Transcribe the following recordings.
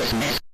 Kosmos.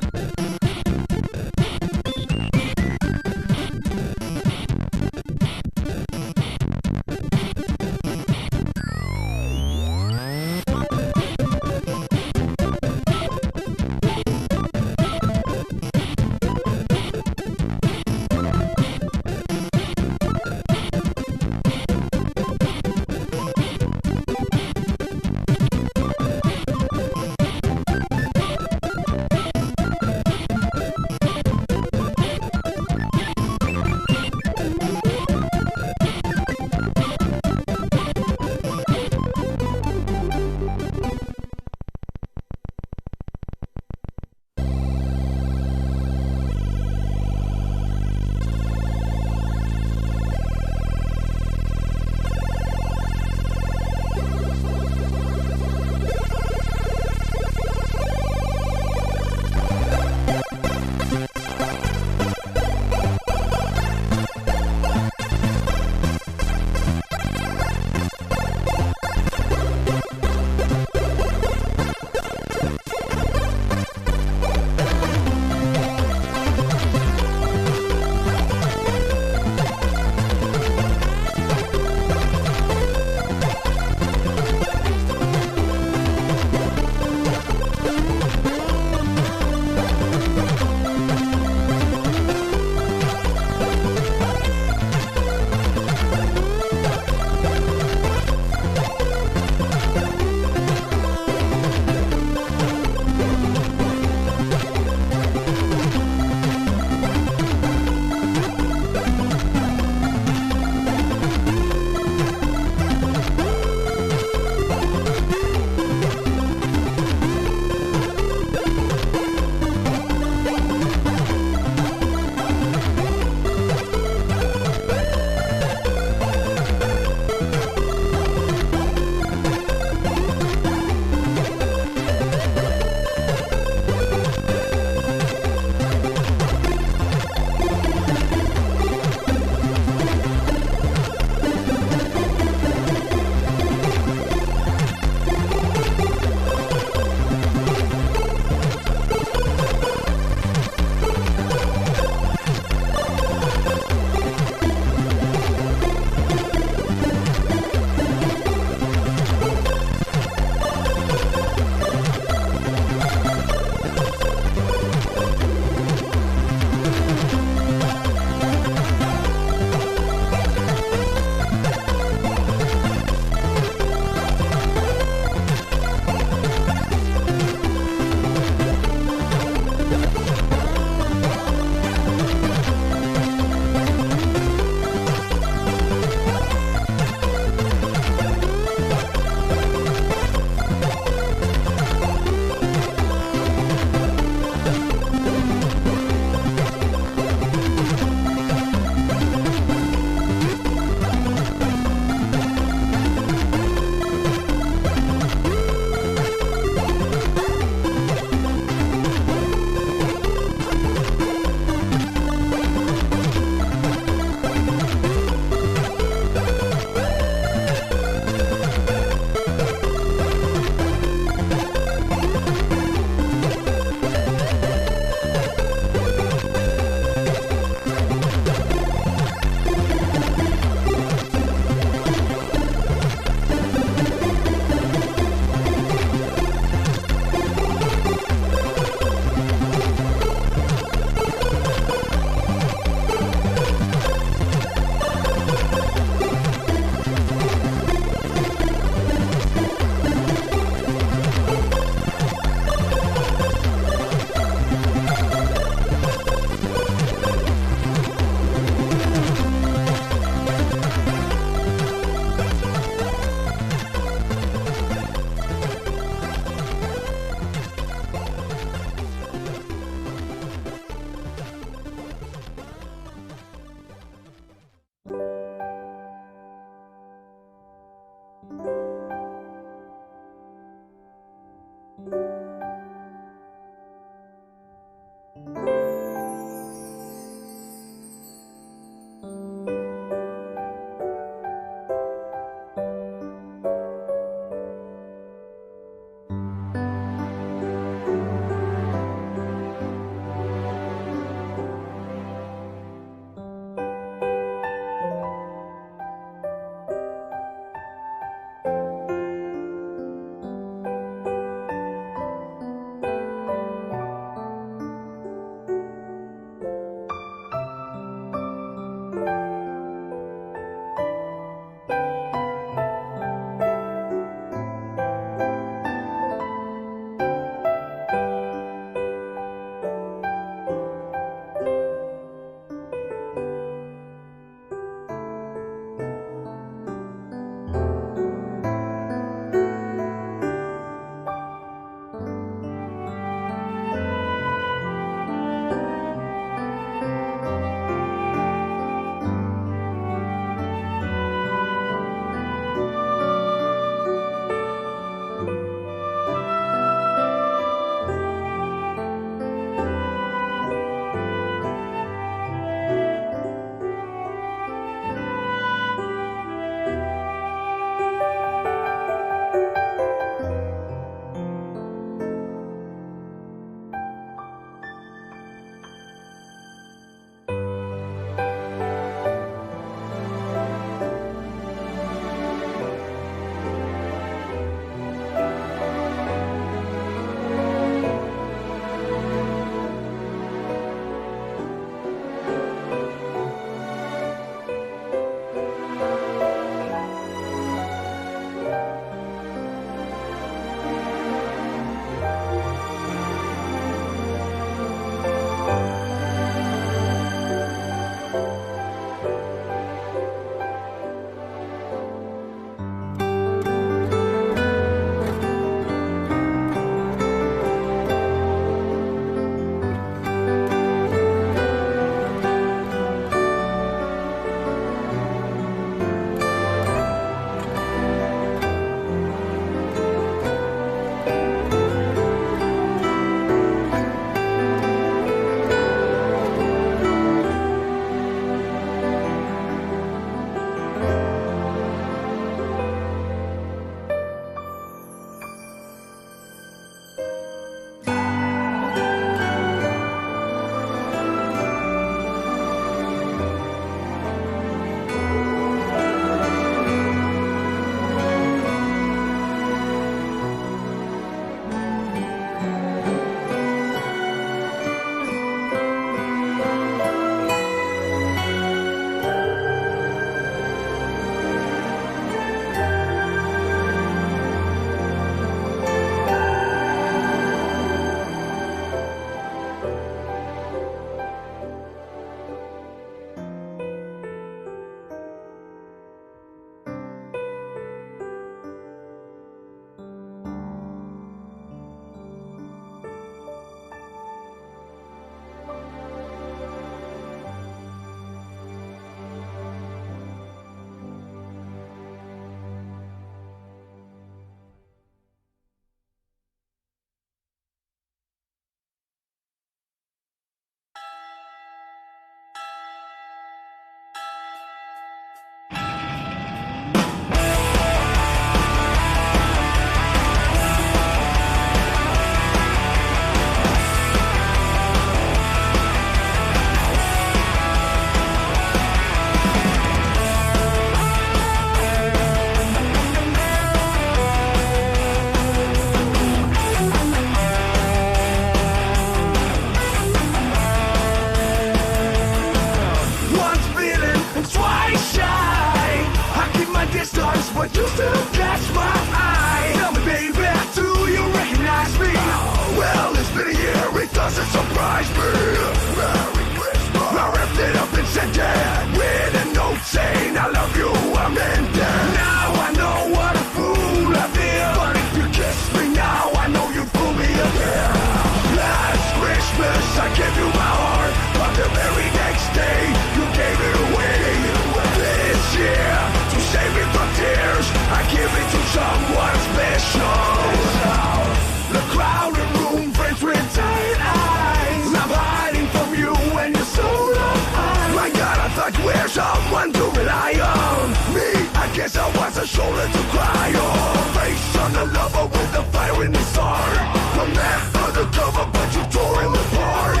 a shoulder to cry on. Face on the lover with the fire in his heart. I'm meant for the cover, but you tore him apart.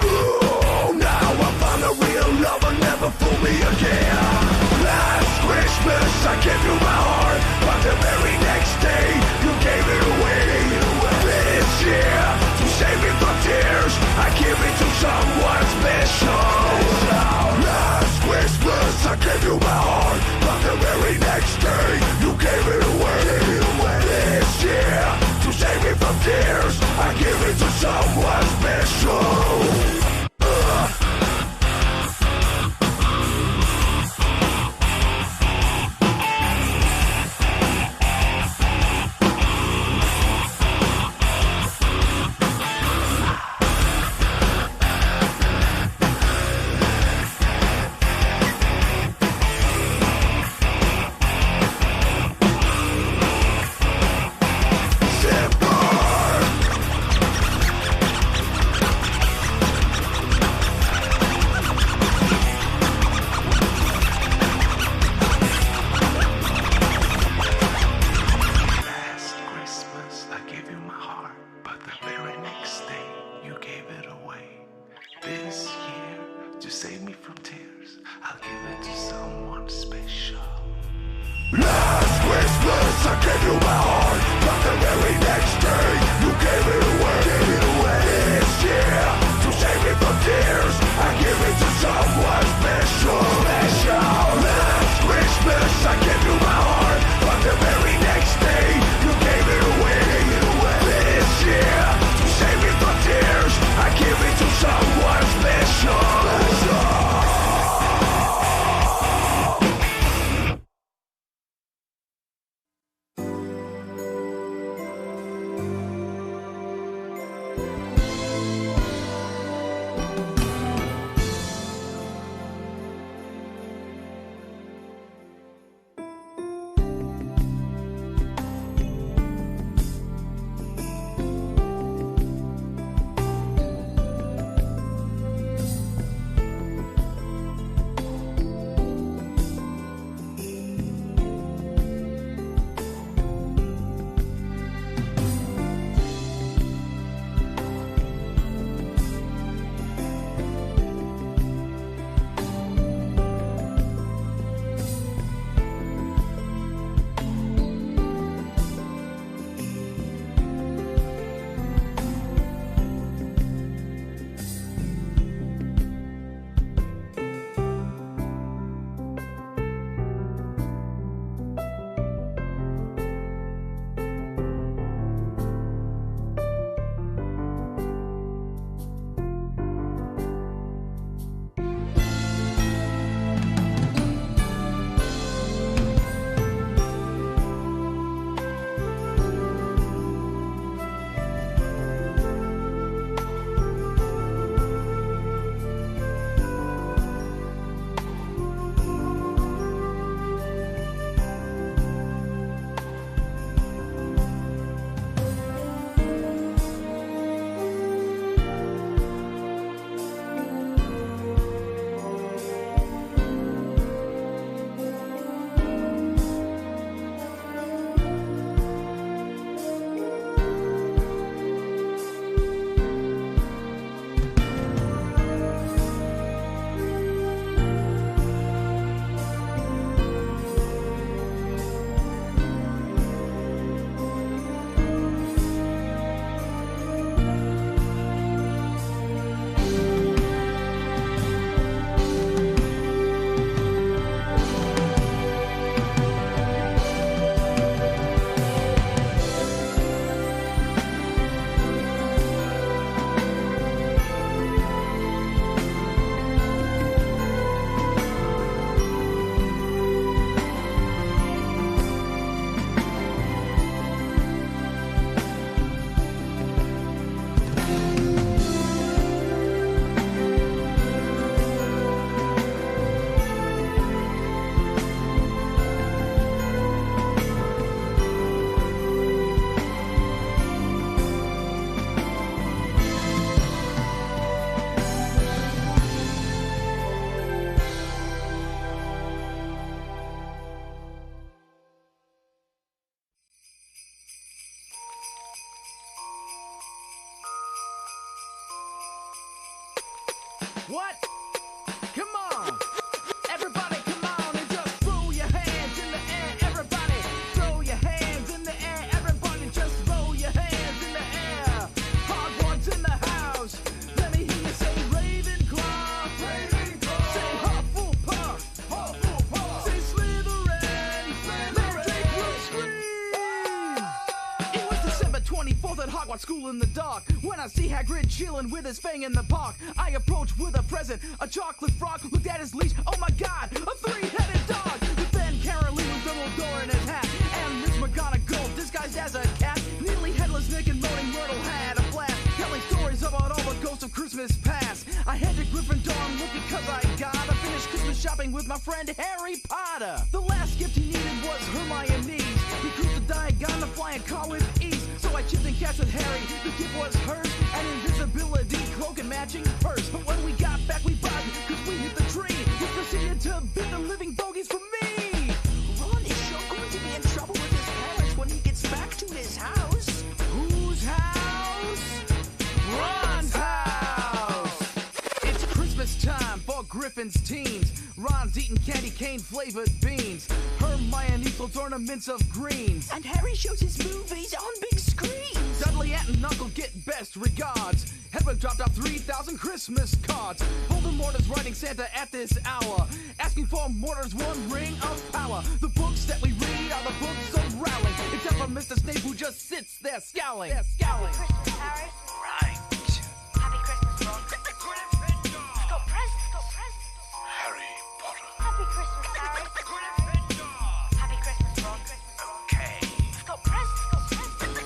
Oh, now I found a real lover, never fool me again. Last Christmas I gave you my heart, but the very next day you gave it away. This year, to save me from tears, I give it to someone special. Last Christmas I gave you my heart, but the very next day you gave it away. This year, to save me from tears, I give it to someone special. What? Come on! Everybody come on and just throw your hands in the air. Everybody throw your hands in the air. Everybody just throw your hands in the air. Hogwarts in the house. Let me hear you say Ravenclaw. Ravenclaw. Say Hufflepuff. Hufflepuff. Say Slytherin. Mandrake will scream. It was December 24th at Hogwarts School in the dark when I see Hagrid chilling with his fang in the park. I approached with a present, a chocolate frog. Looked at his leash, oh my god, a three-headed dog. But then Caroline with Dumbledore in his hat, and Miss McGonagall disguised as a cat. Nearly headless Nick and moaning Myrtle had a blast, telling stories about all the ghosts of Christmas past. I head to Gryffindor looking cause I gotta finish Christmas shopping with my friend Harry Potter. The last gift he needed was Hermione's. He cruised the Diagon, the flying car with ease. So I chipped in cash with Harry, the gift was hers, an invisibility cloak and matching purse. But when we got back we bugged, cause we hit the tree. We proceeded to bid the living bogeys for me. Ron is sure going to be in trouble with his parents when he gets back to his house. Whose house? Ron's house! It's Christmas time for Griffin's teens. Ron's eating candy cane flavored beans. Hermione throws ornaments of greens. And Harry shows his movies on big screens. Dudley, Aunt and Uncle get best regards. Hedwig dropped off 3,000 Christmas cards. Voldemort is writing Santa at this hour, asking for Mortar's one ring of power. The books that we read are the books of Rowling, except for Mr. Snape who just sits there scowling. Happy Christmas, Harry. Right. Happy Christmas, Ron. Gryffindor. Let's go presents. Harry Potter. Happy Christmas, Harry. Gryffindor. Happy Christmas, Ron. Okay. Let's go presents.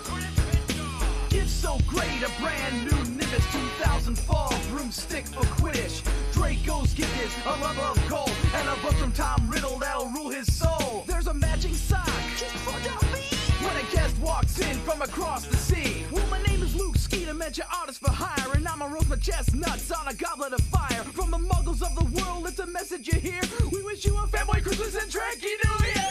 Gryffindor. Gifts so great, a brand new Nimbus 2004 broomstick for Quidditch. Draco's gift is a love of gold and a book from Tom Riddle that'll rule his soul. There's a matching sock Just for Dobby. when a guest walks in from across the sea. Well, my name is Luke Skeeter, dementia artist for hire, and I'ma roast my chestnuts on a goblet of fire. From the muggles of the world, it's a message you hear. We wish you a fanboy Christmas and Tranky New Year!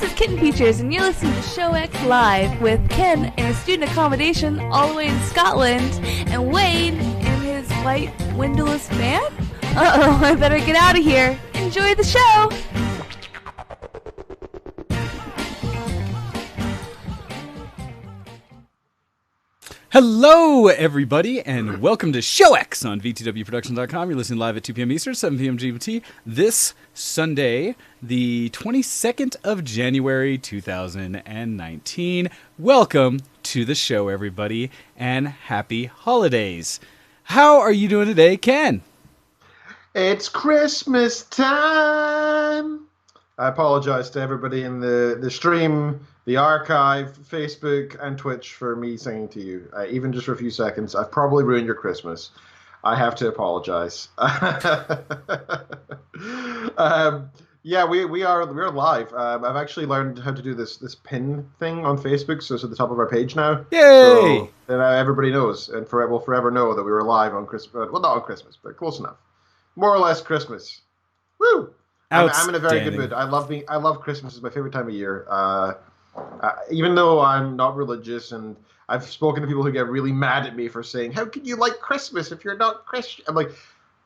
This is Kitten Features, and you're listening to Show X Live with Ken in a student accommodation all the way in Scotland, and Wade in his white windowless van? Uh-oh, I better get out of here. Enjoy the show! Hello, everybody, and welcome to Show X on VTWProductions.com. You're listening live at 2 p.m. Eastern, 7 p.m. GMT, this Sunday, the 22nd of January, 2019. Welcome to the show, everybody, and happy holidays. How are you doing today, Ken? It's Christmas time. I apologize to everybody in the stream, the archive, Facebook, and Twitch for me singing to you. Even just for a few seconds, I've probably ruined your Christmas. I have to apologize. Yeah, we're live. I've actually learned how to do this pin thing on Facebook, so it's at the top of our page now. Yay! So that everybody knows, and will forever know that we were live on Christmas. Well, not on Christmas, but close enough. More or less Christmas. Woo! I'm in a very good mood. I love Christmas. It's my favorite time of year. Even though I'm not religious, and I've spoken to people who get really mad at me for saying, "How can you like Christmas if you're not Christian?" I'm like,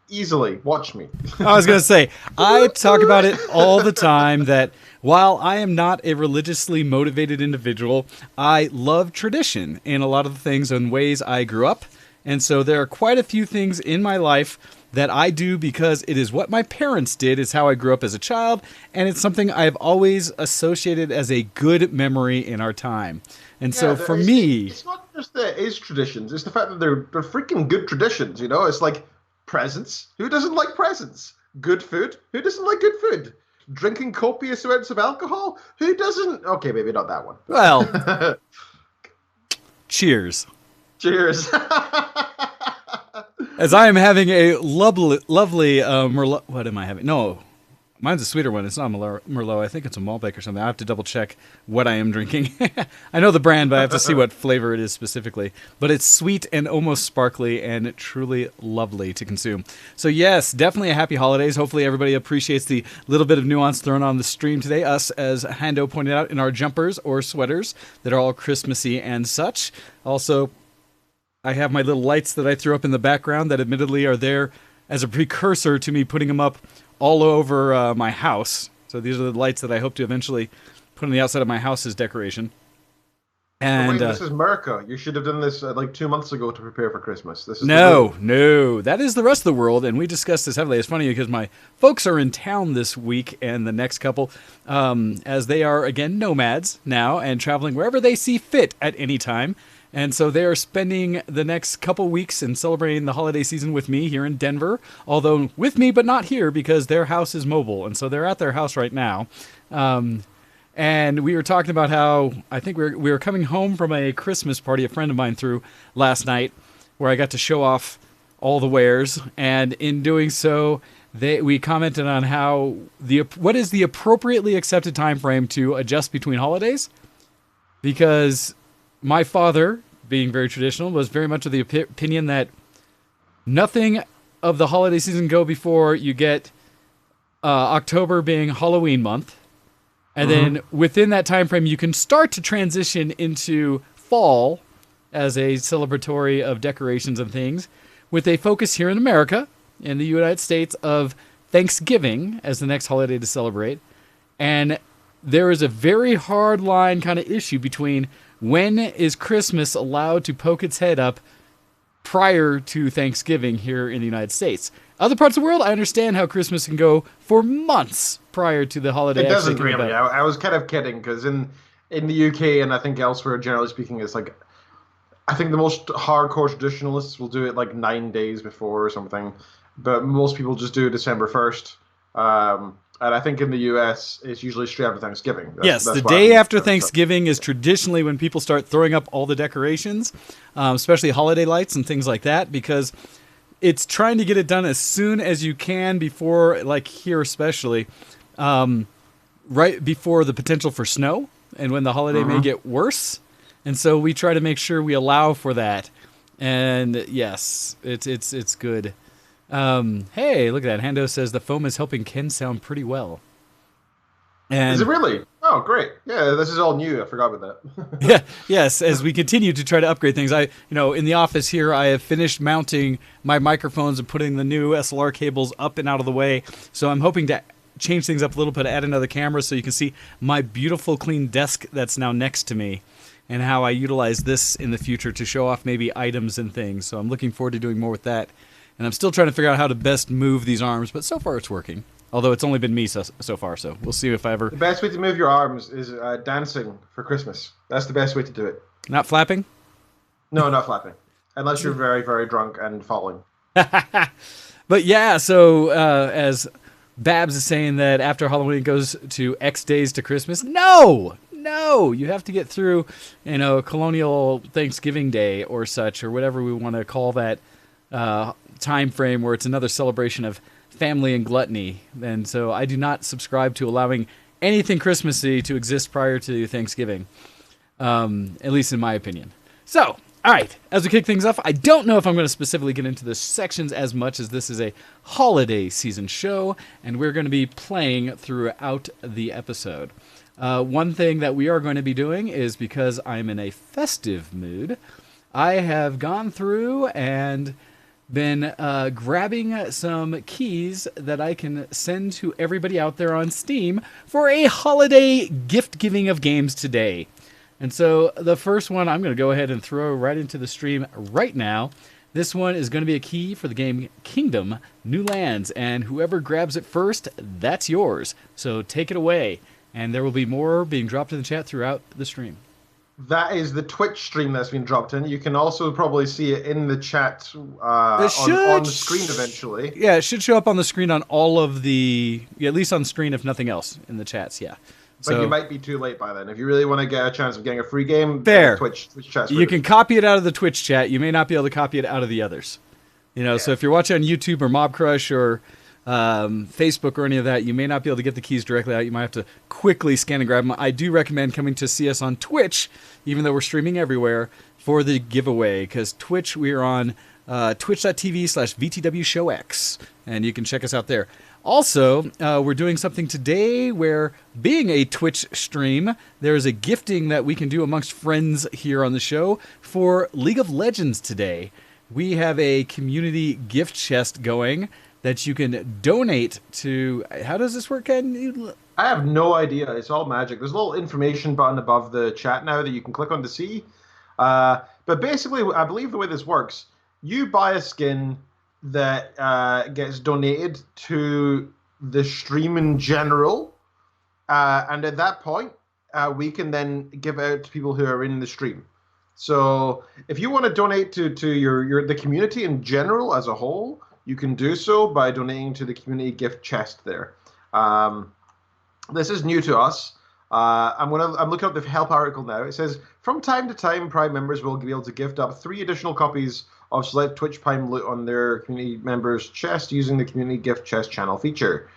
easily, watch me. I was going to say, I talk about it all the time that while I am not a religiously motivated individual, I love tradition in a lot of the things and ways I grew up. And so there are quite a few things in my life that I do because it is what my parents did, is how I grew up as a child, and it's something I've always associated as a good memory in our time. And so for me... It's not just that it is traditions, it's the fact that they're freaking good traditions, you know? It's like presents. Who doesn't like presents? Good food. Who doesn't like good food? Drinking copious amounts of alcohol? Who doesn't? Okay, maybe not that one. Well, cheers. Cheers. As I am having a lovely Merlot. What am I having? No, mine's a sweeter one. It's not Merlot. I think it's a Malbec or something. I have to double check what I am drinking. I know the brand, but I have to see what flavor it is specifically. But it's sweet and almost sparkly and truly lovely to consume. So yes, definitely a happy holidays. Hopefully everybody appreciates the little bit of nuance thrown on the stream today. Us, as Hando pointed out, in our jumpers or sweaters that are all Christmassy and such. Also, I have my little lights that I threw up in the background that admittedly are there as a precursor to me putting them up all over my house. So these are the lights that I hope to eventually put on the outside of my house as decoration. And wait, this is America. You should have done this like 2 months ago to prepare for Christmas. This is No. That is the rest of the world, and we discussed this heavily. It's funny because my folks are in town this week and the next couple, as they are, again, nomads now and traveling wherever they see fit at any time. And so they are spending the next couple weeks and celebrating the holiday season with me here in Denver, although with me but not here because their house is mobile. And so they're at their house right now. And we were talking about how I think we were coming home from a Christmas party a friend of mine threw last night where I got to show off all the wares. And in doing so, we commented on how what is the appropriately accepted time frame to adjust between holidays? Because my father, being very traditional, was very much of the opinion that nothing of the holiday season go before you get October being Halloween month. And then within that time frame, you can start to transition into fall as a celebratory of decorations and things, with a focus here in America, in the United States, of Thanksgiving as the next holiday to celebrate. And there is a very hard line kind of issue between when is Christmas allowed to poke its head up prior to Thanksgiving here in the United States. Other parts of the world, I understand how Christmas can go for months prior to the holiday. It doesn't really. I was kind of kidding because in the UK and I think elsewhere, generally speaking, it's like, I think the most hardcore traditionalists will do it like 9 days before or something, but most people just do December 1st. And I think in the US, it's usually straight after Thanksgiving. That's the day after Thanksgiving is traditionally when people start throwing up all the decorations, especially holiday lights and things like that, because it's trying to get it done as soon as you can before, like here especially, right before the potential for snow and when the holiday may get worse. And so we try to make sure we allow for that. And yes, it's good. Hey, look at that. Hando says the foam is helping Ken sound pretty well. And is it really? Oh, great. Yeah, this is all new. I forgot about that. Yeah, yes, as we continue to try to upgrade things. In the office here, I have finished mounting my microphones and putting the new SLR cables up and out of the way. So I'm hoping to change things up a little bit, add another camera so you can see my beautiful clean desk that's now next to me and how I utilize this in the future to show off maybe items and things. So I'm looking forward to doing more with that. And I'm still trying to figure out how to best move these arms, but so far it's working. Although it's only been me so far, so we'll see if I ever... The best way to move your arms is dancing for Christmas. That's the best way to do it. Not flapping? No, not flapping. Unless you're very, very drunk and falling. But yeah, so as Babs is saying that after Halloween goes to X days to Christmas, no, you have to get through, colonial Thanksgiving Day or such, or whatever we want to call that time frame where it's another celebration of family and gluttony. And so I do not subscribe to allowing anything Christmassy to exist prior to Thanksgiving, at least in my opinion. So, all right, as we kick things off, I don't know if I'm going to specifically get into the sections as much as this is a holiday season show, and we're going to be playing throughout the episode. One thing that we are going to be doing is, because I'm in a festive mood, I have gone through and been grabbing some keys that I can send to everybody out there on Steam for a holiday gift giving of games today. And so the first one I'm going to go ahead and throw right into the stream right now. This one is going to be a key for the game Kingdom New Lands, and whoever grabs it first, that's yours. So take it away, and there will be more being dropped in the chat throughout the stream. That is the Twitch stream that's been dropped in. You can also probably see it in the chat on the screen eventually. Yeah, it should show up on the screen on all of at least on screen if nothing else in the chats, yeah. But you might be too late by then. If you really want to get a chance of getting a free game, fair. Twitch chat's you can copy it out of the Twitch chat. You may not be able to copy it out of the others. So if you're watching on YouTube or Mob Crush or Facebook or any of that, you may not be able to get the keys directly out. You might have to quickly scan and grab them. I do recommend coming to see us on Twitch, even though we're streaming everywhere, for the giveaway, because Twitch, we are on twitch.tv/VTWShowX, and you can check us out there. Also, we're doing something today where, being a Twitch stream, there's a gifting that we can do amongst friends here on the show for League of Legends today. We have a community gift chest going that you can donate to. How does this work, Ken? I have no idea. It's all magic. There's a little information button above the chat now that you can click on to see. But basically, I believe the way this works, you buy a skin that gets donated to the stream in general. And at that point, we can then give out to people who are in the stream. So if you want to donate to the community in general as a whole, you can do so by donating to the community gift chest there. This is new to us. I'm looking up the help article now. It says, from time to time, Prime members will be able to gift up 3 additional copies of select Twitch Prime loot on their community members' chest using the community gift chest channel feature.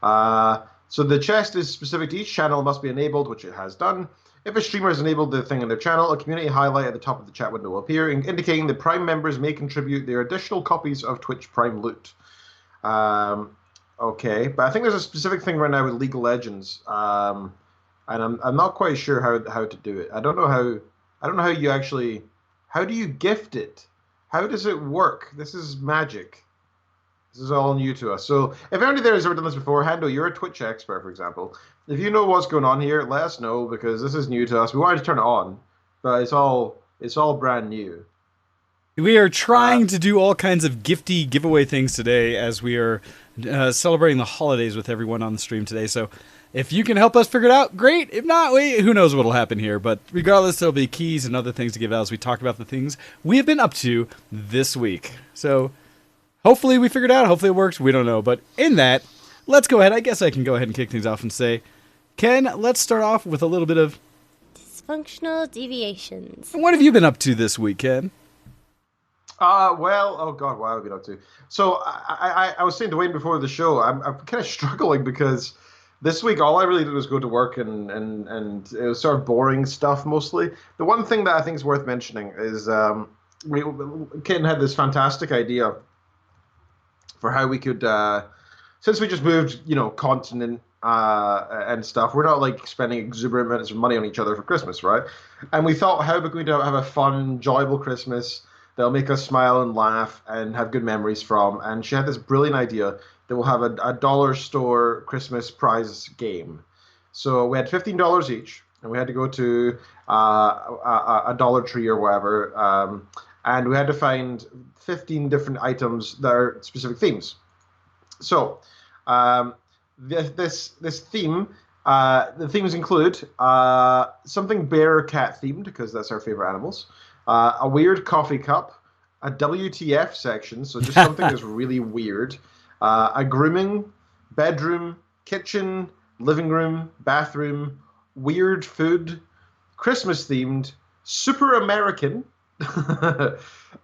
So the chest is specific to each channel, must be enabled, which it has done. If a streamer has enabled the thing on their channel, a community highlight at the top of the chat window will appear, indicating that Prime members may contribute their additional copies of Twitch Prime loot. Okay, but I think there's a specific thing right now with League of Legends, and I'm not quite sure how to do it. I don't know how you actually. How do you gift it? How does it work? This is magic. This is all new to us. So if anybody there has ever done this before, Hando, you're a Twitch expert, for example. If you know what's going on here, let us know, because this is new to us. We wanted to turn it on, but it's all brand new. We are trying to do all kinds of gifty giveaway things today as we are celebrating the holidays with everyone on the stream today. So if you can help us figure it out, great. If not, who knows what will happen here. But regardless, there'll be keys and other things to give out as we talk about the things we have been up to this week. So hopefully we figured it out. Hopefully it works. We don't know. But in that, let's go ahead. I guess I can go ahead and kick things off and say, Ken, let's start off with a little bit of dysfunctional deviations. What have you been up to this week, Ken? Well, oh God, what have I been up to? So I was saying to Wayne before the show, I'm kind of struggling because this week all I really did was go to work and it was sort of boring stuff mostly. The one thing that I think is worth mentioning is Ken had this fantastic idea for how we could, since we just moved, continent, and stuff. We're not like spending exuberant amounts of money on each other for Christmas, right? And we thought, how are we going to have a fun, enjoyable Christmas that'll make us smile and laugh and have good memories from? And she had this brilliant idea that we'll have a dollar store Christmas prize game. So we had $15 each, and we had to go to a Dollar Tree or whatever, and we had to find 15 different items that are specific themes. So this theme, the themes include something bear or cat themed because that's our favorite animals, a weird coffee cup, a WTF section, so just something that's really weird, a grooming, bedroom, kitchen, living room, bathroom, weird food, Christmas themed, super American,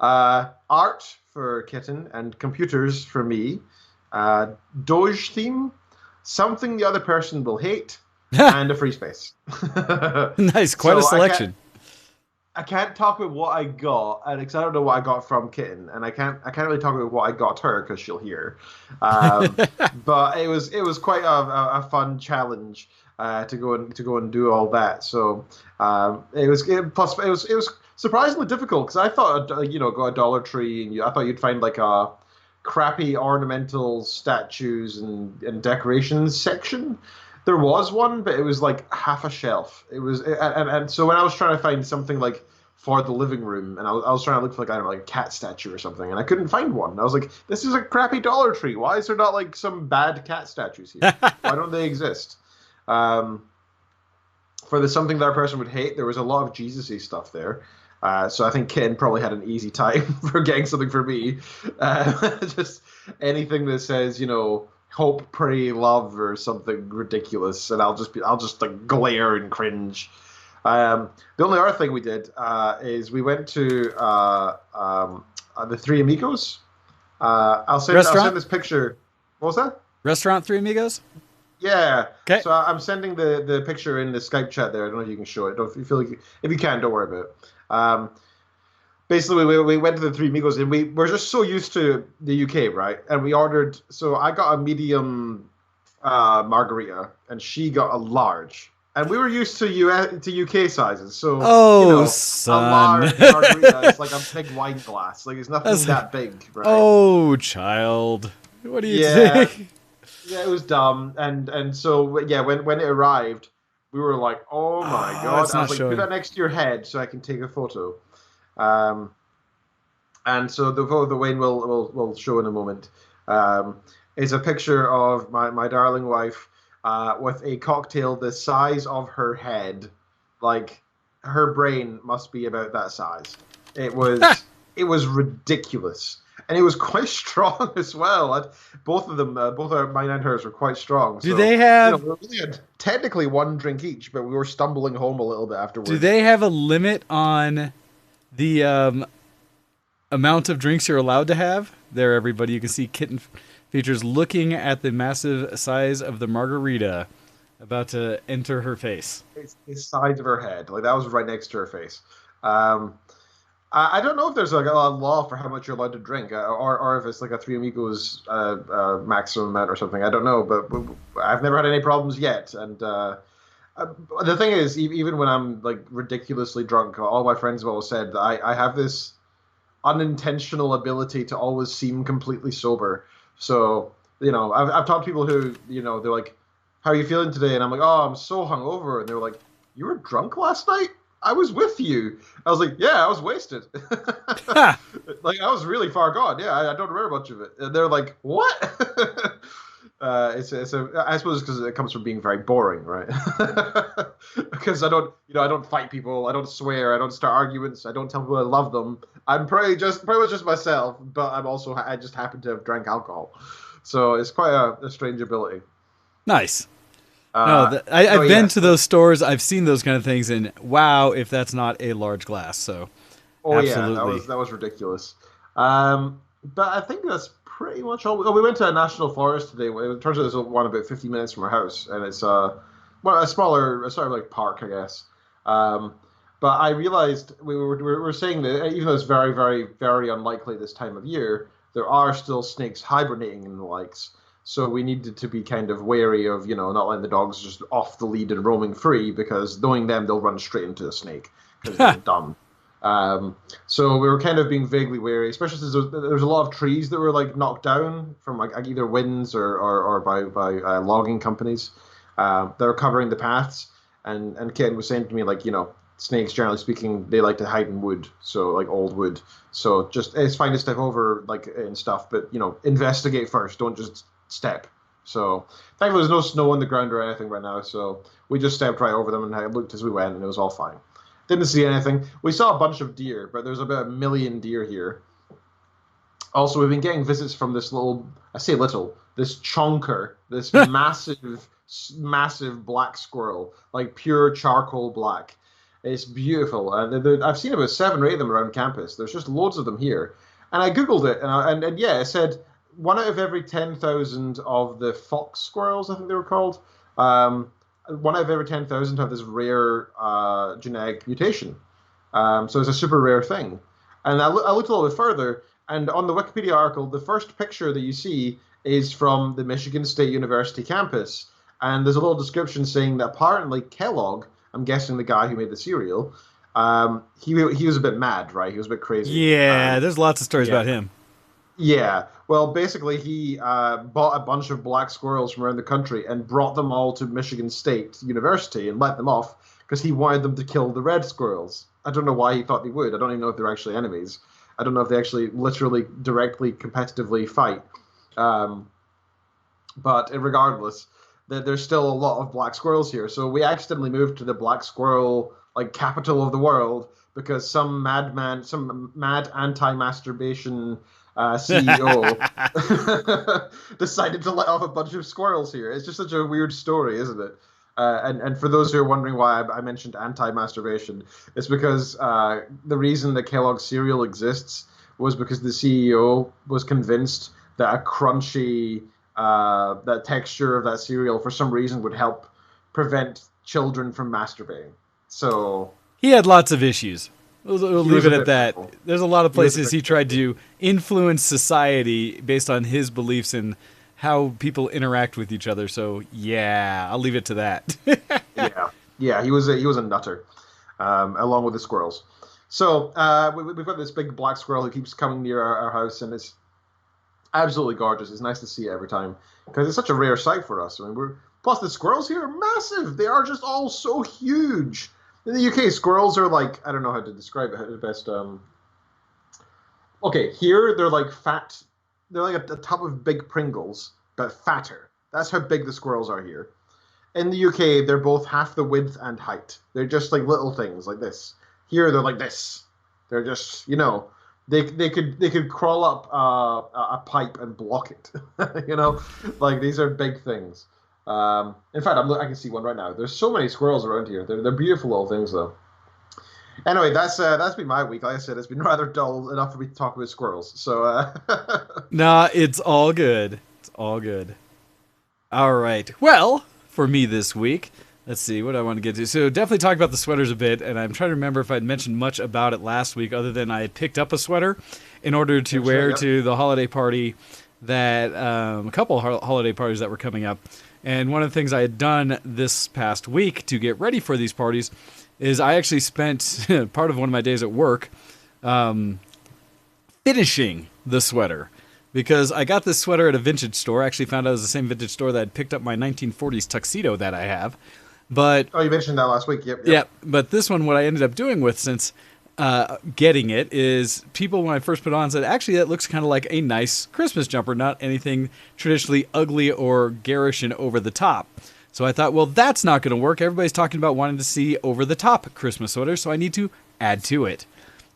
art for Kitten and computers for me, Doge theme, something the other person will hate, and a free space. Nice, quite a selection. I can't talk about what I got, and because I don't know what I got from Kitten, and I can't really talk about what I got her because she'll hear. But it was quite a fun challenge to go and do all that. So it was surprisingly difficult because I thought go a Dollar Tree and I thought you'd find like a crappy ornamental statues and decorations section. There was one, but it was like half a shelf. It was, and so when I was trying to find something like for the living room, and I was trying to look for like, I don't know, like a cat statue or something, and I couldn't find one. I was like, this is a crappy Dollar Tree. Why is there not like some bad cat statues here? Why don't they exist? For the something that our person would hate, there was a lot of Jesus-y stuff there. So I think Ken probably had an easy time for getting something for me. Just anything that says, hope, pray, love, or something ridiculous, and I'll just like glare and cringe. The only other thing we did is we went to the Three Amigos. I'll send this picture. What was that? Restaurant Three Amigos? Yeah. Okay. So I'm sending the picture in the Skype chat there. I don't know if you can show it. If you feel like if you can, don't worry about it. Basically, we went to the Three Amigos, and we're just so used to the UK, right? And we ordered. So I got a medium margarita, and she got a large. And we were used to UK sizes, so son. a large margarita is like a big wine glass. Like it's nothing that big, right? Oh, child, what do you think? Yeah, it was dumb, and so yeah, when it arrived, we were like, oh my god! I was like, put that next to your head so I can take a photo. And so the photo that Wayne will show in a moment is a picture of my darling wife with a cocktail the size of her head. Like her brain must be about that size. It was ridiculous. And it was quite strong as well. Both of them, both mine and hers, were quite strong. Do they have? We only had technically one drink each, but we were stumbling home a little bit afterwards. Do they have a limit on the amount of drinks you're allowed to have? There, everybody, you can see Kitten features looking at the massive size of the margarita about to enter her face. It's the size of her head. Like that was right next to her face. I don't know if there's like a law for how much you're allowed to drink, or if it's like a Three Amigos maximum amount or something. I don't know, but I've never had any problems yet. And the thing is, even when I'm like ridiculously drunk, all my friends have always said that I have this unintentional ability to always seem completely sober. So I've talked to people who they're like, "How are you feeling today?" And I'm like, "Oh, I'm so hungover," and they're like, "You were drunk last night? I was with you." I was like, "Yeah, I was wasted." Like I was really far gone. Yeah, I don't remember much of it. And they're like, "What?" I suppose because it comes from being very boring, right? Because I don't fight people, I don't swear, I don't start arguments, I don't tell people I love them. I'm pretty much just myself, but I just happen to have drank alcohol, so it's quite a strange ability. Nice. I've been to those stores. I've seen those kind of things, and wow, if that's not a large glass. So, absolutely. Yeah, that was ridiculous. But I think that's pretty much all. We went to a national forest today. It turns out there's one about 50 minutes from our house, and it's a smaller sort of like park, I guess. But I realized we were saying that even though it's very, very, very unlikely this time of year, there are still snakes hibernating in the lakes. So we needed to be kind of wary of, not letting the dogs just off the lead and roaming free, because knowing them, they'll run straight into a snake because they're dumb. So we were kind of being vaguely wary, especially since there's a lot of trees that were like knocked down from like either winds or by logging companies that are covering the paths. And Ken was saying to me, like, snakes, generally speaking, they like to hide in wood, so like old wood. So just it's fine to step over like and stuff, but investigate first. Don't just step. So thankfully there's no snow on the ground or anything right now, so we just stepped right over them and I looked as we went, and it was all fine. Didn't see anything. We saw a bunch of deer, but there's about 1 million deer here. Also, we've been getting visits from this this chonker, this massive black squirrel, like pure charcoal black. It's beautiful, and I've seen about 7 or 8 of them around campus. There's just loads of them here, and I googled it, and yeah, it said 1 out of every 10,000 of the fox squirrels, I think they were called, 1 out of every 10,000 have this rare genetic mutation. So it's a super rare thing. And I looked a little bit further, and on the Wikipedia article, the first picture that you see is from the Michigan State University campus. And there's a little description saying that apparently Kellogg, I'm guessing the guy who made the cereal, he was a bit mad, right? He was a bit crazy. Yeah, there's lots of stories about him. Yeah, well, basically he bought a bunch of black squirrels from around the country and brought them all to Michigan State University and let them off because he wanted them to kill the red squirrels. I don't know why he thought they would. I don't even know if they're actually enemies. I don't know if they actually literally, directly, competitively fight. But regardless, there's still a lot of black squirrels here. So we accidentally moved to the black squirrel capital of the world because some mad anti-masturbation CEO decided to let off a bunch of squirrels here. It's just such a weird story, isn't it? And for those who are wondering why I mentioned anti-masturbation, it's because the reason that Kellogg's cereal exists was because the CEO was convinced that a crunchy, that texture of that cereal for some reason would help prevent children from masturbating. So he had lots of issues. We'll leave it at that. Brutal. There's a lot of places he tried to influence society based on his beliefs and how people interact with each other. So yeah, I'll leave it to that. yeah, he was a nutter, along with the squirrels. So we've got this big black squirrel who keeps coming near our house, and it's absolutely gorgeous. It's nice to see it every time because it's such a rare sight for us. I mean, plus the squirrels here are massive. They are just all so huge. In the UK, squirrels are like, I don't know how to describe it the best. Okay, here they're like fat. They're like a tub of big Pringles, but fatter. That's how big the squirrels are here. In the UK, they're both half the width and height. They're just like little things like this. Here, they're like this. They're just, they could crawl up a pipe and block it. Like these are big things. In fact, I can see one right now. There's so many squirrels around here. They're beautiful little things, though. Anyway, that's been my week. Like I said, it's been rather dull enough for me to talk about squirrels. So, Nah, it's all good. It's all good. All right. Well, for me this week, let's see what I want to get to. So definitely talk about the sweaters a bit, and I'm trying to remember if I'd mentioned much about it last week, other than I had picked up a sweater in order to wear to the holiday party that a couple of holiday parties that were coming up. And one of the things I had done this past week to get ready for these parties is I actually spent part of one of my days at work finishing the sweater. Because I got this sweater at a vintage store. I actually found out it was the same vintage store that had picked up my 1940s tuxedo that I have. But you mentioned that last week. Yep. Yeah, but this one, what I ended up doing with since getting it is people, when I first put it on, said, actually, that looks kind of like a nice Christmas jumper, not anything traditionally ugly or garish and over the top. So I thought, well, that's not going to work. Everybody's talking about wanting to see over-the-top Christmas sweaters, so I need to add to it.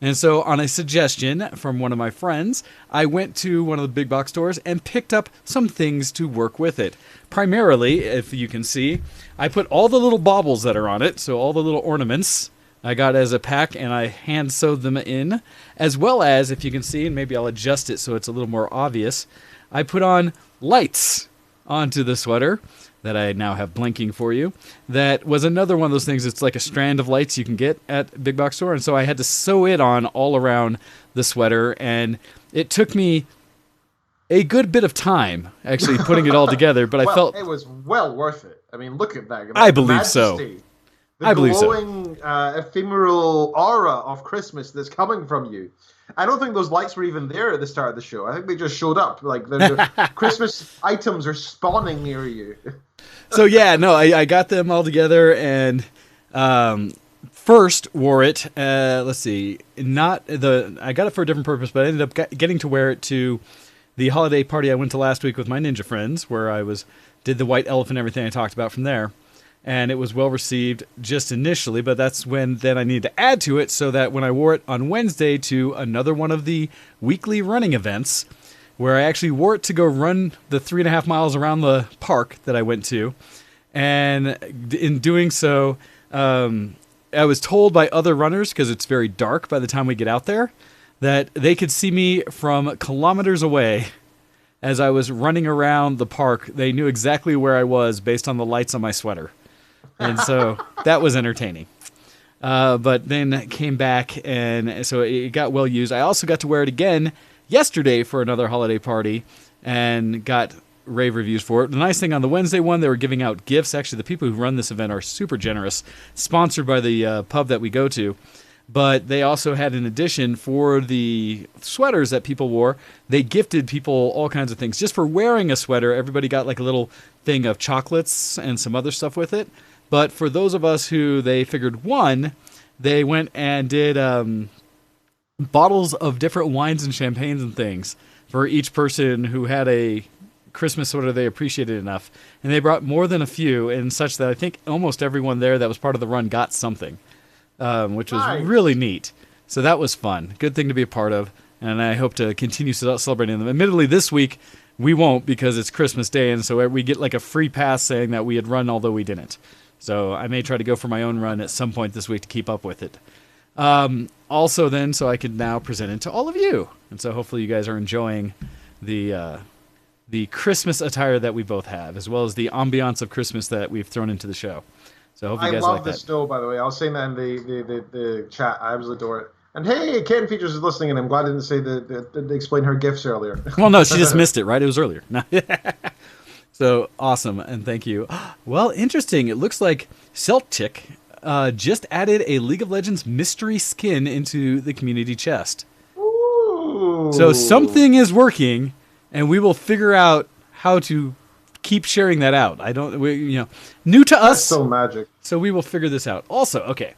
And so on a suggestion from one of my friends, I went to one of the big box stores and picked up some things to work with it. Primarily, if you can see, I put all the little baubles that are on it, so all the little ornaments I got as a pack, and I hand sewed them in, as well as, if you can see, and maybe I'll adjust it so it's a little more obvious, I put on lights onto the sweater that I now have blinking for you. That was another one of those things. It's like a strand of lights you can get at big box store, and so I had to sew it on all around the sweater, and it took me a good bit of time actually putting it all together, but I felt it was well worth it. I mean, look at that. I believe so. The glowing, ephemeral aura of Christmas that's coming from you. I don't think those lights were even there at the start of the show. I think they just showed up. Like the Christmas items are spawning near you. So yeah, no, I got them all together and first wore it. Let's see, I got it for a different purpose, but I ended up getting to wear it to the holiday party I went to last week with my ninja friends, where I did the white elephant and everything I talked about from there. And it was well received just initially, but that's when then I needed to add to it so that when I wore it on Wednesday to another one of the weekly running events, where I actually wore it to go run the 3.5 miles around the park that I went to. And in doing so, I was told by other runners, because it's very dark by the time we get out there, that they could see me from kilometers away as I was running around the park. They knew exactly where I was based on the lights on my sweater. And so that was entertaining. But then came back, and so it got well used. I also got to wear it again yesterday for another holiday party and got rave reviews for it. The nice thing on the Wednesday one, they were giving out gifts. Actually, the people who run this event are super generous, sponsored by the pub that we go to. But they also had, in addition, for the sweaters that people wore, they gifted people all kinds of things. Just for wearing a sweater, everybody got like a little thing of chocolates and some other stuff with it. But for those of us who they figured won, they went and did bottles of different wines and champagnes and things for each person who had a Christmas sweater they appreciated enough. And they brought more than a few, and such that I think almost everyone there that was part of the run got something, which was really neat. So that was fun. Good thing to be a part of, and I hope to continue celebrating them. Admittedly, this week we won't, because it's Christmas Day, and so we get like a free pass saying that we had run although we didn't. So I may try to go for my own run at some point this week to keep up with it. Also then, so I can now present it to all of you. And so hopefully you guys are enjoying the Christmas attire that we both have, as well as the ambiance of Christmas that we've thrown into the show. So I hope you guys like that. I love the snow, by the way. I was saying that in the chat. I absolutely adore it. And hey, Ken Features is listening, and I'm glad I didn't say to explain her gifts earlier. Well, no, she just missed it, right? It was earlier. So awesome, and thank you. Well, interesting. It looks like Celtic just added a League of Legends mystery skin into the community chest. Ooh. So something is working, and we will figure out how to keep sharing that out. New to us. That's so magic. So we will figure this out. Also, okay.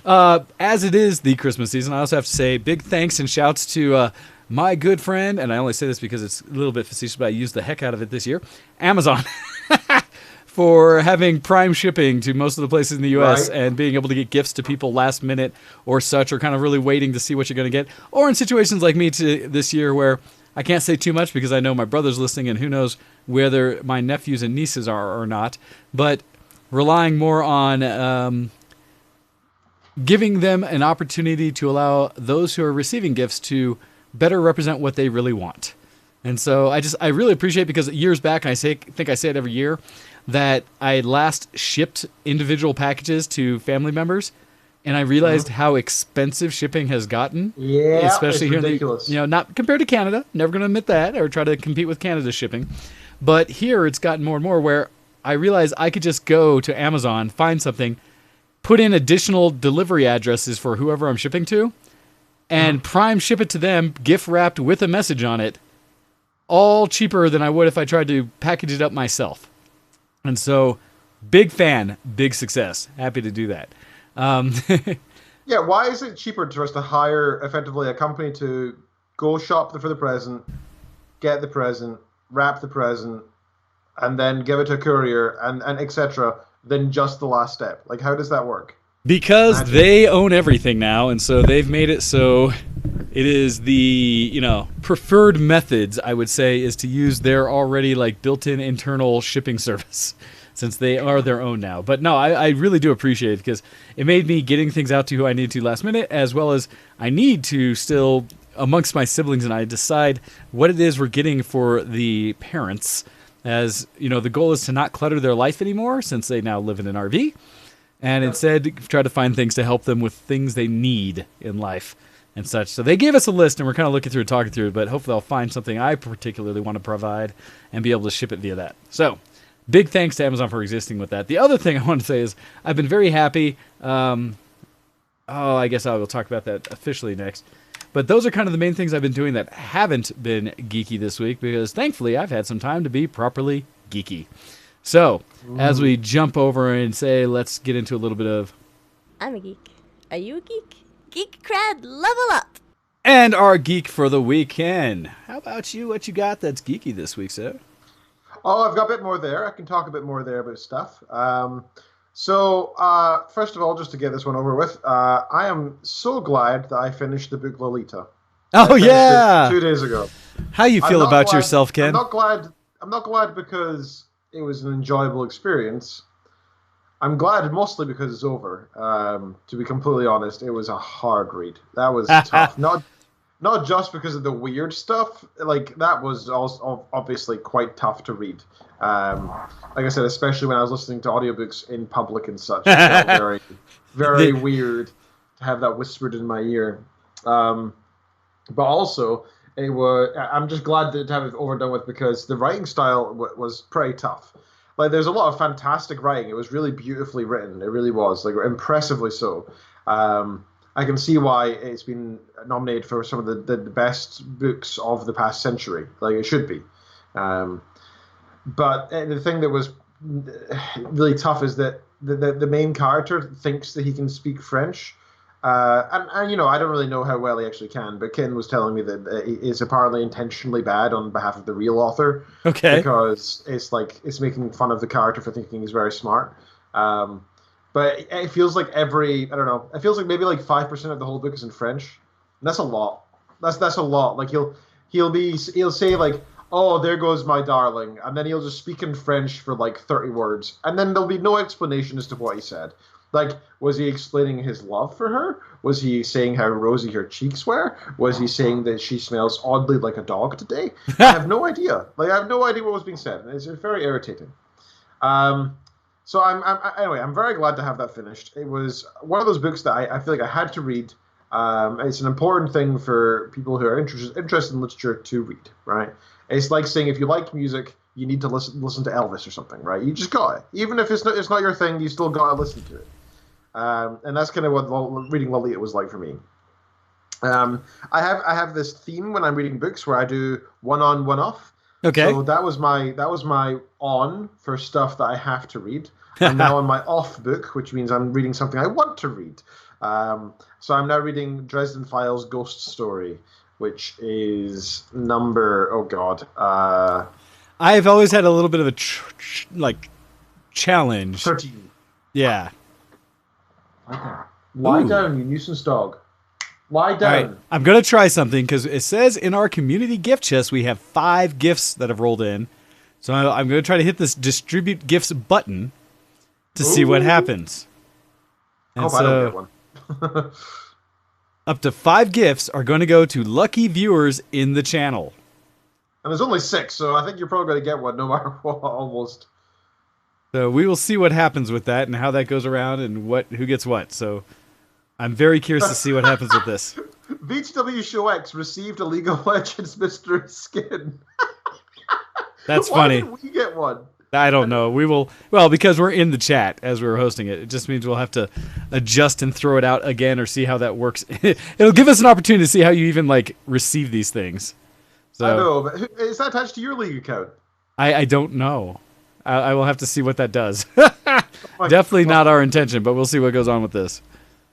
As it is the Christmas season, I also have to say big thanks and shouts to my good friend, and I only say this because it's a little bit facetious, but I used the heck out of it this year, Amazon, for having prime shipping to most of the places in the U.S. and being able to get gifts to people last minute or such, or kind of really waiting to see what you're going to get. Or in situations like me this year where I can't say too much because I know my brother's listening, and who knows whether my nephews and nieces are or not, but relying more on giving them an opportunity to allow those who are receiving gifts to better represent what they really want. And so I really appreciate, because years back, I think I say it every year, that I last shipped individual packages to family members, and I realized how expensive shipping has gotten. Yeah, especially it's here ridiculous. Not compared to Canada. Never going to admit that or try to compete with Canada's shipping. But here it's gotten more and more where I realize I could just go to Amazon, find something, put in additional delivery addresses for whoever I'm shipping to, and prime ship it to them, gift wrapped with a message on it, all cheaper than I would if I tried to package it up myself. And so, big fan, big success. Happy to do that. Yeah, why is it cheaper for us to hire effectively a company to go shop for the present, get the present, wrap the present, and then give it to a courier and etc., than just the last step? Like, how does that work? Because they own everything now, and so they've made it so it is the, preferred methods, I would say, is to use their already built-in internal shipping service, since they are their own now. But no, I really do appreciate it, because it made me getting things out to who I need to last minute, as well as I need to still, amongst my siblings and I, decide what it is we're getting for the parents. As, the goal is to not clutter their life anymore, since they now live in an RV. And instead, try to find things to help them with things they need in life. and such. So they gave us a list, and we're kind of looking through and talking through it, but hopefully I'll find something I particularly want to provide and be able to ship it via that. So big thanks to Amazon for existing with that. The other thing I want to say is I've been very happy. I guess I will talk about that officially next. But those are kind of the main things I've been doing that haven't been geeky this week, because thankfully I've had some time to be properly geeky. So, as we jump over and say, let's get into a little bit of... I'm a geek. Are you a geek? Geek cred, level up! And our geek for the weekend. How about you? What you got that's geeky this week, sir? Oh, I've got a bit more there. I can talk a bit more there about stuff. First of all, just to get this one over with, I am so glad that I finished the book Lolita. Oh, yeah! 2 days ago. How you feel about yourself, Ken? I'm not glad because it was an enjoyable experience. I'm glad mostly because it's over. To be completely honest, it was a hard read. That was tough. Not just because of the weird stuff. Like, that was also obviously quite tough to read. Like I said, especially when I was listening to audiobooks in public and such. It felt very, very weird to have that whispered in my ear. But also, I'm just glad to have it overdone with, because the writing style was pretty tough. Like, there's a lot of fantastic writing. It was really beautifully written. It really was, like, impressively so. I can see why it's been nominated for some of the best books of the past century. Like, it should be. But the thing that was really tough is that the main character thinks that he can speak French. And you know, I don't really know how well he actually can, but Ken was telling me that he is apparently intentionally bad on behalf of the real author. Okay. Because it's making fun of the character for thinking he's very smart. But it feels like it feels like maybe like 5% of the whole book is in French. And that's a lot. That's a lot. Like he'll say like, "Oh, there goes my darling," and then he'll just speak in French for like 30 words, and then there'll be no explanation as to what he said. Like, was he explaining his love for her? Was he saying how rosy her cheeks were? Was he saying that she smells oddly like a dog today? I have no idea. Like, I have no idea what was being said. It's very irritating. So I'm very glad to have that finished. It was one of those books that I feel like I had to read. It's an important thing for people who are interested in literature to read, right? It's like saying if you like music, you need to listen to Elvis or something, right? You just got it. Even if it's not your thing, you still got to listen to it. And that's kind of what reading Lolita was like for me. I have this theme when I'm reading books where I do one on, one off. Okay. So that was my on for stuff that I have to read. I'm now on my off book, which means I'm reading something I want to read. So I'm now reading Dresden Files Ghost Story, which is number I've always had a little bit of a challenge. 13. Yeah. Okay. Lie down, you nuisance dog. Lie down. All right. I'm going to try something because it says in our community gift chest we have 5 gifts that have rolled in. So I'm going to try to hit this distribute gifts button to see what happens. And I don't get one. Up to 5 gifts are going to go to lucky viewers in the channel. And there's only 6, so I think you're probably going to get one no matter what, almost. So we will see what happens with that and how that goes around and who gets what. So I'm very curious to see what happens with this. VHW Show X received a League of Legends mystery skin. That's Why funny. didn't we get one? I don't know. We will. Well, because we're in the chat as we were hosting it. It just means we'll have to adjust and throw it out again or see how that works. It'll give us an opportunity to see how you even receive these things. So, I know, but is that attached to your League account? I don't know. I will have to see what that does. Oh Definitely not our intention, but we'll see what goes on with this.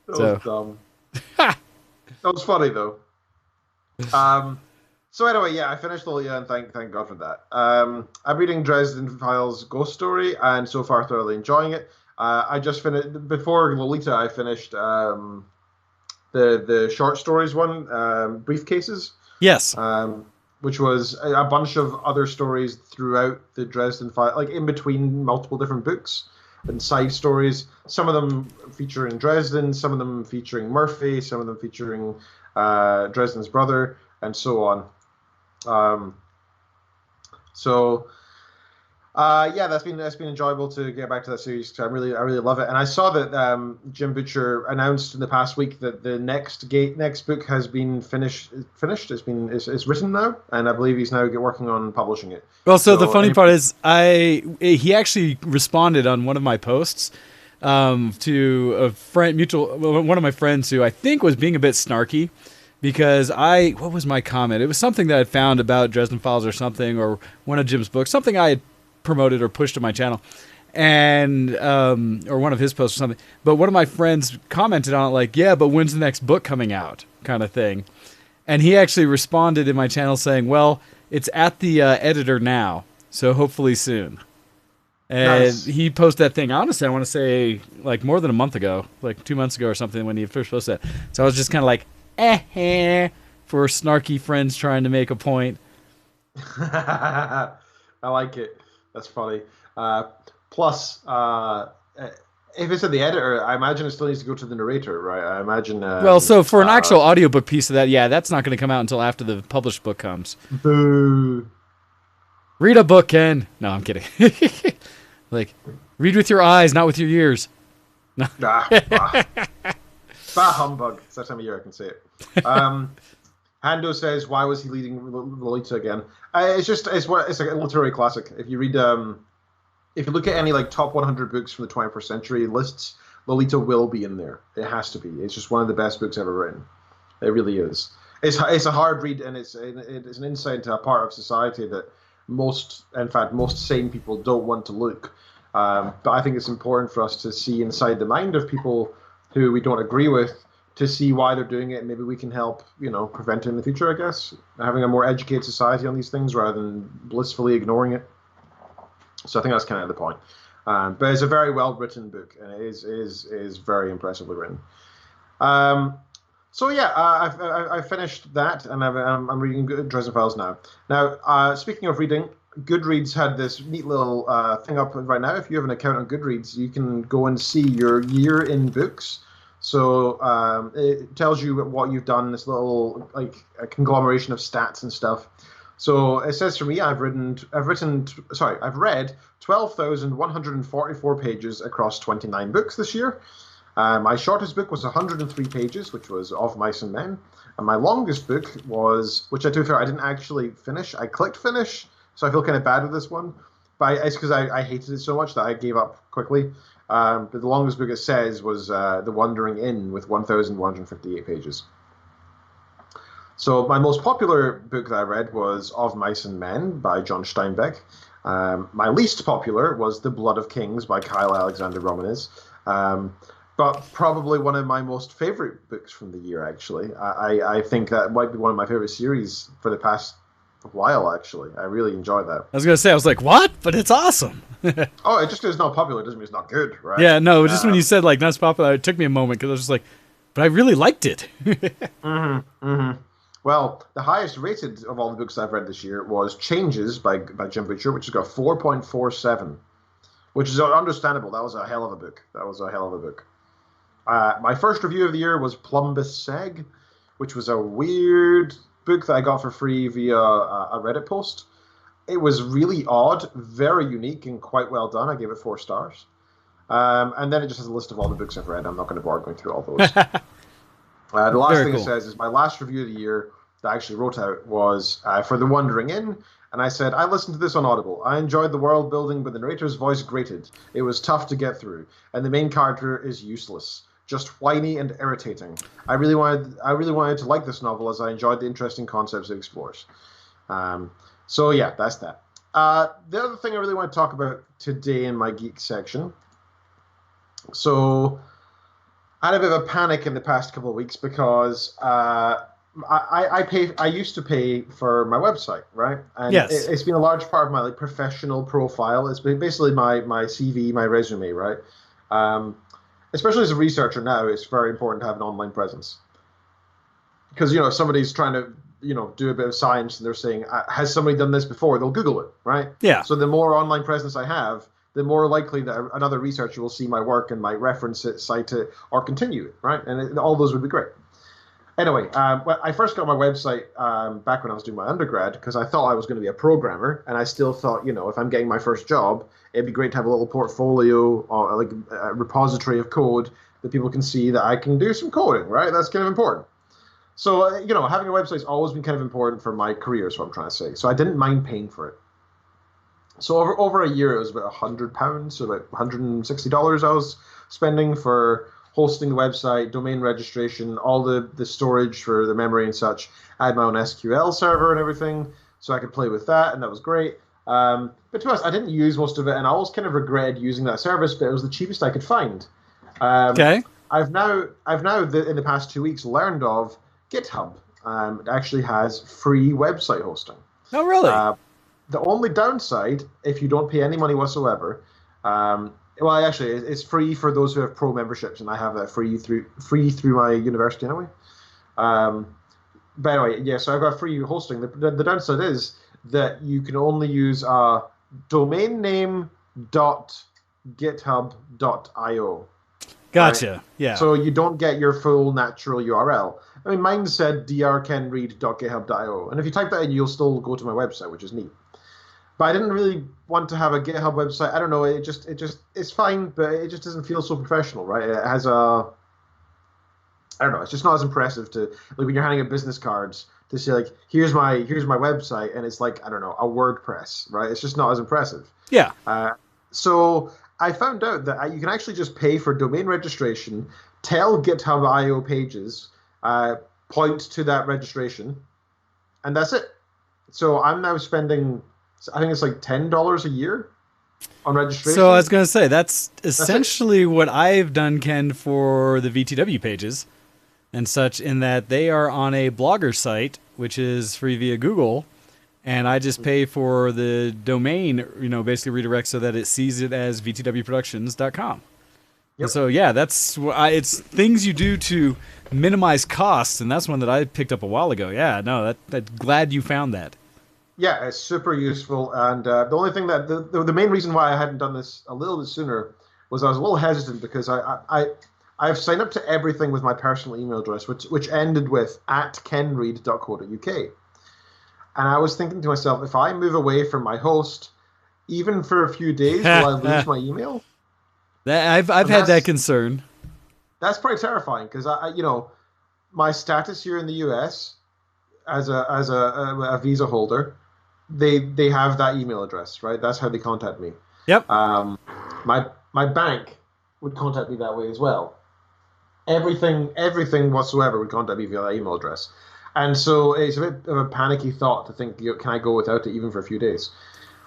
That was dumb. That was funny though. So anyway, yeah, I finished Lolita, and thank God for that. I'm reading Dresden Files Ghost Story, and so far thoroughly enjoying it. I just finished before Lolita. I finished the short stories one, Briefcases. Yes. Which was a bunch of other stories throughout the Dresden Files, like in between multiple different books and side stories. Some of them featuring Dresden, some of them featuring Murphy, some of them featuring Dresden's brother, and so on. Yeah, that's been enjoyable to get back to that series. 'Cause I really love it. And I saw that Jim Butcher announced in the past week that the next book has been finished. It's written now, and I believe he's now working on publishing it. Well, so the funny part is, he actually responded on one of my posts to a one of my friends who I think was being a bit snarky. Because what was my comment? It was something that I found about Dresden Files or something, or one of Jim's books, something I had promoted or pushed to my channel, and or one of his posts or something. But one of my friends commented on it like, yeah, but when's the next book coming out, kind of thing. And he actually responded in my channel saying, well, it's at the editor now, so hopefully soon. And Nice. he posted that thing, honestly, I want to say like more than a month ago, like 2 months ago or something when he first posted that. So I was just kind of like, for snarky friends trying to make a point. I like it. That's funny. Plus, if it's at the editor, I imagine it still needs to go to the narrator, right? I imagine. Well, so for an actual audiobook piece of that, yeah, that's not going to come out until after the published book comes. Boo. Read a book, Ken. No, I'm kidding. Like, read with your eyes, not with your ears. No. Bah humbug. It's that time of year I can say it. Hando says, "Why was he leading Lolita again?" It's like a literary classic. If you read, if you look at any like top 100 books from the 21st century lists, Lolita will be in there. It has to be. It's just one of the best books ever written. It really is. It's a hard read, and it's an insight into a part of society that most sane people don't want to look. But I think it's important for us to see inside the mind of people who we don't agree with, to see why they're doing it, and maybe we can help, prevent it in the future, I guess. Having a more educated society on these things rather than blissfully ignoring it. So I think that's kind of the point. But it's a very well-written book, and it is very impressively written. So yeah, I finished that, and I'm reading Dresden Files now. Now, speaking of reading, Goodreads had this neat little thing up right now. If you have an account on Goodreads, you can go and see your year in books. So it tells you what you've done. This little like a conglomeration of stats and stuff. So it says for me, I've read 12,144 pages across 29 books this year. My shortest book was 103 pages, which was Of Mice and Men. And my longest book was, which I didn't actually finish. I clicked finish, so I feel kind of bad with this one. But it's because I hated it so much that I gave up quickly. But the longest book it says was The Wandering Inn with 1,158 pages. So my most popular book that I read was Of Mice and Men by John Steinbeck. My least popular was The Blood of Kings by Kyle Alexander Romanes. But probably one of my most favorite books from the year, actually. I think that might be one of my favorite series for the past while, actually. I really enjoyed that. I was going to say, I was like, what? But it's awesome. Oh, just because it's not popular doesn't mean it's not good, right? Yeah, no, just when you said, like, not popular, it took me a moment, because I was just like, but I really liked it. Well, the highest rated of all the books I've read this year was Changes by Jim Butcher, which has got 4.47, which is understandable. That was a hell of a book. My first review of the year was Plumbus Seg, which was a weird book that I got for free via a Reddit post. It was really odd, very unique, and quite well done. I gave it 4 stars. And then it just has a list of all the books I've read. I'm not going to bother going through all those. The last thing it says is my last review of the year that I actually wrote out was for The Wandering Inn. And I said, I listened to this on Audible. I enjoyed the world building, but the narrator's voice grated. It was tough to get through. And the main character is useless. Just whiny and irritating. I really wanted to like this novel as I enjoyed the interesting concepts it explores. So yeah, that's that. The other thing I really want to talk about today in my geek section. So I had a bit of a panic in the past couple of weeks because I used to pay for my website, right? And yes. It's been a large part of my professional profile. It's been basically my CV, my resume, right? Especially as a researcher now, it's very important to have an online presence. Because, if somebody's trying to, do a bit of science and they're saying, has somebody done this before? They'll Google it, right? Yeah. So the more online presence I have, the more likely that another researcher will see my work and might reference it, cite it, or continue it, right? And all those would be great. Anyway, well, I first got my website back when I was doing my undergrad because I thought I was going to be a programmer, and I still thought, if I'm getting my first job, it'd be great to have a little portfolio or like a repository of code that people can see that I can do some coding, right? That's kind of important. So, having a website's always been kind of important for my career, is what I'm trying to say. So I didn't mind paying for it. So over a year, it was about £100, so about $160 I was spending for hosting the website, domain registration, all the storage for the memory and such. I had my own SQL server and everything, so I could play with that, and that was great. But to be honest, I didn't use most of it, and I always kind of regretted using that service, but it was the cheapest I could find. Okay. I've now in the past 2 weeks learned of GitHub. It actually has free website hosting. Oh, really? The only downside, if you don't pay any money whatsoever, well, actually, it's free for those who have pro memberships, and I have that free through my university anyway. But anyway, yeah, so I've got free hosting. The downside is that you can only use domain name .github.io. Gotcha. Right? Yeah. So you don't get your full natural URL. I mean, mine said drkenread.github.io, and if you type that in, you'll still go to my website, which is neat. But I didn't really want to have a GitHub website. I don't know. It's fine, but it just doesn't feel so professional, right? It has I don't know. It's just not as impressive to like when you're handing out business cards to say like, here's my website, and it's like, I don't know, a WordPress, right? It's just not as impressive. Yeah. So I found out that you can actually just pay for domain registration, tell GitHub IO pages, point to that registration, and that's it. So I'm now spending, I think it's like $10 a year on registration. So I was going to say, that's essentially what I've done, Ken, for the VTW pages and such, in that they are on a Blogger site, which is free via Google, and I just pay for the domain, basically redirect so that it sees it as vtwproductions.com. Yep. And so, yeah, it's things you do to minimize costs, and that's one that I picked up a while ago. Yeah, no, glad you found that. Yeah, it's super useful, and the only thing that the main reason why I hadn't done this a little bit sooner was I was a little hesitant because I've signed up to everything with my personal email address, which ended with @kenread.co.uk, and I was thinking to myself, if I move away from my host, even for a few days, will I lose my email? I've had that concern. That's pretty terrifying because my status here in the US as a visa holder, they have that email address, right? That's how they contact me. Yep. My bank would contact me that way as well. Everything whatsoever would contact me via that email address, and so it's a bit of a panicky thought to think, can I go without it even for a few days?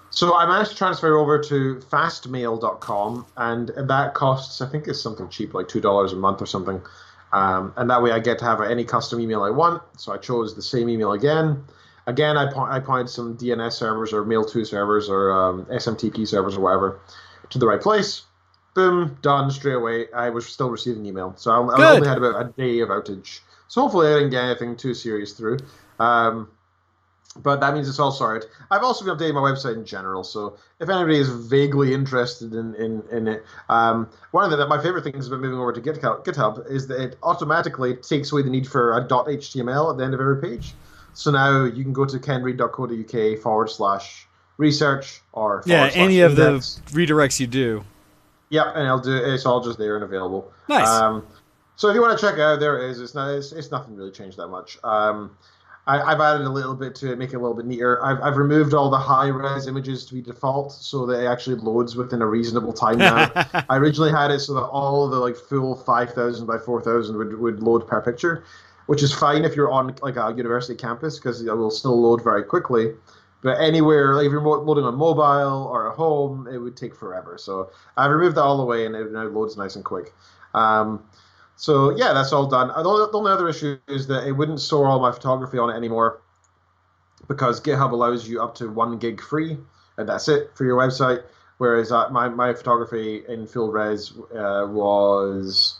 So I managed to transfer over to fastmail.com, and that costs, I think it's something cheap, like $2 a month or something. And that way I get to have any custom email I want. So I chose the same email again. Again, I pointed some DNS servers or Mail2 servers or SMTP servers or whatever to the right place. Boom, done straight away. I was still receiving email. So I only had about a day of outage. So hopefully I didn't get anything too serious through. But that means it's all sorted. I've also been updating my website in general, so if anybody is vaguely interested in it, one of my favorite things about moving over to GitHub is that it automatically takes away the need for a .html at the end of every page. So now you can go to kenread.co.uk/research or any of the redirects you do. Yep, and it's all just there and available. Nice. So if you want to check it out, there it is. It's nothing really changed that much. I've added a little bit to make it a little bit neater. I've removed all the high-res images to be default so that it actually loads within a reasonable time now. I originally had it so that all of the full 5,000 by 4,000 would load per picture, which is fine if you're on like a university campus because it will still load very quickly. But anywhere, if you're loading on mobile or at home, it would take forever. So I've removed that all the way, and it now loads nice and quick. So yeah, that's all done. The only other issue is that it wouldn't store all my photography on it anymore because GitHub allows you up to 1 gig free, and that's it for your website. Whereas my photography in full res was,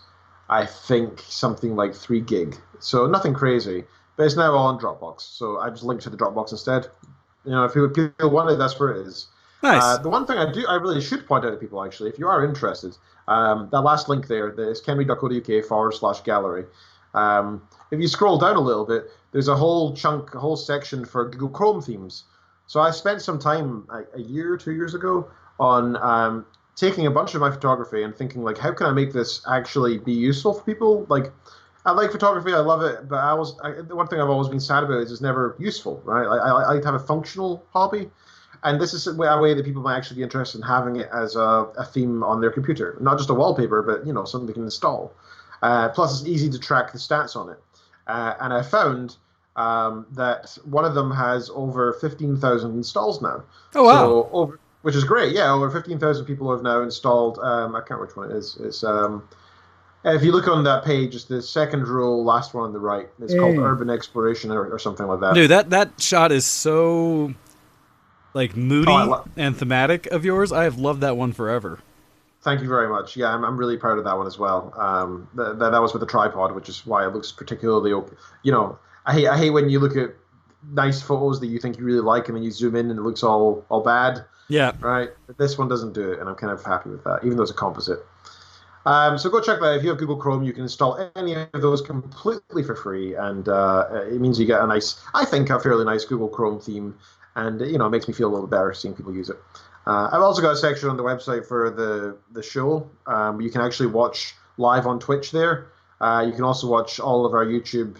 I think, something like 3 gig. So nothing crazy, but it's now all on Dropbox. So I just linked to the Dropbox instead. If people want it, that's where it is. Nice. The one thing I really should point out to people, actually, if you are interested, that last link there, is kenread.co.uk/gallery. If you scroll down a little bit, there's a whole section for Google Chrome themes. So I spent some time a year, 2 years ago on taking a bunch of my photography and thinking like, how can I make this actually be useful for people? Like, I like photography, I love it, but the one thing I've always been sad about is it's never useful, right? I like to have a functional hobby, and this is a way that people might actually be interested in having it as a theme on their computer, not just a wallpaper, but something they can install. Plus, it's easy to track the stats on it, and I found that one of them has over 15,000 installs now. Oh wow! So which is great. Yeah, over 15,000 people have now installed. I can't remember which one it is. It's if you look on that page, it's the second row, last one on the right. It's called Urban Exploration or something like that. Dude, that shot is so like moody and thematic of yours. I have loved that one forever. Thank you very much. Yeah, I'm really proud of that one as well. That was with a tripod, which is why it looks particularly open. I hate when you look at nice photos that you think you really like and then you zoom in and it looks all bad. Yeah. Right. But this one doesn't do it, and I'm kind of happy with that, even though it's a composite. So go check that out. If you have Google Chrome, you can install any of those completely for free, and it means you get a fairly nice Google Chrome theme, and it makes me feel a little better seeing people use it. I've also got a section on the website for the show. You can actually watch live on Twitch there. You can also watch all of our YouTube,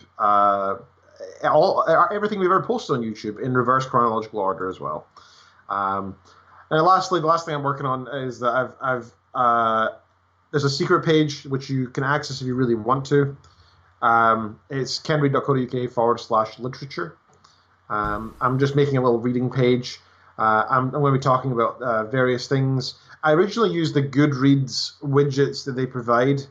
everything we've ever posted on YouTube in reverse chronological order as well. And lastly, the last thing I'm working on is that there's a secret page which you can access if you really want to. It's kenread.co.uk/literature. I'm just making a little reading page. I'm going to be talking about various things. I originally used the Goodreads widgets that they provide,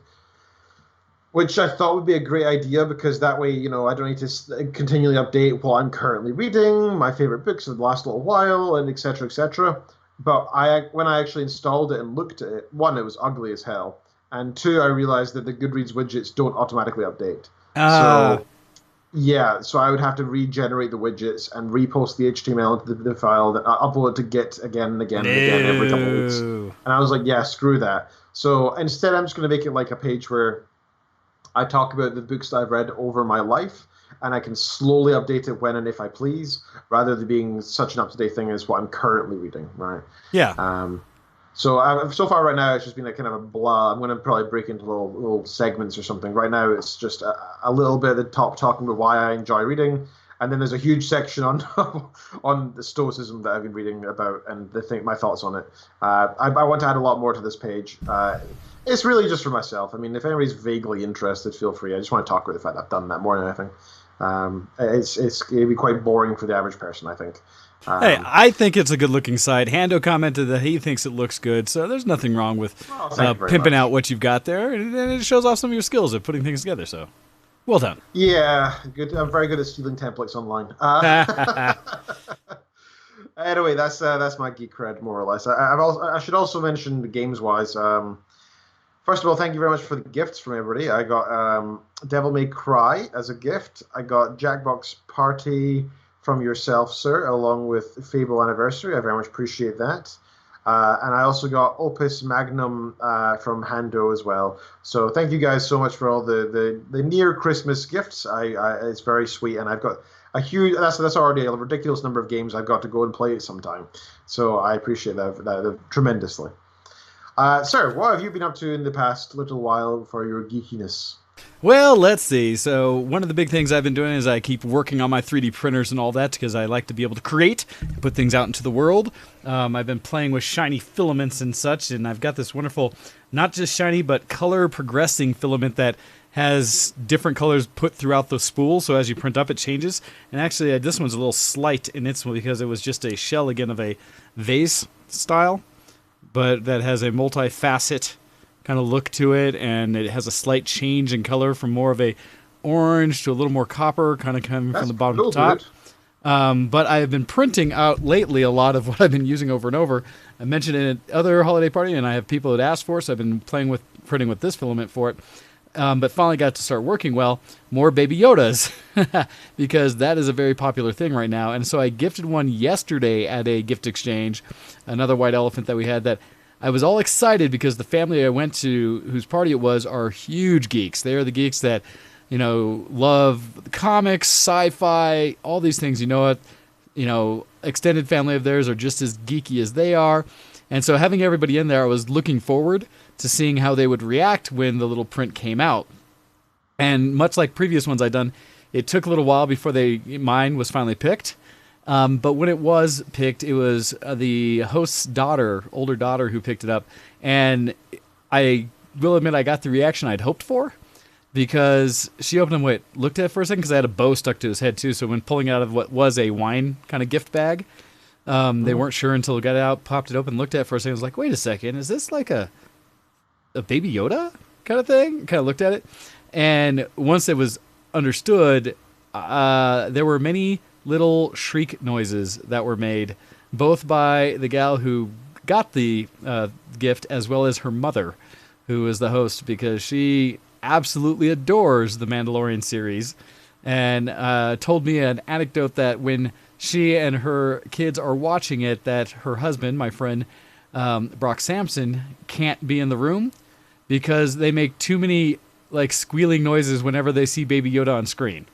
which I thought would be a great idea because that way, I don't need to continually update what I'm currently reading, my favorite books of the last little while, and et cetera, et cetera. But when I actually installed it and looked at it, one, it was ugly as hell, and two, I realized that the Goodreads widgets don't automatically update. So I would have to regenerate the widgets and repost the HTML into the file, that upload it to Git again and again and again every couple of weeks. And I was like, yeah, screw that. So instead, I'm just going to make it like a page where I talk about the books that I've read over my life, and I can slowly update it when and if I please, rather than being such an up-to-date thing as what I'm currently reading, right? Yeah. So far right now, it's just been a kind of a blah. I'm going to probably break into little segments or something. Right now, it's just a little bit at the top talking about why I enjoy reading, and then there's a huge section on on the Stoicism that I've been reading about and my thoughts on it. I want to add a lot more to this page. It's really just for myself. I mean, if anybody's vaguely interested, feel free. I just want to talk about the fact that I've done that more than anything. It'd be quite boring for the average person, I think. Hey, I think it's a good-looking site. Hando commented that he thinks it looks good, so there's nothing wrong with pimping out what you've got there, and it shows off some of your skills of putting things together. So, well done. Yeah, good. I'm very good at stealing templates online. Anyway, that's my geek cred more or less. I should also mention the games-wise. First of all, thank you very much for the gifts from everybody. I got Devil May Cry as a gift. I got Jackbox Party from yourself, sir, along with Fable Anniversary. I very much appreciate that. And I also got Opus Magnum from Hando as well. So thank you guys so much for all the near Christmas gifts. It's very sweet, and I've got a huge. That's already a ridiculous number of games I've got to go and play sometime. So I appreciate that tremendously. Sir, what have you been up to in the past little while for your geekiness? Well, let's see. So one of the big things I've been doing is I keep working on my 3D printers and all that because I like to be able to create, put things out into the world. I've been playing with shiny filaments and such, and I've got this wonderful, not just shiny, but color progressing filament that has different colors put throughout the spool, so as you print up, it changes. And actually, this one's a little slight in its one because it was just a shell, again, of a vase style, but that has a multi-facet kind of look to it, and it has a slight change in color from more of a orange to a little more copper, kind of coming from the bottom to the top. But I have been printing out lately a lot of what I've been using over and over. I mentioned it at other holiday party, and I have people that ask for it, so I've been printing with this filament for it. But finally got to start working well, more Baby Yodas, because that is a very popular thing right now. And so I gifted one yesterday at a gift exchange, another white elephant that we had that I was all excited because the family I went to, whose party it was, are huge geeks. They are the geeks that, love comics, sci-fi, all these things. Extended family of theirs are just as geeky as they are. And so having everybody in there, I was looking forward to seeing how they would react when the little print came out. And much like previous ones I'd done, it took a little while before mine was finally picked. But when it was picked, it was the host's older daughter, who picked it up. And I will admit I got the reaction I'd hoped for, because she opened him, looked at it for a second, because I had a bow stuck to his head too. So when pulling it out of what was a wine kind of gift bag, they weren't sure until it got out, popped it open, looked at it for a second. I was like, wait a second, is this like a Baby Yoda kind of thing? Kind of looked at it. And once it was understood, there were many little shriek noises that were made, both by the gal who got the gift as well as her mother, who is the host, because she absolutely adores the Mandalorian series, and told me an anecdote that when she and her kids are watching it, that her husband, my friend Brock Sampson, can't be in the room because they make too many squealing noises whenever they see Baby Yoda on screen.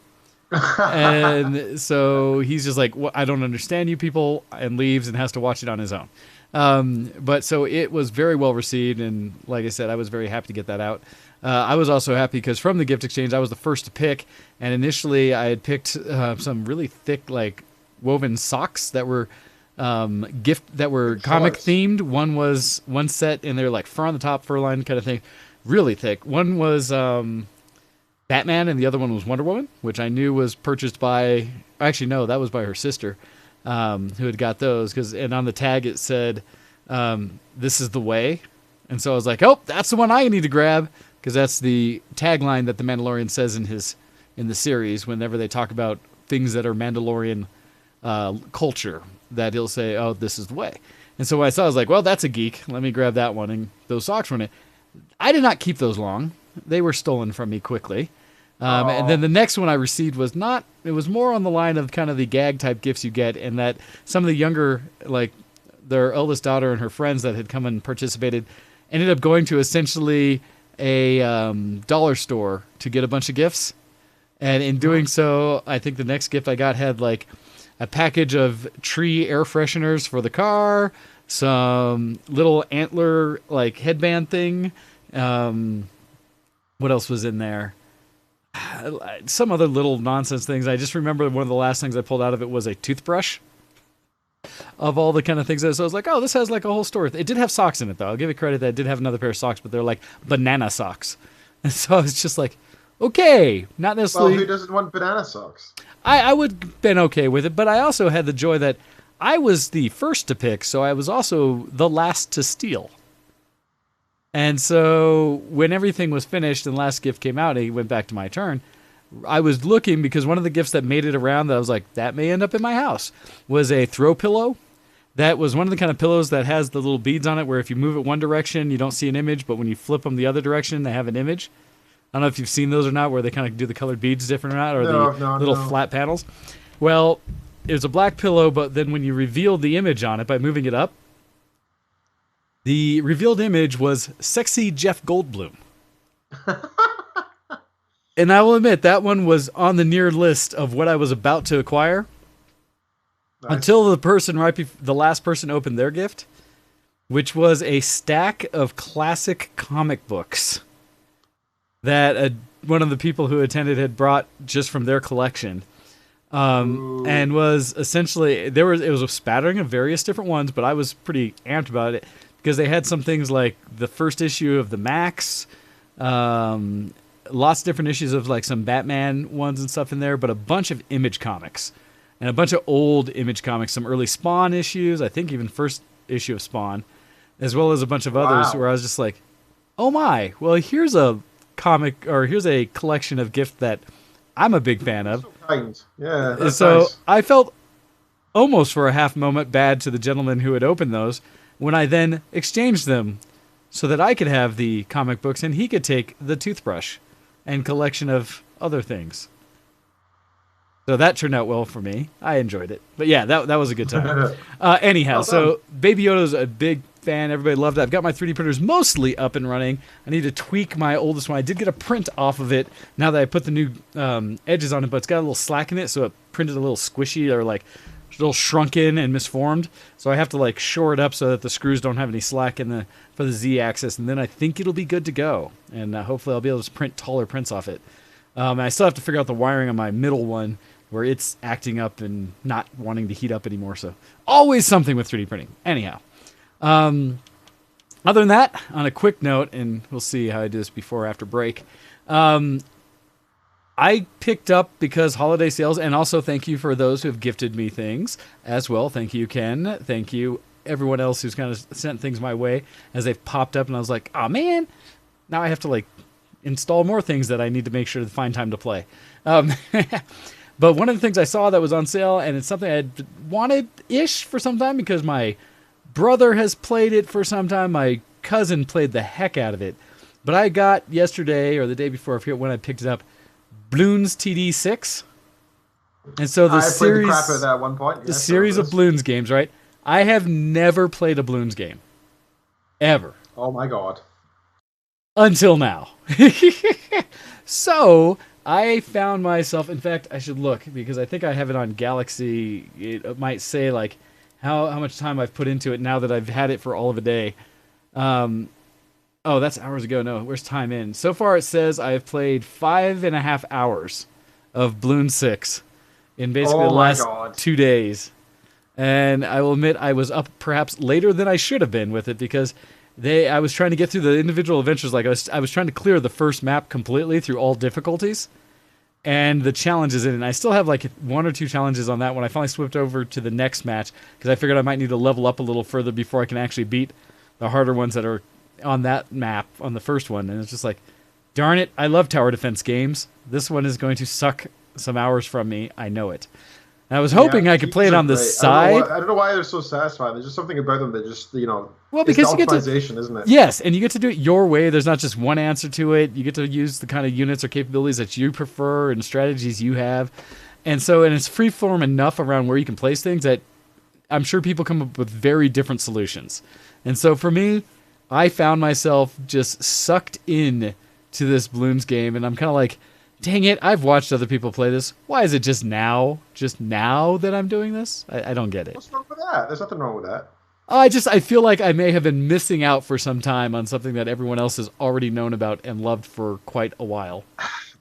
And so he's just like, I don't understand you people, and leaves and has to watch it on his own. But so it was very well received, and like I said, I was very happy to get that out. I was also happy because from the gift exchange, I was the first to pick, and initially I had picked some really thick, woven socks that were comic themed. One was one set, and they're fur on the top, fur line kind of thing, really thick. One was Batman, and the other one was Wonder Woman, which I knew was purchased by. Actually, no, that was by her sister, who had got those. And on the tag it said, "This is the way," and so I was like, "Oh, that's the one I need to grab," because that's the tagline that the Mandalorian says in the series whenever they talk about things that are Mandalorian culture. That he'll say, "Oh, this is the way." And so when I saw, I was like, "Well, that's a geek. Let me grab that one." And those socks were in it. I did not keep those long. They were stolen from me quickly. And then the next one I received was not, it was more on the line of kind of the gag type gifts you get, and that some of the younger, their eldest daughter and her friends that had come and participated, ended up going to essentially a dollar store to get a bunch of gifts. And in doing so, I think the next gift I got had a package of tree air fresheners for the car, some little antler headband thing. What else was in there? Some other little nonsense things. I just remember one of the last things I pulled out of it was a toothbrush of all the kind of things. So I was like, oh, this has a whole story. It did have socks in it, though. I'll give it credit that it did have another pair of socks, but they're banana socks. And so I was just like, okay, not necessarily. Well, who doesn't want banana socks? I would have been okay with it, but I also had the joy that I was the first to pick, so I was also the last to steal. And so when everything was finished and the last gift came out and it went back to my turn, I was looking because one of the gifts that made it around that I was like, that may end up in my house, was a throw pillow. That was one of the kind of pillows that has the little beads on it where if you move it one direction, you don't see an image, but when you flip them the other direction, they have an image. I don't know if you've seen those or not, where they kind of do the colored beads different or not, or the little flat panels. Well, it was a black pillow, but then when you revealed the image on it by moving it up, the revealed image was sexy Jeff Goldblum. And I will admit, that one was on the near list of what I was about to acquire. Nice. Until the last person opened their gift, which was a stack of classic comic books that one of the people who attended had brought just from their collection. And was essentially, it was a spattering of various different ones, but I was pretty amped about it because they had some things like the first issue of the Max, lots of different issues of some Batman ones and stuff in there, but a bunch of Image comics and a bunch of old Image comics, some early Spawn issues, I think even first issue of Spawn, as well as a bunch of others where I was just like, oh my, well, here's a comic, or here's a collection of gifts that I'm a big fan of. Yeah, that's so nice. I felt almost for a half moment bad to the gentleman who had opened those when I then exchanged them so that I could have the comic books and he could take the toothbrush and collection of other things. So that turned out well for me. I enjoyed it. But yeah, that was a good time. Anyhow, so Baby Yoda's a big fan. Everybody loved it. I've got my 3D printers mostly up and running. I need to tweak my oldest one. I did get a print off of it now that I put the new edges on it, but it's got a little slack in it, so it printed a little squishy or like a little shrunken and misformed. So I have to like shore it up so that the screws don't have any slack in for the Z-axis, and then I think it'll be good to go. And hopefully I'll be able to print taller prints off it. And I still have to figure out the wiring on my middle one, where it's acting up and not wanting to heat up anymore. So always something with 3D printing. Anyhow, other than that, on a quick note, and we'll see how I do this before or after break, I picked up, because holiday sales, and also thank you for those who have gifted me things as well. Thank you, Ken. Thank you, everyone else who's kind of sent things my way as they've popped up, and I was like, oh man, now I have to like install more things that I need to make sure to find time to play. But one of the things I saw that was on sale, and it's something I had wanted-ish for some time, because my brother has played it for some time. My cousin played the heck out of it. But I got yesterday, or the day before, I forget when I picked it up, Bloons TD6. And so I played the crap out of that at one point. The series of Bloons games, right? I have never played a Bloons game. Ever. Oh my god. Until now. So I found myself, in fact, I should look, because I think I have it on Galaxy. It might say like how much time I've put into it now that I've had it for all of a day. Oh, that's hours ago. No, where's time in? So far it says I have played 5.5 hours of Bloons 6 in basically the last 2 days. And I will admit I was up perhaps later than I should have been with it, because I was trying to get through the individual adventures. Like I was trying to clear the first map completely through all difficulties, and the challenges in it. And I still have like 1 or 2 challenges on that one. I finally slipped over to the next match because I figured I might need to level up a little further before I can actually beat the harder ones that are on that map on the first one. And it's just like, darn it, I love tower defense games. This one is going to suck some hours from me. I know it. And I was hoping I could play it on the side. I don't know why they're so satisfying. There's just something about them that just, well, because it's the optimization, isn't it? Yes, and you get to do it your way. There's not just one answer to it. You get to use the kind of units or capabilities that you prefer and strategies you have. And it's freeform enough around where you can place things that I'm sure people come up with very different solutions. And so for me, I found myself just sucked in to this Bloons game, and I'm kind of like, dang it, I've watched other people play this. Why is it just now that I'm doing this? I don't get it. What's wrong with that? There's nothing wrong with that. I feel like I may have been missing out for some time on something that everyone else has already known about and loved for quite a while.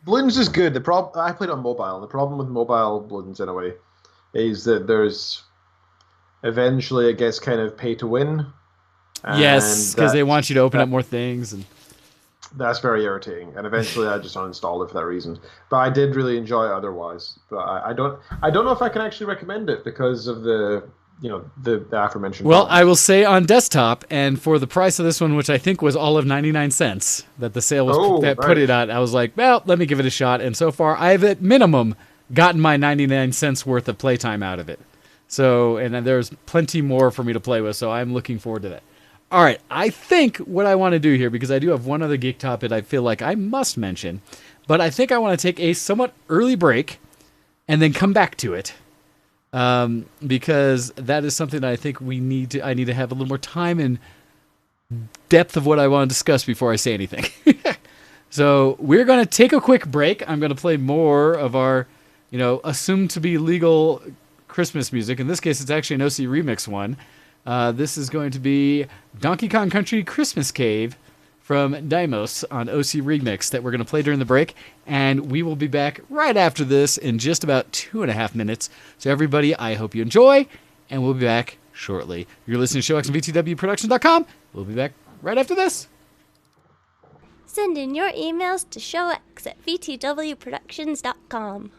Bloons is good. I played on mobile. The problem with mobile Bloons, anyway, is that there's eventually, I guess, kind of pay to win. Yes, because they want you to open up more things, and that's very irritating. And eventually, I just uninstalled it for that reason. But I did really enjoy it otherwise. But I don't know if I can actually recommend it because of the aforementioned. Well, I will say on desktop, and for the price of this one, which I think was all of 99 cents, that the sale was put it at, I was like, well, let me give it a shot. And so far, I've at minimum gotten my 99 cents worth of playtime out of it. So, and then there's plenty more for me to play with, so I'm looking forward to that. All right, I think what I want to do here, because I do have one other geek topic I feel like I must mention, but I think I want to take a somewhat early break and then come back to it, because that is something that I think I need to have a little more time and depth of what I want to discuss before I say anything. So we're going to take a quick break. I'm going to play more of our, assumed to be legal Christmas music. In this case, it's actually an OC remix one. This is going to be Donkey Kong Country Christmas Cave from Deimos on OC Remix that we're going to play during the break. And we will be back right after this in just about 2.5 minutes. So everybody, I hope you enjoy, and we'll be back shortly. You're listening to ShowX on VTWProductions.com. We'll be back right after this. Send in your emails to showx@vtwproductions.com.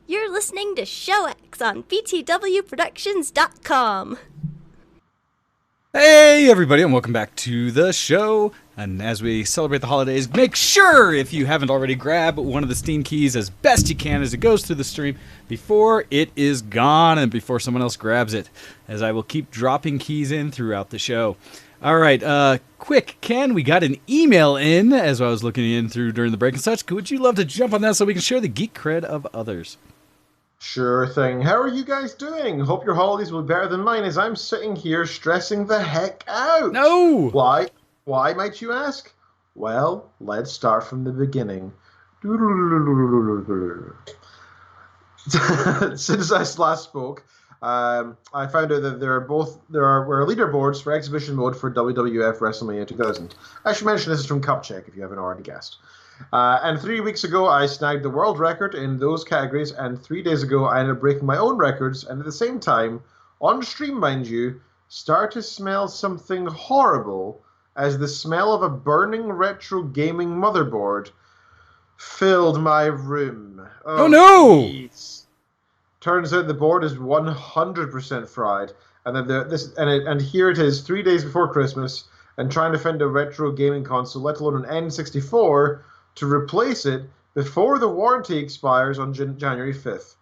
You're listening to Show X on btwproductions.com. Hey everybody, and welcome back to the show. And as we celebrate the holidays, make sure, if you haven't already, grab one of the Steam keys as best you can as it goes through the stream before it is gone and before someone else grabs it, as I will keep dropping keys in throughout the show. All right, quick, Ken, we got an email in as I was looking in through during the break and such. Would you love to jump on that so we can share the geek cred of others? Sure thing. How are you guys doing? Hope your holidays will be better than mine as I'm sitting here stressing the heck out. No! Why? Why, might you ask? Well, let's start from the beginning. Since I last spoke, I found out that there were leaderboards for exhibition mode for WWF WrestleMania 2000. I should mention this is from Cup Check if you haven't already guessed. And 3 weeks ago, I snagged the world record in those categories, and 3 days ago, I ended up breaking my own records, and at the same time, on stream, mind you, start to smell something horrible as the smell of a burning retro gaming motherboard filled my room. Oh no! Geez. Turns out the board is 100% fried, and then here it is 3 days before Christmas, and trying to find a retro gaming console, let alone an N64, to replace it before the warranty expires on January 5th.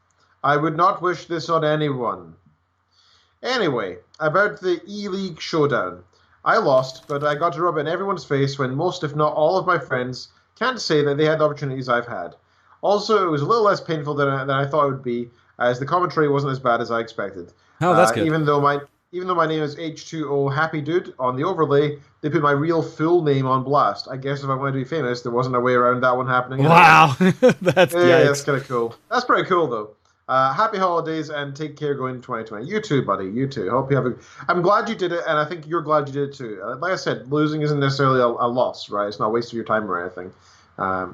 I would not wish this on anyone. Anyway, about the E-League Showdown. I lost, but I got to rub it in everyone's face when most, if not all, of my friends can't say that they had the opportunities I've had. Also, it was a little less painful than I thought it would be, as the commentary wasn't as bad as I expected. Oh, that's good. Even though my name is H2O Happy Dude on the overlay, they put my real full name on blast. I guess if I wanted to be famous, there wasn't a way around that one happening. Wow, that's kind of cool. That's pretty cool, though. Happy holidays and take care going into 2020. You too, buddy. You too. Hope you have I'm glad you did it, and I think you're glad you did it too. Like I said, losing isn't necessarily a loss, right? It's not a waste of your time or anything.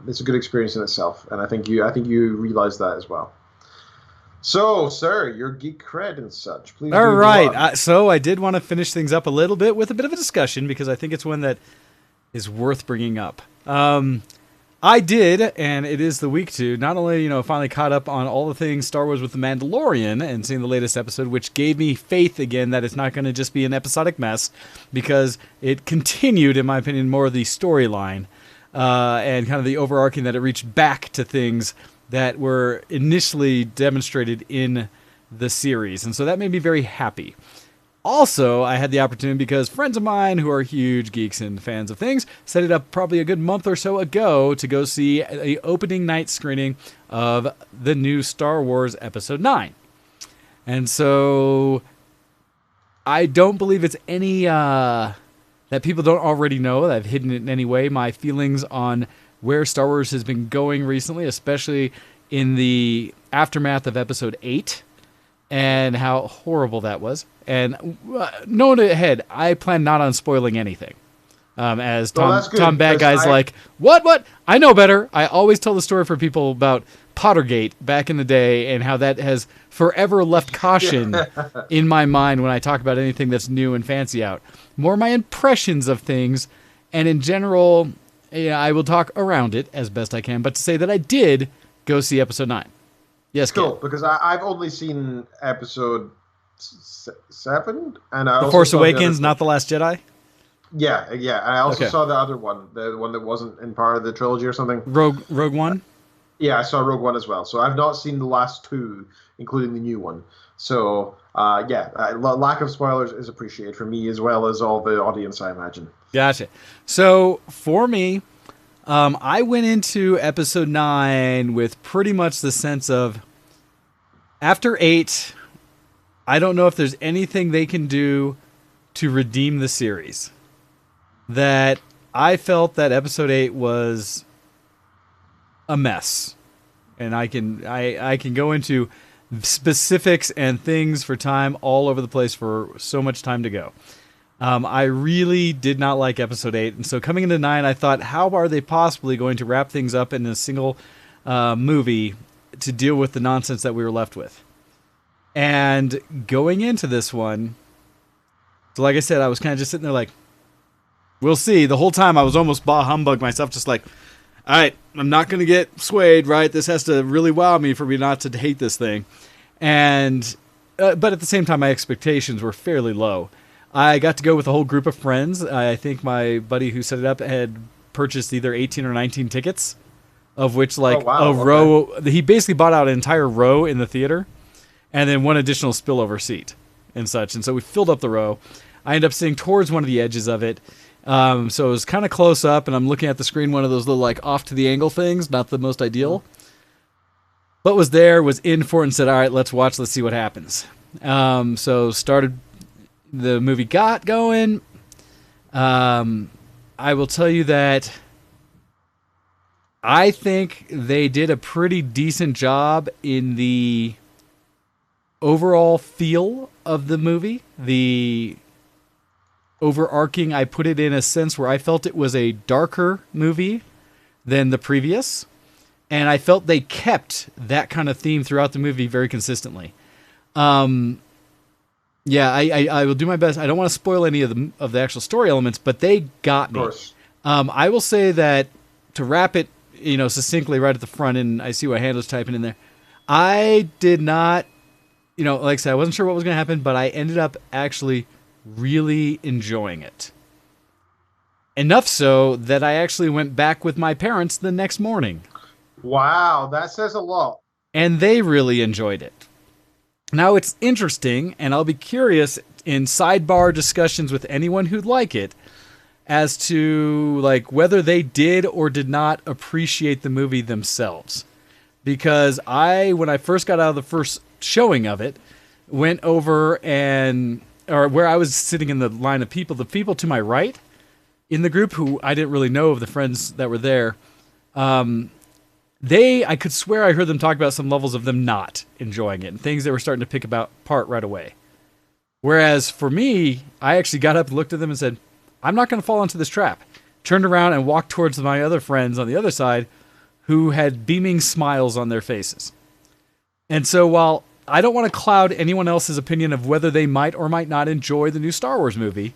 It's a good experience in itself, and I think you realize that as well. So, sir, your geek cred and such. Please. All right. So I did want to finish things up a little bit with a bit of a discussion because I think it's one that is worth bringing up. I did, and it is the week to not only finally caught up on all the things Star Wars with the Mandalorian and seeing the latest episode, which gave me faith again that it's not going to just be an episodic mess, because it continued, in my opinion, more of the storyline and kind of the overarching that it reached back to things that were initially demonstrated in the series, and so that made me very happy. Also, I had the opportunity because friends of mine who are huge geeks and fans of things set it up probably a good month or so ago to go see the opening night screening of the new Star Wars Episode 9. And so I don't believe it's any that people don't already know, that I've hidden it in any way, my feelings on where Star Wars has been going recently, especially in the aftermath of Episode 8. And how horrible that was. And knowing ahead, I plan not on spoiling anything. As Tom Bad Guy's like, what? I know better. I always tell the story for people about Pottergate back in the day and how that has forever left caution in my mind when I talk about anything that's new and fancy out. More my impressions of things, and in general, I will talk around it as best I can, but to say that I did go see Episode 9. Yes, cool. Because I've only seen Episode 7, and The Force Awakens, not The Last Jedi. Yeah. I also saw the other one, the one that wasn't in part of the trilogy or something. Rogue One. Yeah, I saw Rogue One as well. So I've not seen the last two, including the new one. So lack of spoilers is appreciated for me as well as all the audience, I imagine. Gotcha. So for me, I went into Episode 9 with pretty much the sense of, after 8, I don't know if there's anything they can do to redeem the series. That I felt that Episode 8 was a mess. And I can go into specifics and things for time all over the place for so much time to go. I really did not like Episode 8, and so coming into 9, I thought, how are they possibly going to wrap things up in a single movie to deal with the nonsense that we were left with? And going into this one, so like I said, I was kind of just sitting there like, we'll see. The whole time I was almost bah humbug myself, just like, all right, I'm not going to get swayed, right? This has to really wow me for me not to hate this thing. And, but at the same time, my expectations were fairly low. I got to go with a whole group of friends. I think my buddy who set it up had purchased either 18 or 19 tickets, of which like row. He basically bought out an entire row in the theater, and then one additional spillover seat and such. And so we filled up the row. I ended up sitting towards one of the edges of it. So it was kind of close up, and I'm looking at the screen, one of those little like off to the angle things, not the most ideal. But was in for it, and said, all right, let's watch, let's see what happens. So started. The movie got going. I will tell you that I think they did a pretty decent job in the overall feel of the movie. The overarching, I put it in a sense where I felt it was a darker movie than the previous. And I felt they kept that kind of theme throughout the movie very consistently. Yeah, I will do my best. I don't want to spoil any of the actual story elements, but they got me. Of course. I will say that to wrap it, succinctly right at the front, and I see what Handler's typing in there. I did not, like I said, I wasn't sure what was going to happen, but I ended up actually really enjoying it. Enough so that I actually went back with my parents the next morning. Wow, that says a lot. And they really enjoyed it. Now, it's interesting, and I'll be curious in sidebar discussions with anyone who'd like it as to like whether they did or did not appreciate the movie themselves. Because when I first got out of the first showing of it, went over or where I was sitting in the line of people, the people to my right in the group who I didn't really know of the friends that were there, I could swear I heard them talk about some levels of them not enjoying it and things they were starting to pick apart right away. Whereas for me, I actually got up, looked at them and said, I'm not going to fall into this trap. Turned around and walked towards my other friends on the other side who had beaming smiles on their faces. And so while I don't want to cloud anyone else's opinion of whether they might or might not enjoy the new Star Wars movie,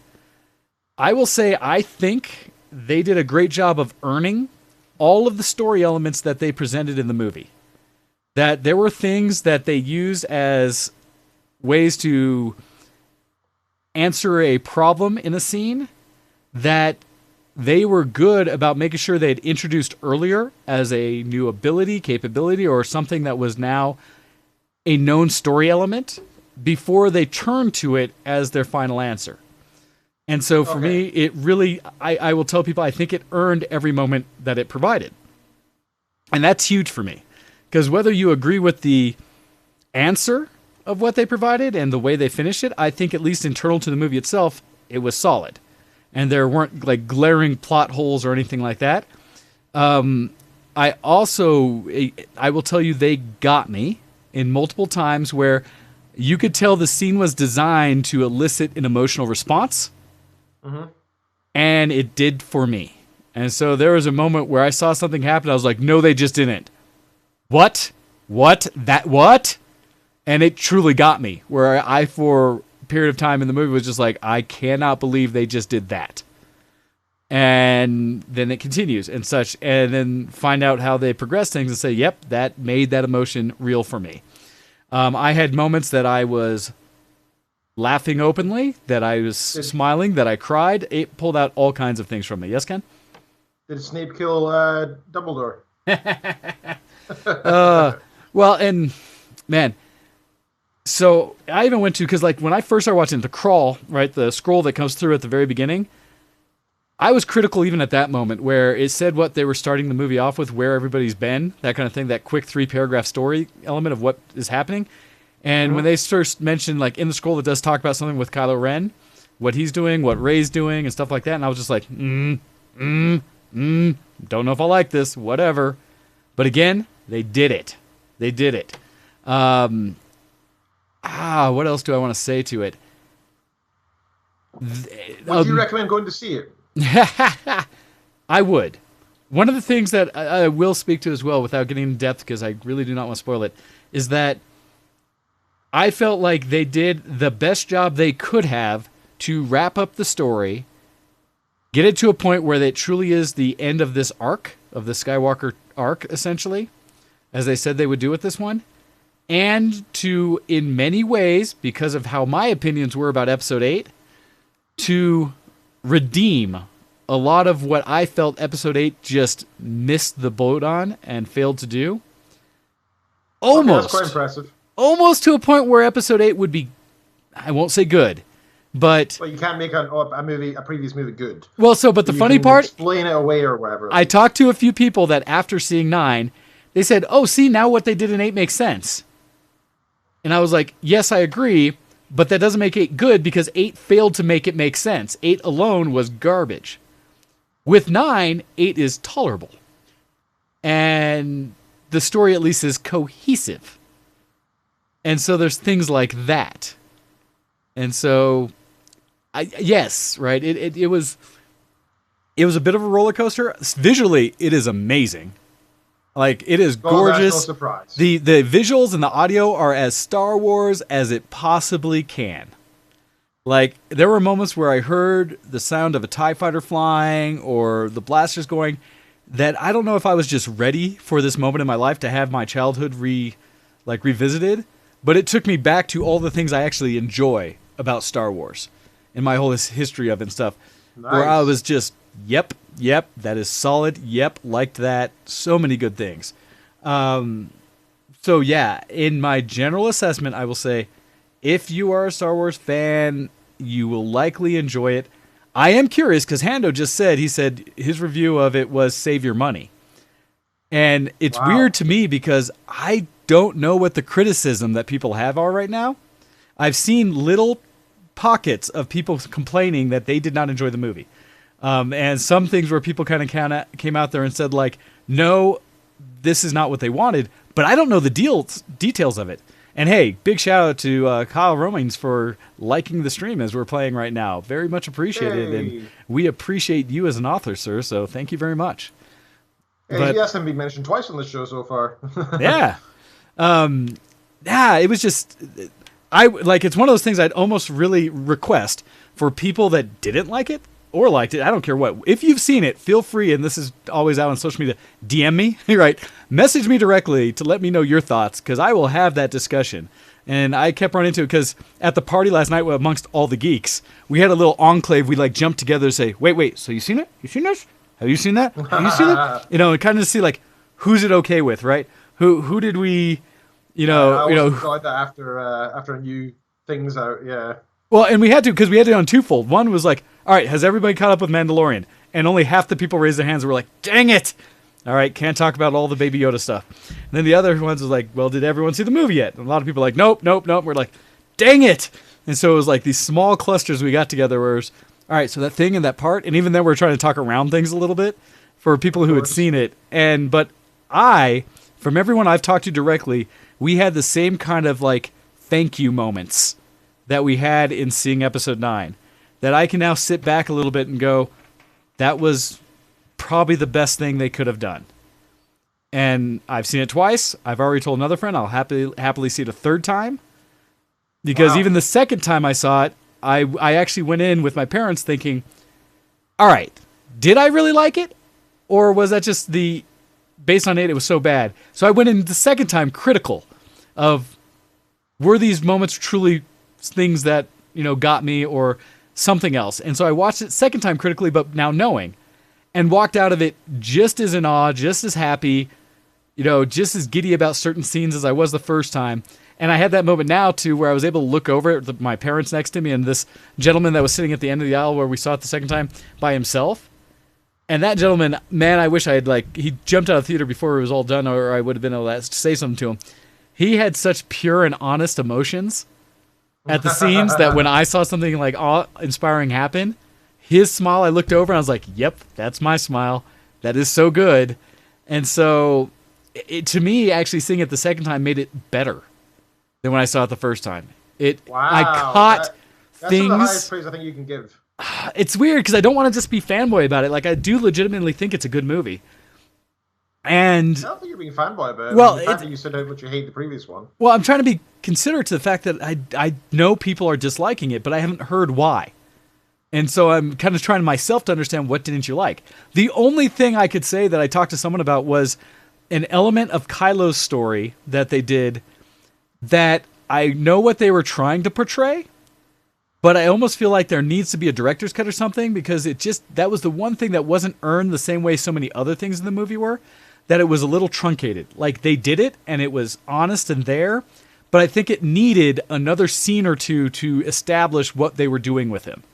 I will say I think they did a great job of earning all of the story elements that they presented in the movie. That there were things that they used as ways to answer a problem in a scene that they were good about making sure they had introduced earlier as a new ability, capability, or something that was now a known story element before they turned to it as their final answer. And so for me, it really, I will tell people, I think it earned every moment that it provided. And that's huge for me. Because whether you agree with the answer of what they provided and the way they finished it, I think at least internal to the movie itself, it was solid. And there weren't like glaring plot holes or anything like that. I will tell you, they got me in multiple times where you could tell the scene was designed to elicit an emotional response. Mm-hmm. And it did for me. And so there was a moment where I saw something happen. I was like, no, they just didn't. What? What? And it truly got me, where I, for a period of time in the movie, was just like, I cannot believe they just did that. And then it continues and such. And then find out how they progress things and say, yep, that made that emotion real for me. I had moments that I was laughing openly, that I was smiling, that I cried. It pulled out all kinds of things from me. Yes, Ken? Did Snape kill Dumbledore? Well, and man, so I even went to, because like when I first started watching the crawl, right, the scroll that comes through at the very beginning, I was critical even at that moment where it said what they were starting the movie off with, where everybody's been, that kind of thing, that quick 3-paragraph story element of what is happening. And when they first mentioned, like in the scroll, it does talk about something with Kylo Ren, what he's doing, what Rey's doing, and stuff like that. And I was just like, don't know if I like this, whatever. But again, they did it. What else do I want to say to it? Would you recommend going to see it? I would. One of the things that I will speak to as well, without getting in depth, because I really do not want to spoil it, is that I felt like they did the best job they could have to wrap up the story, get it to a point where it truly is the end of this arc, of the Skywalker arc, essentially, as they said they would do with this one. And to, in many ways, because of how my opinions were about Episode 8, to redeem a lot of what I felt Episode 8 just missed the boat on and failed to do. Almost. Okay, that's quite impressive. Almost to a point where Episode 8 would be, I won't say good, but... Well, you can't make a previous movie good. Well, but the funny part... Explain it away or whatever. I talked to a few people that after seeing 9, they said, oh, see, now what they did in 8 makes sense. And I was like, yes, I agree, but that doesn't make 8 good because 8 failed to make it make sense. 8 alone was garbage. With 9, 8 is tolerable. And the story at least is cohesive. And so there's things like that. And so, yes, right, it was a bit of a roller coaster. Visually, it is amazing. Like, it is gorgeous. That's no surprise. The visuals and the audio are as Star Wars as it possibly can. Like, there were moments where I heard the sound of a TIE fighter flying or the blasters going that I don't know if I was just ready for this moment in my life to have my childhood revisited, but it took me back to all the things I actually enjoy about Star Wars and my whole history of it and stuff. Nice. Where I was just, yep, that is solid. Yep, liked that. So many good things. So yeah, in my general assessment, I will say, if you are a Star Wars fan, you will likely enjoy it. I am curious because Hando just said, his review of it was save your money. And it's weird to me because I don't know what the criticism that people have are right now. I've seen little pockets of people complaining that they did not enjoy the movie. And some things where people kind of came out there and said, like, no, this is not what they wanted. But I don't know the details of it. And hey, big shout out to Kyle Romans for liking the stream as we're playing right now. Very much appreciated. Hey. And we appreciate you as an author, sir. So thank you very much. Hey, he hasn't been mentioned twice on the show so far. Yeah. It was just... it's one of those things I'd almost really request for people that didn't like it or liked it. I don't care what. If you've seen it, feel free, and this is always out on social media, DM me, right? Message me directly to let me know your thoughts, because I will have that discussion. And I kept running into it because at the party last night amongst all the geeks, we had a little enclave. We jumped together and say, wait, so you seen it? You seen this? Have you seen that? Have you seen it? And kind of see who's it okay with, right? Who did we... I got that after new things out, yeah. Well, and we had to, because we had it on twofold. One was like, all right, has everybody caught up with Mandalorian? And only half the people raised their hands and were like, dang it! All right, can't talk about all the Baby Yoda stuff. And then the other ones was like, well, did everyone see the movie yet? And a lot of people were like, nope. We're like, dang it! And so it was like these small clusters we got together where it was, all right, so that thing and that part, and even then we're trying to talk around things a little bit for people who had seen it. But from everyone I've talked to directly, we had the same kind of thank you moments that we had in seeing episode 9, that I can now sit back a little bit and go, that was probably the best thing they could have done. And I've seen it twice. I've already told another friend I'll happily see it a third time, because even the second time I saw it, I actually went in with my parents thinking, all right, did I really like it? Or was that just based on it was so bad? So I went in the second time critical of, were these moments truly things that, got me or something else? And so I watched it second time critically, but now knowing, and walked out of it just as in awe, just as happy, just as giddy about certain scenes as I was the first time. And I had that moment now too, where I was able to look over at my parents next to me and this gentleman that was sitting at the end of the aisle where we saw it the second time by himself. And that gentleman, man, I wish I had he jumped out of the theater before it was all done, or I would have been able to say something to him. He had such pure and honest emotions at the scenes that when I saw something awe-inspiring happen, his smile, I looked over and I was like, yep, that's my smile. That is so good. And so, to me, actually seeing it the second time made it better than when I saw it the first time. I caught things. That's the highest praise I think you can give. It's weird because I don't want to just be fanboy about it. I do legitimately think it's a good movie. And I don't think you're being fanboy about it. Well, the fact that you said how much you hate the previous one. Well, I'm trying to be considerate to the fact that I know people are disliking it, but I haven't heard why. And so I'm kind of trying myself to understand what didn't you like. The only thing I could say that I talked to someone about was an element of Kylo's story that they did that I know what they were trying to portray, but I almost feel like there needs to be a director's cut or something, because that was the one thing that wasn't earned the same way so many other things in the movie were, that it was a little truncated. Like, they did it and it was honest and there, but I think it needed another scene or two to establish what they were doing with him.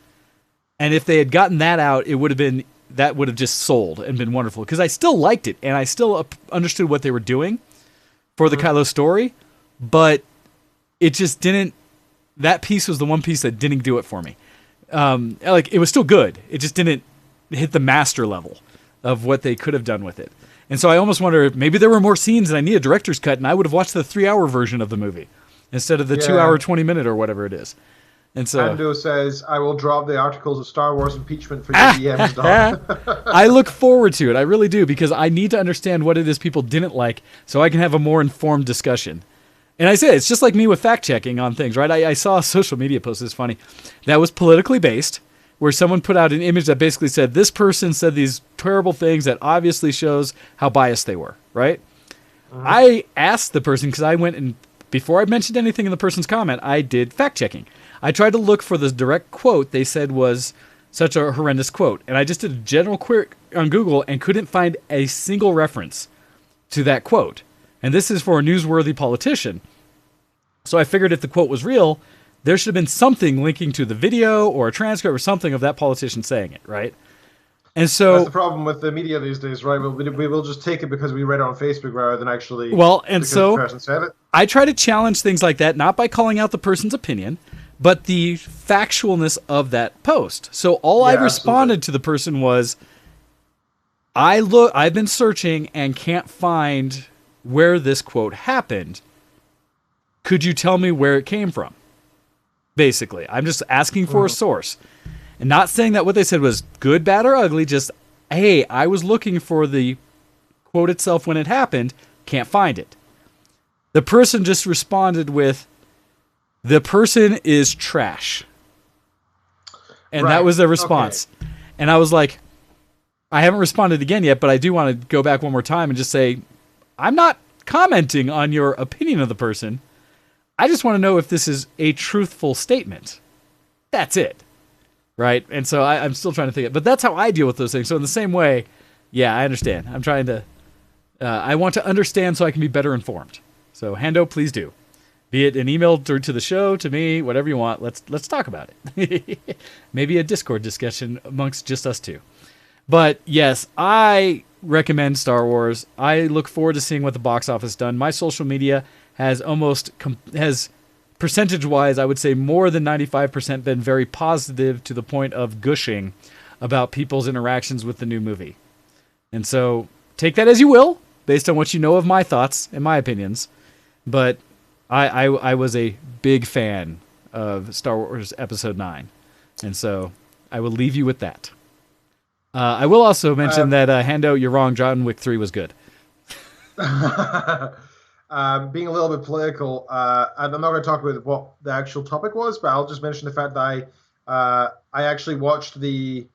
And if they had gotten that out, that would have just sold and been wonderful. Because I still liked it, and I still understood what they were doing for the Kylo story, but it just didn't. That piece was the one piece that didn't do it for me. Like, it was still good. It just didn't hit the master level of what they could have done with it. And so I almost wonder if maybe there were more scenes and I need a director's cut, and I would have watched the 3-hour version of the movie instead of the 2-hour, 20-minute or whatever it is. And so Ando says, I will drop the articles of Star Wars impeachment for your DMs, dog. I look forward to it. I really do, because I need to understand what it is people didn't like so I can have a more informed discussion. And I say it's just like me with fact-checking on things, right? I saw a social media post, it's funny, that was politically based, where someone put out an image that basically said, this person said these terrible things that obviously shows how biased they were, right? I asked the person, because I went and, before I mentioned anything in the person's comment, I did fact-checking. I tried to look for the direct quote they said was such a horrendous quote. And I just did a general query on Google and couldn't find a single reference to that quote. And this is for a newsworthy politician. So I figured if the quote was real, there should have been something linking to the video or a transcript or something of that politician saying it, right? And so that's the problem with the media these days, right? We will just take it because we read it on Facebook rather than actually. Well, and because so the person said it. I try to challenge things like that, not by calling out the person's opinion, but the factualness of that post. So all I responded to the person was, I've been searching and can't find where this quote happened. Could you tell me where it came from? Basically, I'm just asking for a source. And not saying that what they said was good, bad, or ugly, just, hey, I was looking for the quote itself when it happened, can't find it. The person just responded with, the person is trash. And that was their response. Okay. And I was like, I haven't responded again yet, but I do want to go back one more time and just say, I'm not commenting on your opinion of the person. I just want to know if this is a truthful statement. That's it. Right? And so I'm still trying to think. But that's how I deal with those things. So in the same way, yeah, I understand. I'm trying to, I want to understand so I can be better informed. So Hando, please do. Be it an email to the show, to me, whatever you want. Let's talk about it. Maybe a Discord discussion amongst just us two. But yes, I recommend Star Wars. I look forward to seeing what the box office done. My social media has has percentage-wise, I would say more than 95% been very positive to the point of gushing about people's interactions with the new movie. And so take that as you will, based on what you know of my thoughts and my opinions. But I was a big fan of Star Wars Episode 9. And so I will leave you with that. I will also mention that, Hando, you're wrong. John Wick 3 was good. Being a little bit political, and I'm not going to talk about what the actual topic was, but I'll just mention the fact that I actually watched the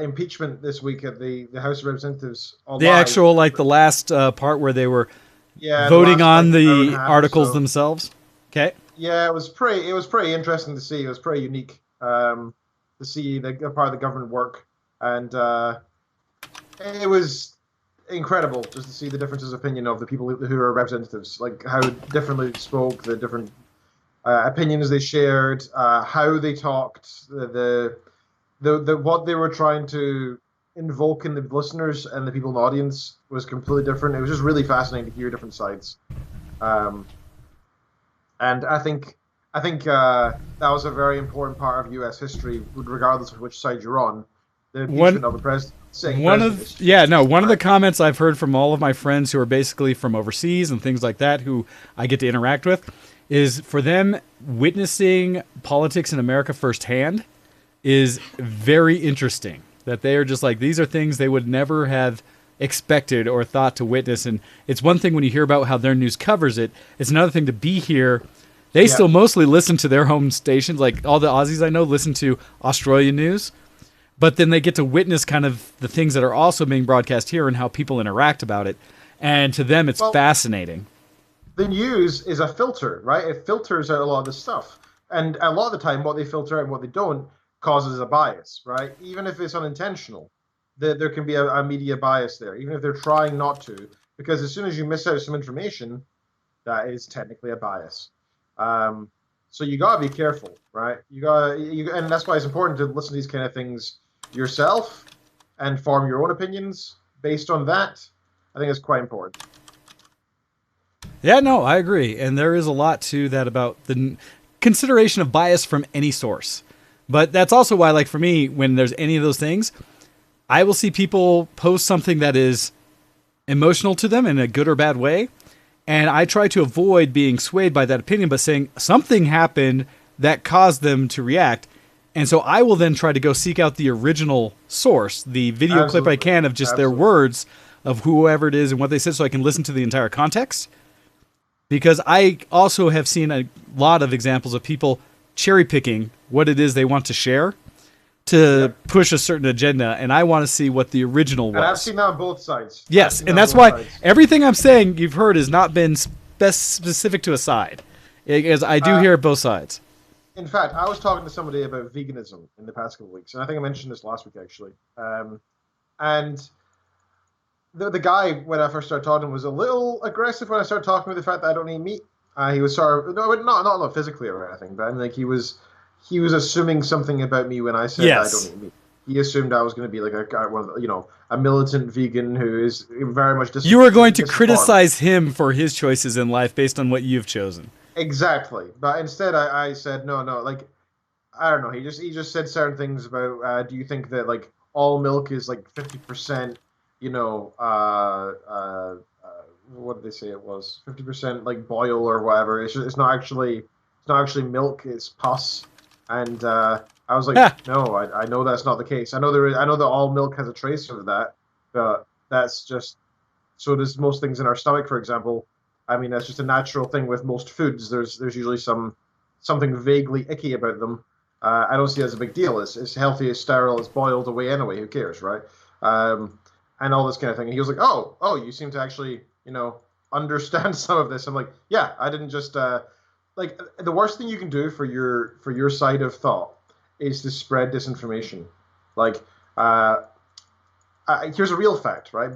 impeachment this week at the House of Representatives. The actual, like the last part where they were voting on the articles themselves. Okay. Yeah, it was pretty interesting to see. It was pretty unique to see the part of the government work, and it was incredible just to see the differences of opinion of the people who are representatives, like how differently they spoke, the different opinions they shared, how they talked, the what they were trying to invoke in the listeners and the people in the audience was completely different. It was just really fascinating to hear different sides, and I think that was a very important part of U.S. history, regardless of which side you're on. The impeachment of the president. One of the comments I've heard from all of my friends who are basically from overseas and things like that, who I get to interact with, is for them witnessing politics in America firsthand is very interesting. That they are just like, these are things they would never have expected or thought to witness. And it's one thing when you hear about how their news covers it. It's another thing to be here They still mostly listen to their home stations. Like all the Aussies I know listen to Australian news, but then they get to witness kind of the things that are also being broadcast here and how people interact about it. And to them, it's fascinating. The news is a filter, right? It filters out a lot of this stuff. And a lot of the time, what they filter out and what they don't causes a bias, right? Even if it's unintentional, there can be a media bias there, even if they're trying not to, because as soon as you miss out some information, that is technically a bias. So you gotta be careful, right? And that's why it's important to listen to these kind of things yourself and form your own opinions based on that. I think it's quite important. Yeah, no, I agree. And there is a lot to that about the consideration of bias from any source. But that's also why, like for me, when there's any of those things, I will see people post something that is emotional to them in a good or bad way. And I try to avoid being swayed by that opinion, but saying something happened that caused them to react. And so I will then try to go seek out the original source, the video clip I can of just their words of whoever it is and what they said, so I can listen to the entire context. Because I also have seen a lot of examples of people cherry picking what it is they want to share to push a certain agenda, and I want to see what the original was. And I've seen that on both sides. Yes, and that's why everything I'm saying you've heard has not been specific to a side, because I do hear both sides. In fact, I was talking to somebody about veganism in the past couple of weeks, and I think I mentioned this last week actually. And the guy, when I first started talking, was a little aggressive when I started talking about the fact that I don't eat meat. He was sort of not physically or anything, but I mean, like he was assuming something about me when I said that I don't eat meat. He assumed I was going to be like a militant vegan who is very much disinformed. You were going to criticize him for his choices in life based on what you've chosen. Exactly, but instead I said no, like I don't know. He just said certain things about. Do you think that like all milk is like 50%? What did they say it was? 50% like boil or whatever. It's not actually milk. It's pus. And I was like, no, I know that's not the case. I know that all milk has a trace of that, but that's just so does most things in our stomach, for example. I mean, that's just a natural thing with most foods. There's usually something vaguely icky about them. I don't see it as a big deal. It's healthy, it's sterile, it's boiled away anyway. Who cares, right? And all this kind of thing. And he was like, oh, you seem to actually, understand some of this. I'm like, yeah, I didn't just like the worst thing you can do for your side of thought is to spread disinformation. Like, here's a real fact, right?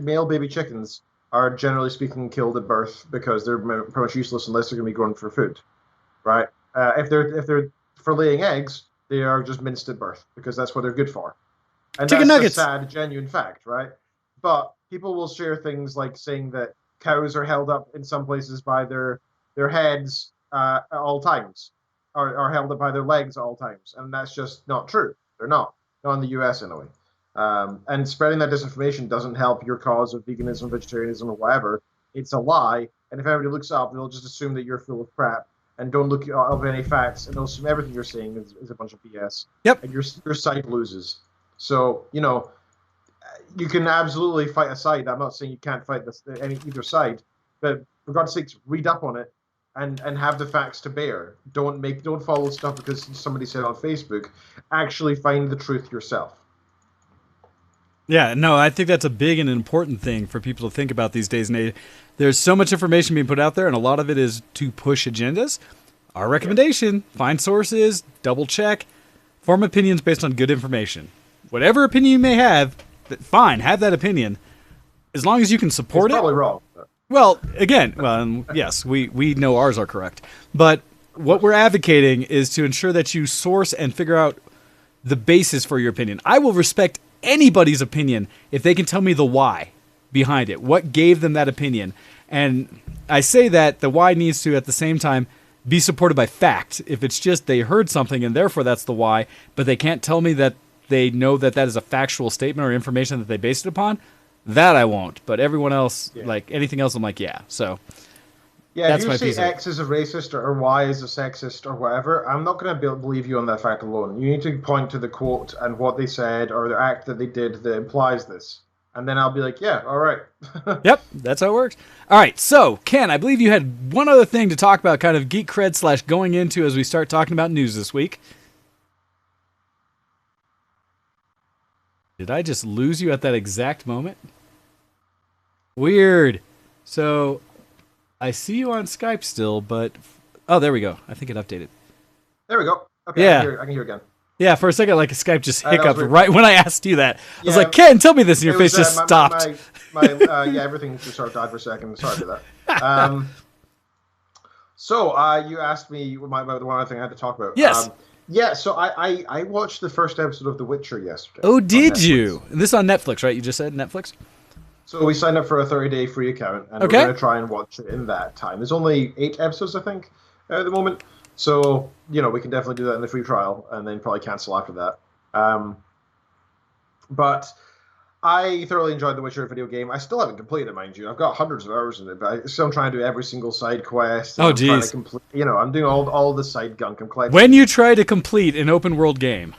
Male baby chickens are generally speaking killed at birth because they're pretty much useless unless they're going to be grown for food, right? If they're for laying eggs, they are just minced at birth because that's what they're good for. And chicken that's nuggets. A sad, genuine fact, right? But people will share things like saying that cows are held up in some places by their heads at all times, or held up by their legs at all times, and that's just not true. They're not in the U.S. anyway. And spreading that disinformation doesn't help your cause of veganism, vegetarianism, or whatever. It's a lie, and if everybody looks up, they'll just assume that you're full of crap and don't look up any facts, and they'll assume everything you're saying is a bunch of BS. Yep. And your side loses. So, you can absolutely fight a side. I'm not saying you can't fight either side, but for God's sakes, read up on it and have the facts to bear. Don't follow stuff because somebody said on Facebook. Actually find the truth yourself. Yeah, no, I think that's a big and important thing for people to think about these days. And there's so much information being put out there, and a lot of it is to push agendas. Our recommendation, find sources, double check, form opinions based on good information. Whatever opinion you may have, fine, have that opinion. As long as you can support it. It's probably wrong. Well, again, yes, we know ours are correct. But what we're advocating is to ensure that you source and figure out the basis for your opinion. I will respect anybody's opinion if they can tell me the why behind it. What gave them that opinion? And I say that the why needs to, at the same time, be supported by fact. If it's just they heard something and therefore that's the why, but they can't tell me that they know that is a factual statement or information that they based it upon, that I won't. But everyone else, like anything else, I'm like, yeah. So if you say X is a racist or Y is a sexist or whatever, I'm not going to believe you on that fact alone. You need to point to the quote and what they said or the act that they did that implies this. and then I'll be like, yeah, all right. Yep, that's how it works. All right, so Ken, I believe you had one other thing to talk about, kind of geek cred / going into as we start talking about news this week. Did I just lose you at that exact moment? Weird. So I see you on Skype still, but oh, there we go. I think it updated. There we go. Okay, Yeah. I can hear again. Yeah, for a second, like Skype just That was hiccuped weird. right when I asked you that. I was Yeah. like, Ken, tell me this, and your It face was, just stopped. Yeah, everything just sort of died for a second. Sorry for that. So you asked me about the one other thing I had to talk about. Yes. Yeah, so I watched the first episode of The Witcher yesterday. Oh, on did Netflix. you? This on Netflix, right? You just said Netflix? So we signed up for a 30-day free account, and Okay. we're going to try and watch it in that time. There's only 8 episodes, I think, at the moment. So, we can definitely do that in the free trial, and then probably cancel after that. But I thoroughly enjoyed the Witcher video game. I still haven't completed it, mind you. I've got hundreds of hours in it, but I'm still trying to do every single side quest. Oh, I'm trying geez. to complete, I'm doing all the side gunk. I'm collecting. When you try to complete an open world game.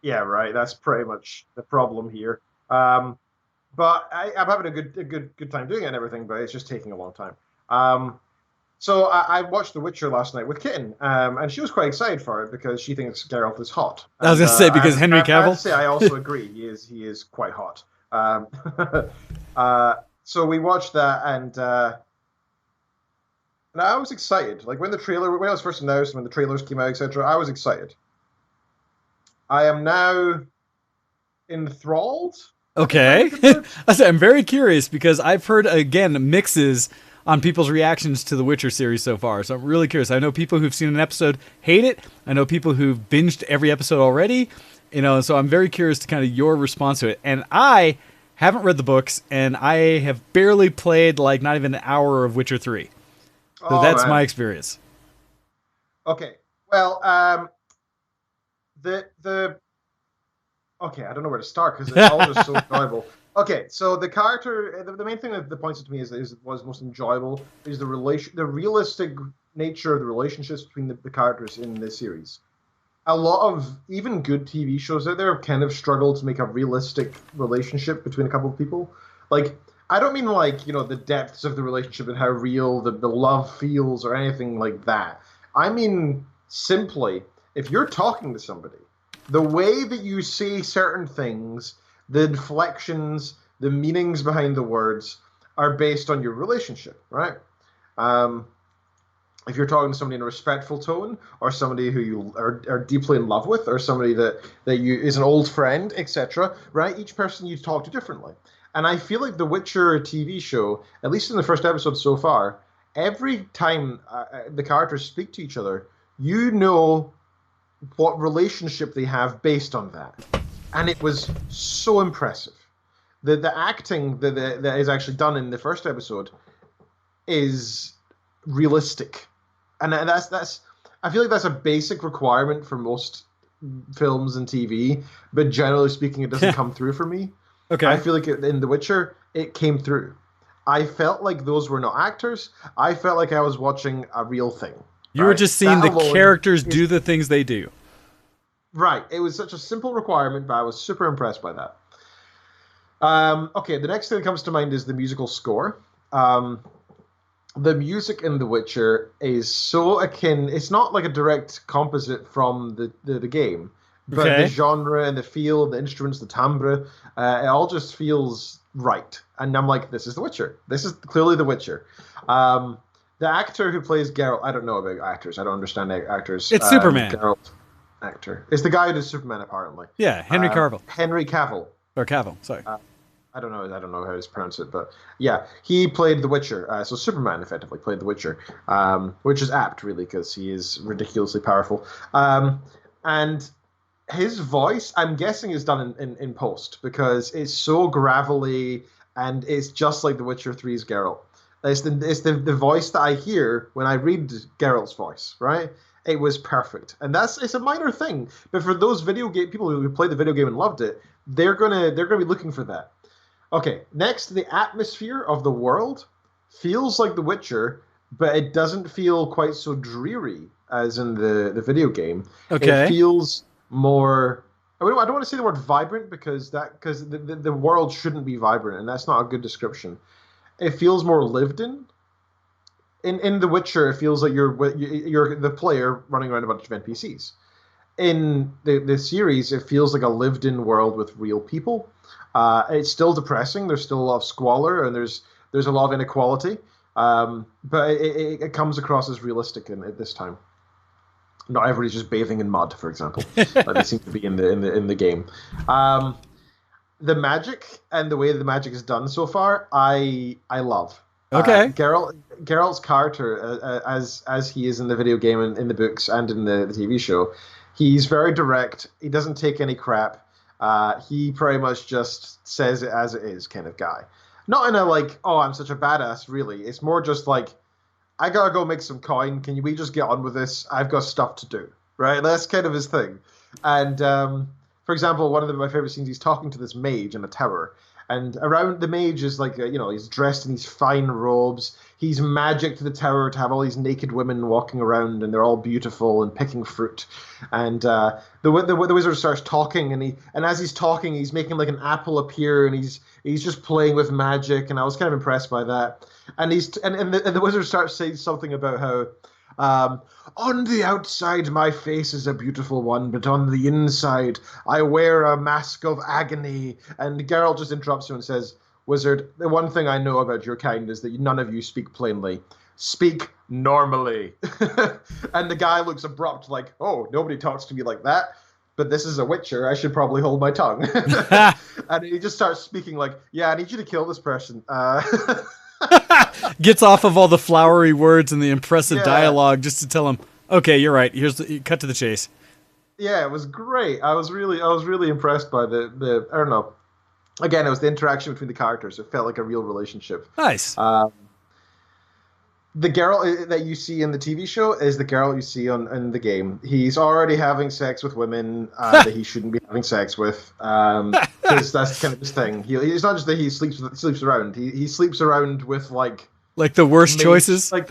Yeah, right. That's pretty much the problem here. But I'm having a good time doing it and everything, but it's just taking a long time. So I watched The Witcher last night with Kitten, and she was quite excited for it because she thinks Geralt is hot. I was going to say, because Henry I have Cavill? to say, I also agree. He is quite hot. So we watched that, and I was excited. Like when it was first announced, when the trailers came out, etc., I was excited. I am now enthralled. Okay. I'm very curious because I've heard, again, mixes on people's reactions to the Witcher series so far. So I'm really curious. I know people who've seen an episode hate it. I know people who've binged every episode already. So I'm very curious to kind of your response to it. And I haven't read the books, and I have barely played like not even an hour of Witcher 3. So that's my experience. Okay. Well, okay, I don't know where to start because it's all just so enjoyable. Okay, so the character, the main thing that points to me was most enjoyable is the realistic nature of the relationships between the characters in this series. A lot of even good TV shows out there have kind of struggled to make a realistic relationship between a couple of people. Like, I don't mean like, the depths of the relationship and how real the love feels or anything like that. I mean, simply, if you're talking to somebody, the way that you say certain things, the inflections, the meanings behind the words are based on your relationship, right? If you're talking to somebody in a respectful tone, or somebody who you are deeply in love with, or somebody that is an old friend, etc., right? Each person you talk to differently. And I feel like The Witcher TV show, at least in the first episode so far, every time the characters speak to each other, you know what relationship they have based on that. And it was so impressive. The acting that is actually done in the first episode is realistic. And that's I feel like that's a basic requirement for most films and TV, but generally speaking, it doesn't come through for me. Okay. I feel like in The Witcher, it came through. I felt like those were not actors. I felt like I was watching a real thing. You were just seeing That the alone characters do the things they do. Right. It was such a simple requirement, but I was super impressed by that. Okay, the next thing that comes to mind is the musical score. The music in The Witcher is so akin. It's not like a direct composite from the game, but Okay. the genre and the feel, the instruments, the timbre, it all just feels right. And I'm like, this is The Witcher. This is clearly The Witcher. The actor who plays Geralt, I don't know about actors. I don't understand actors. It's Superman. Geralt actor. It's the guy who does Superman, apparently. Yeah, Henry Cavill. Henry Cavill. Or Cavill, sorry. I don't know how to pronounce it, but yeah, he played The Witcher. So Superman effectively played The Witcher, which is apt, really, because he is ridiculously powerful. And his voice, I'm guessing, is done in post because it's so gravelly and it's just like The Witcher 3's Geralt. It's the voice that I hear when I read Geralt's voice, right? It was perfect, and it's a minor thing, but for those video game people who played the video game and loved it, they're gonna be looking for that. Okay, next, the atmosphere of the world feels like The Witcher, but it doesn't feel quite so dreary as in the video game. Okay. It feels more don't want to say the word vibrant because the world shouldn't be vibrant, and that's not a good description. It feels more lived in. In The Witcher, it feels like you're the player running around a bunch of NPCs. In the series, it feels like a lived-in world with real people. It's still depressing. There's still a lot of squalor, and there's a lot of inequality. But it comes across as realistic at this time. Not everybody's just bathing in mud, for example, like they seem to be in the game. The magic and the way the magic is done so far, I love. Okay. Geralt's character, as he is in the video game and in the books and in the TV show, he's very direct. He doesn't take any crap. He pretty much just says it as it is kind of guy. Not in a like, oh, I'm such a badass, really. It's more just like, I gotta go make some coin. We just get on with this? I've got stuff to do, right? That's kind of his thing. And for example, one of my favorite scenes, he's talking to this mage in a tower. And around the mage is like, he's dressed in these fine robes. He's magicked the tower to have all these naked women walking around, and they're all beautiful and picking fruit. And the wizard starts talking, and as he's talking, he's making like an apple appear, and he's just playing with magic. And I was kind of impressed by that. And the wizard starts saying something about how, on the outside, my face is a beautiful one, but on the inside, I wear a mask of agony. And Geralt just interrupts him and says, Wizard, the one thing I know about your kind is that none of you speak plainly. Speak normally. And the guy looks abrupt, like, oh, nobody talks to me like that. But this is a Witcher. I should probably hold my tongue. And he just starts speaking like, yeah, I need you to kill this person. Gets off of all the flowery words and the impressive dialogue just to tell him, okay, you're right. Cut to the chase. Yeah, it was great. I was really impressed by the I don't know. Again, it was the interaction between the characters. It felt like a real relationship. Nice. The Geralt that you see in the TV show is the Geralt you see in the game. He's already having sex with women that he shouldn't be having sex with, because that's kind of his thing. He's not just that he sleeps around. He sleeps around with like the worst choices. Like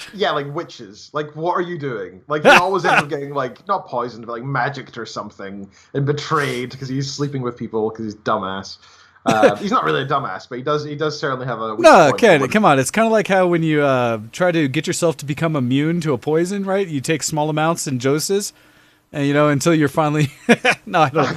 witches. Like, what are you doing? Like, he always ends up getting like not poisoned, but like magicked or something and betrayed because he's sleeping with people because he's dumbass. He's not really a dumbass, but he does certainly have a... No, Ken, come on. It's kind of like how when you try to get yourself to become immune to a poison, right? You take small amounts in doses, and until you're finally... No, I don't.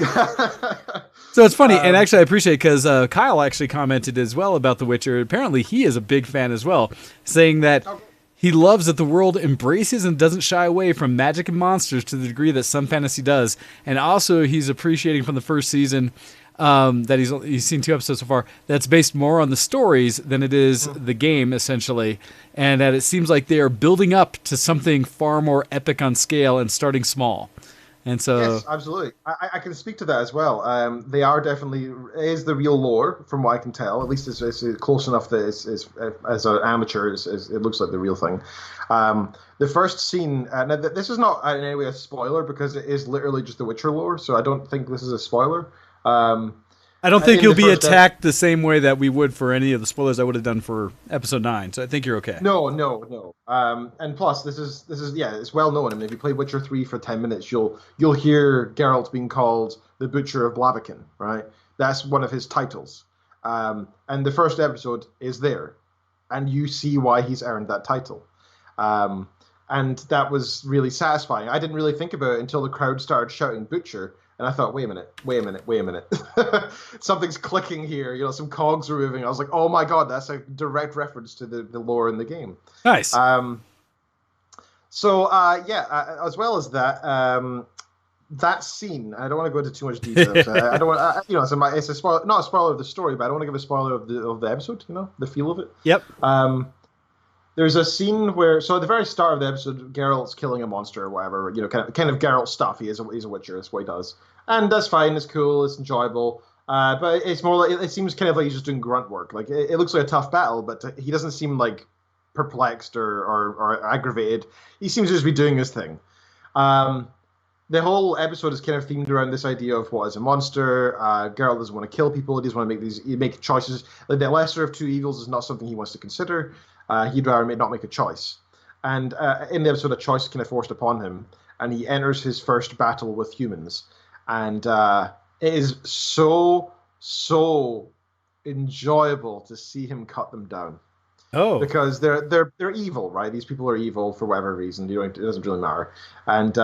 So it's funny, and actually I appreciate it because Kyle actually commented as well about The Witcher. Apparently he is a big fan as well, saying that he loves that the world embraces and doesn't shy away from magic and monsters to the degree that some fantasy does. And also he's appreciating from the first season... that he's seen 2 episodes so far, that's based more on the stories than it is the game, essentially, and that it seems like they are building up to something far more epic on scale and starting small. And so, yes, absolutely, I can speak to that as well. They are definitely is the real lore, from what I can tell. At least it's close enough that as an amateur, it looks like the real thing. The first scene, now this is not in any way a spoiler because it is literally just the Witcher lore, so I don't think this is a spoiler. I don't think you'll be attacked the same way that we would for any of the spoilers I would have done for episode 9. So I think you're okay. No. And plus, this is it's well known. I mean, if you play Witcher 3 for 10 minutes, you'll hear Geralt being called the Butcher of Blaviken, right? That's one of his titles. And the first episode is there, and you see why he's earned that title. And that was really satisfying. I didn't really think about it until the crowd started shouting Butcher. And I thought, wait a minute. Something's clicking here. Some cogs are moving. I was like, oh my God, that's a direct reference to the lore in the game. Nice. As well as that, that scene, I don't want to go into too much detail. I don't want, it's a spoiler, not a spoiler of the story, but I don't want to give a spoiler of the episode, the feel of it. Yep. There's a scene where, at the very start of the episode, Geralt's killing a monster or whatever, kind of Geralt stuff. He's a Witcher, that's what he does. And that's fine, it's cool, it's enjoyable. But it's more like, it seems kind of like he's just doing grunt work. Like, it looks like a tough battle, but he doesn't seem like perplexed or aggravated. He seems to just be doing his thing. The whole episode is kind of themed around this idea of what is a monster. Geralt doesn't want to kill people, he doesn't want to make choices. Like, the lesser of two evils is not something he wants to consider. He'd rather not make a choice. And in the episode, a choice is kind of forced upon him, and he enters his first battle with humans. And It is so enjoyable to see him cut them down. Oh, Because they're evil, right? These people are evil for whatever reason. It doesn't really matter. And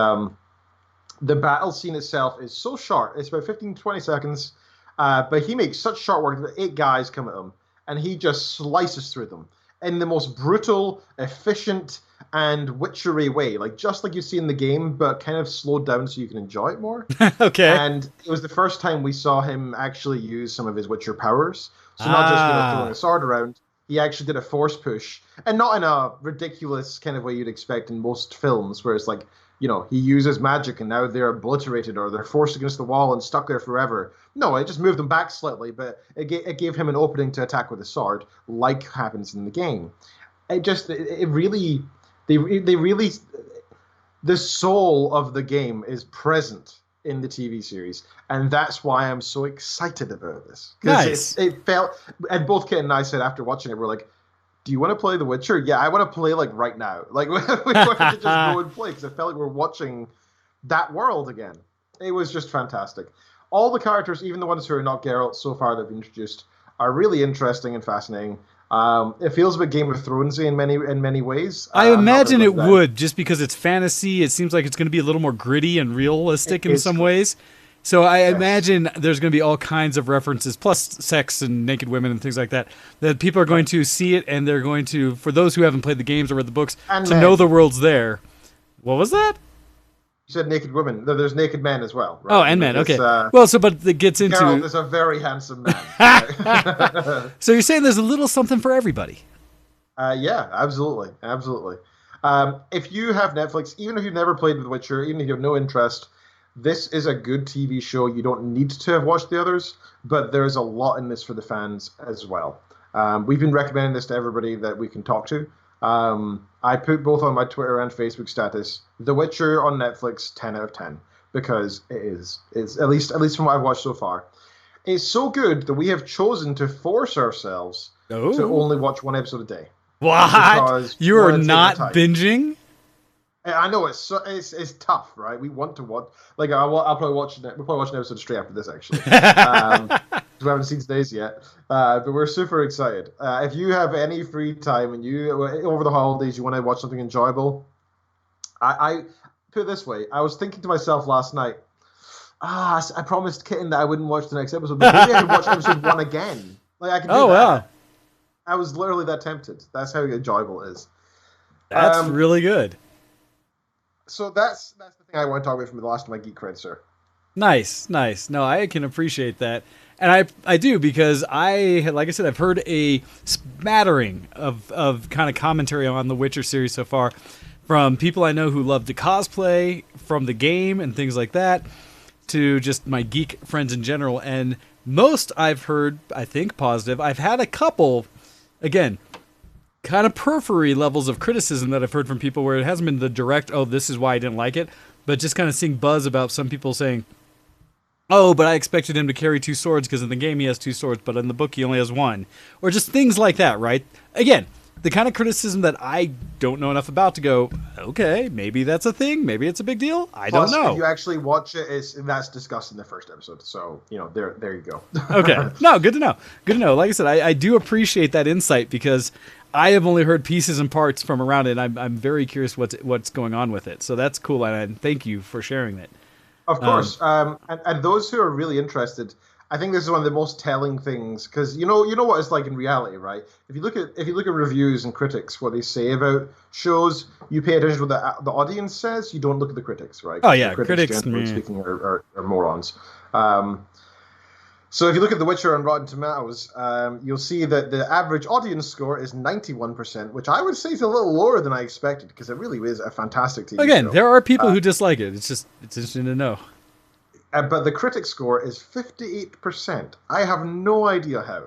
the battle scene itself is so short. It's about 15 to 20 seconds. But he makes such short work that 8 guys come at him, and he just slices through them in the most brutal, efficient, and witchery way. Like, just like you see in the game, but kind of slowed down so you can enjoy it more. okay. And it was the first time we saw him actually use some of his Witcher powers. So not just throwing a sword around, he actually did a force push. And not in a ridiculous kind of way you'd expect in most films, where it's like, he uses magic and now they're obliterated or they're forced against the wall and stuck there forever. No, it just moved them back slightly, but it gave him an opening to attack with a sword, like happens in the game. It really, they really, the soul of the game is present in the TV series, and that's why I'm so excited about this. Nice. It felt, and both Kit and I said after watching it, we're like, do you want to play The Witcher? Yeah, I want to play like right now. Like we wanted to just go and play because I felt like we're watching that world again. It was just fantastic. All the characters, even the ones who are not Geralt so far that have been introduced, are really interesting and fascinating. It feels a bit Game of Thronesy in many ways. I imagine it would, just because it's fantasy. It seems like it's going to be a little more gritty and realistic in some ways. So I imagine there's going to be all kinds of references, plus sex and naked women and things like that, that people are going to see it, and they're going to, for those who haven't played the games or read the books, to know the world's there. What was that? You said naked women. There's naked men as well. Right? Oh, and men. Okay. But it gets into... Geralt is a very handsome man. So you're saying there's a little something for everybody. Yeah, absolutely. If you have Netflix, even if you've never played The Witcher, even if you have no interest... This is a good TV show. You don't need to have watched the others, but there's a lot in this for the fans as well. We've been recommending this to everybody that we can talk to. I put both on my Twitter and Facebook status, The Witcher on Netflix, 10 out of 10, because it's at least from what I've watched so far. It's so good that we have chosen to force ourselves to only watch one episode a day. What? You are not binging? I know it's tough, right? We want to watch. Like I'll probably watch. We'll probably watch an episode straight after this, actually. We haven't seen today's yet, but we're super excited. If you have any free time and you over the holidays you want to watch something enjoyable, I put it this way. I was thinking to myself last night. I promised Kitten that I wouldn't watch the next episode, but maybe I could watch episode 1 again. Like I can do that. Wow! I was literally that tempted. That's how enjoyable it is. That's really good. So that's the thing I want to talk about from the last of my geek cred, sir. Nice. No, I can appreciate that. And I do, because like I said, I've heard a smattering of kind of commentary on the Witcher series so far from people I know who love to cosplay from the game and things like that, to just my geek friends in general. And most I've heard, I think, positive. I've had a couple, again, kind of periphery levels of criticism that I've heard from people where it hasn't been the direct, oh, this is why I didn't like it, but just kind of seeing buzz about some people saying, oh, but I expected him to carry 2 swords because in the game he has 2 swords, but in the book he only has 1. Or just things like that, right? Again, the kind of criticism that I don't know enough about to go, okay, maybe that's a thing, maybe it's a big deal, I don't know. If you actually watch it, that's discussed in the first episode, so, there you go. Okay, no, good to know. Good to know. Like I said, I do appreciate that insight, because I have only heard pieces and parts from around it, and I'm very curious what's going on with it. So that's cool, and thank you for sharing that. Of course, and those who are really interested, I think this is one of the most telling things, because you know what it's like in reality, right? If you look at reviews and critics, what they say about shows, you pay attention to what the audience says. You don't look at the critics, right? Oh yeah, critics generally speaking are morons. So if you look at The Witcher on Rotten Tomatoes, you'll see that the average audience score is 91%, which I would say is a little lower than I expected, because it really is a fantastic TV show. There are people who dislike it. It's interesting to know. But the critic score is 58%. I have no idea how.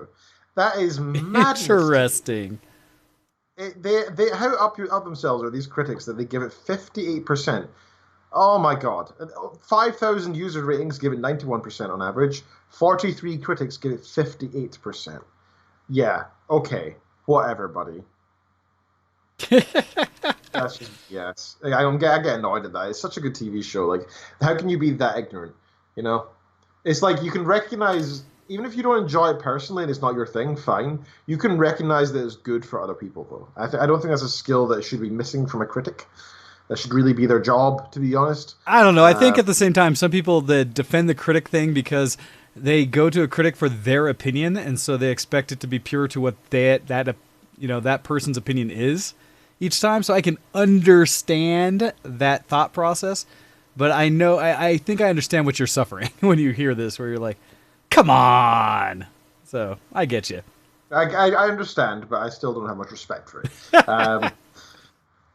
That is madness. Interesting. They how up themselves are these critics that they give it 58%. Oh my god. 5,000 user ratings give it 91% on average. 43 critics give it 58%. Yeah, okay. Whatever, buddy. That's just, yes. I get annoyed at that. It's such a good TV show. Like, how can you be that ignorant? It's like you can recognize, even if you don't enjoy it personally and it's not your thing, fine. You can recognize that it's good for other people, though. I don't think that's a skill that should be missing from a critic. That should really be their job, to be honest. I don't know. I think at the same time, some people that defend the critic thing because they go to a critic for their opinion, and so they expect it to be pure to what that person's opinion is each time. So I can understand that thought process, but I think I understand what you're suffering when you hear this, where you're like, "Come on!" So I get you. I understand, but I still don't have much respect for it.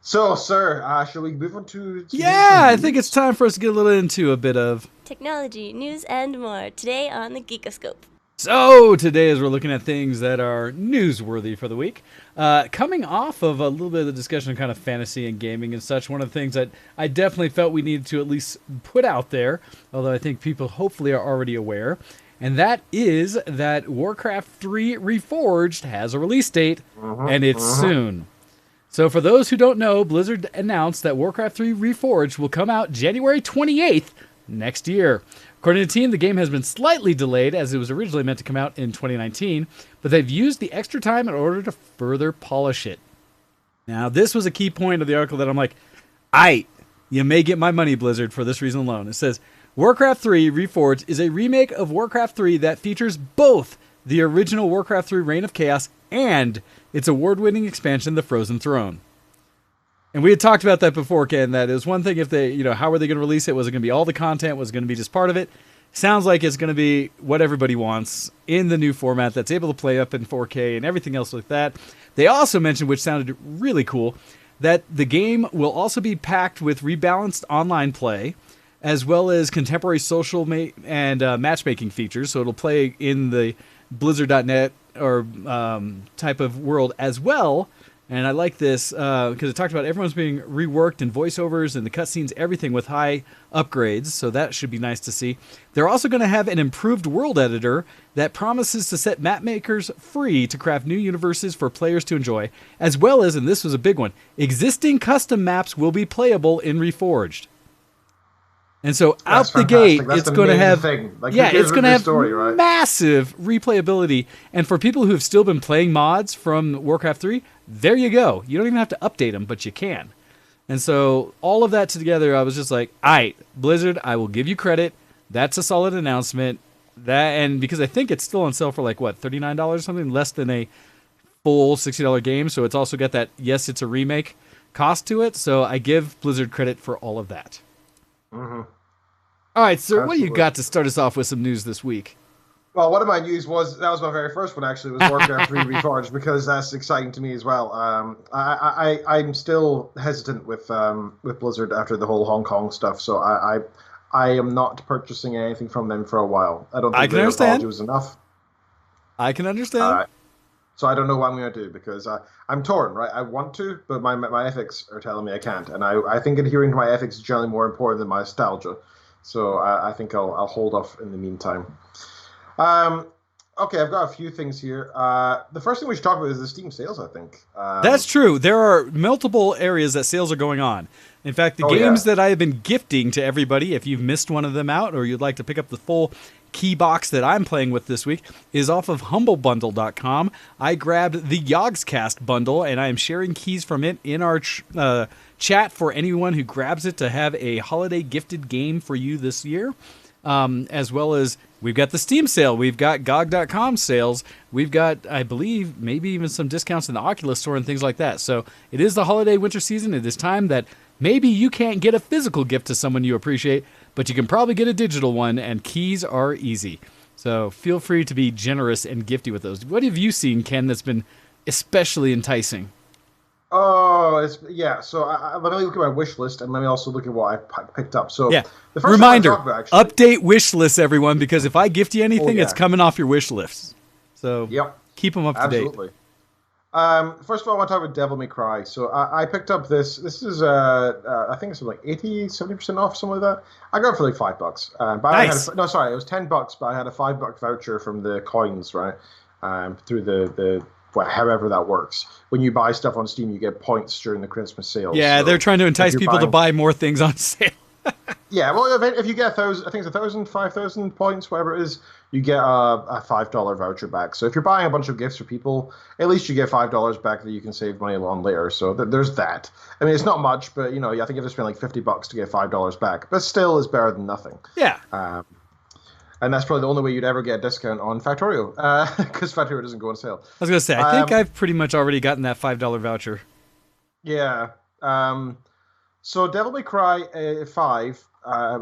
So, sir, shall we move on to Yeah, I think it's time for us to get a little into a bit of Technology, news, and more today on the Geekoscope. So today, as we're looking at things that are newsworthy for the week, coming off of a little bit of the discussion of kind of fantasy and gaming and such, one of the things that I definitely felt we needed to at least put out there, although I think people hopefully are already aware, and that is that Warcraft 3 Reforged has a release date, and it's soon. So for those who don't know, Blizzard announced that Warcraft 3 Reforged will come out January 28th next year. According to the team, the game has been slightly delayed as it was originally meant to come out in 2019, but they've used the extra time in order to further polish it. Now, this was a key point of the article that I'm like, you may get my money, Blizzard, for this reason alone. It says, Warcraft 3 Reforged is a remake of Warcraft 3 that features both the original Warcraft 3 Reign of Chaos and its award-winning expansion, The Frozen Throne. And we had talked about that before, Ken, that it was one thing if they, how were they going to release it? Was it going to be all the content? Was it going to be just part of it? Sounds like it's going to be what everybody wants in the new format that's able to play up in 4K and everything else like that. They also mentioned, which sounded really cool, that the game will also be packed with rebalanced online play, as well as contemporary social and matchmaking features. So it'll play in the Blizzard.net or type of world as well. And I like this because it talked about everyone's being reworked and voiceovers and the cutscenes, everything with high upgrades. So that should be nice to see. They're also going to have an improved world editor that promises to set map makers free to craft new universes for players to enjoy, as well as, and this was a big one, existing custom maps will be playable in Reforged. And so out the gate, it's going to have, it's going to have massive replayability. And for people who have still been playing mods from Warcraft 3, there you go. You don't even have to update them, but you can. And so all of that together, I was just like, all right, Blizzard, I will give you credit. That's a solid announcement. And because I think it's still on sale for like, what, $39 or something, less than a full $60 game. So it's also got that, yes, it's a remake cost to it. So I give Blizzard credit for all of that. Mm-hmm. All right, sir, what do you got to start us off with some news this week? Well, one of my news was my very first one, actually, was Warcraft 3 Reforged, because that's exciting to me as well. I'm still hesitant with Blizzard after the whole Hong Kong stuff, so I am not purchasing anything from them for a while. I don't think their apology was enough. I can understand. So I don't know what I'm going to do, because I'm torn, right? I want to, but my ethics are telling me I can't. And I think adhering to my ethics is generally more important than my nostalgia. So I think I'll hold off in the meantime. Okay, I've got a few things here. The first thing we should talk about is the Steam sales, I think. That's true. There are multiple areas that sales are going on. In fact, the games that I have been gifting to everybody, if you've missed one of them out or you'd like to pick up the full key box that I'm playing with this week, is off of humblebundle.com. I grabbed the Yogscast bundle, and I am sharing keys from it in our chat for anyone who grabs it to have a holiday gifted game for you this year. As well as we've got the Steam sale, we've got GOG.com sales, we've got, I believe, maybe even some discounts in the Oculus store and things like that. So it is the holiday winter season. It is time that maybe you can't get a physical gift to someone you appreciate, but you can probably get a digital one, and keys are easy. So feel free to be generous and gifty with those. What have you seen, Ken, that's been especially enticing? Oh, so let me look at my wish list, and let me also look at what I picked up. So, yeah. The first reminder: thing I about, update wish lists, everyone, because if I gift you anything, it's coming off your wish list. So, keep them up to date. Absolutely. First of all, I want to talk about Devil May Cry. So, I picked up this. This is I think it's like 70% off, something like that. I got it for like $5. But nice. it was $10, but I had a $5 voucher from the coins, right? Through the however that works. When you buy stuff on Steam, you get points during the Christmas sales. Yeah, so they're trying to entice people to buy more things on sale. Yeah, well, if you get 1,000, I think it's 1,000, 5,000 points, whatever it is, you get a $5 voucher back. So if you're buying a bunch of gifts for people, at least you get $5 back that you can save money on later. So there's that. I mean, it's not much, but I think you have to spend like $50 to get $5 back. But still, is better than nothing. Yeah. And that's probably the only way you'd ever get a discount on Factorio, because Factorio doesn't go on sale. I was gonna say, I think I've pretty much already gotten that $5 voucher. Yeah. So Devil May Cry 5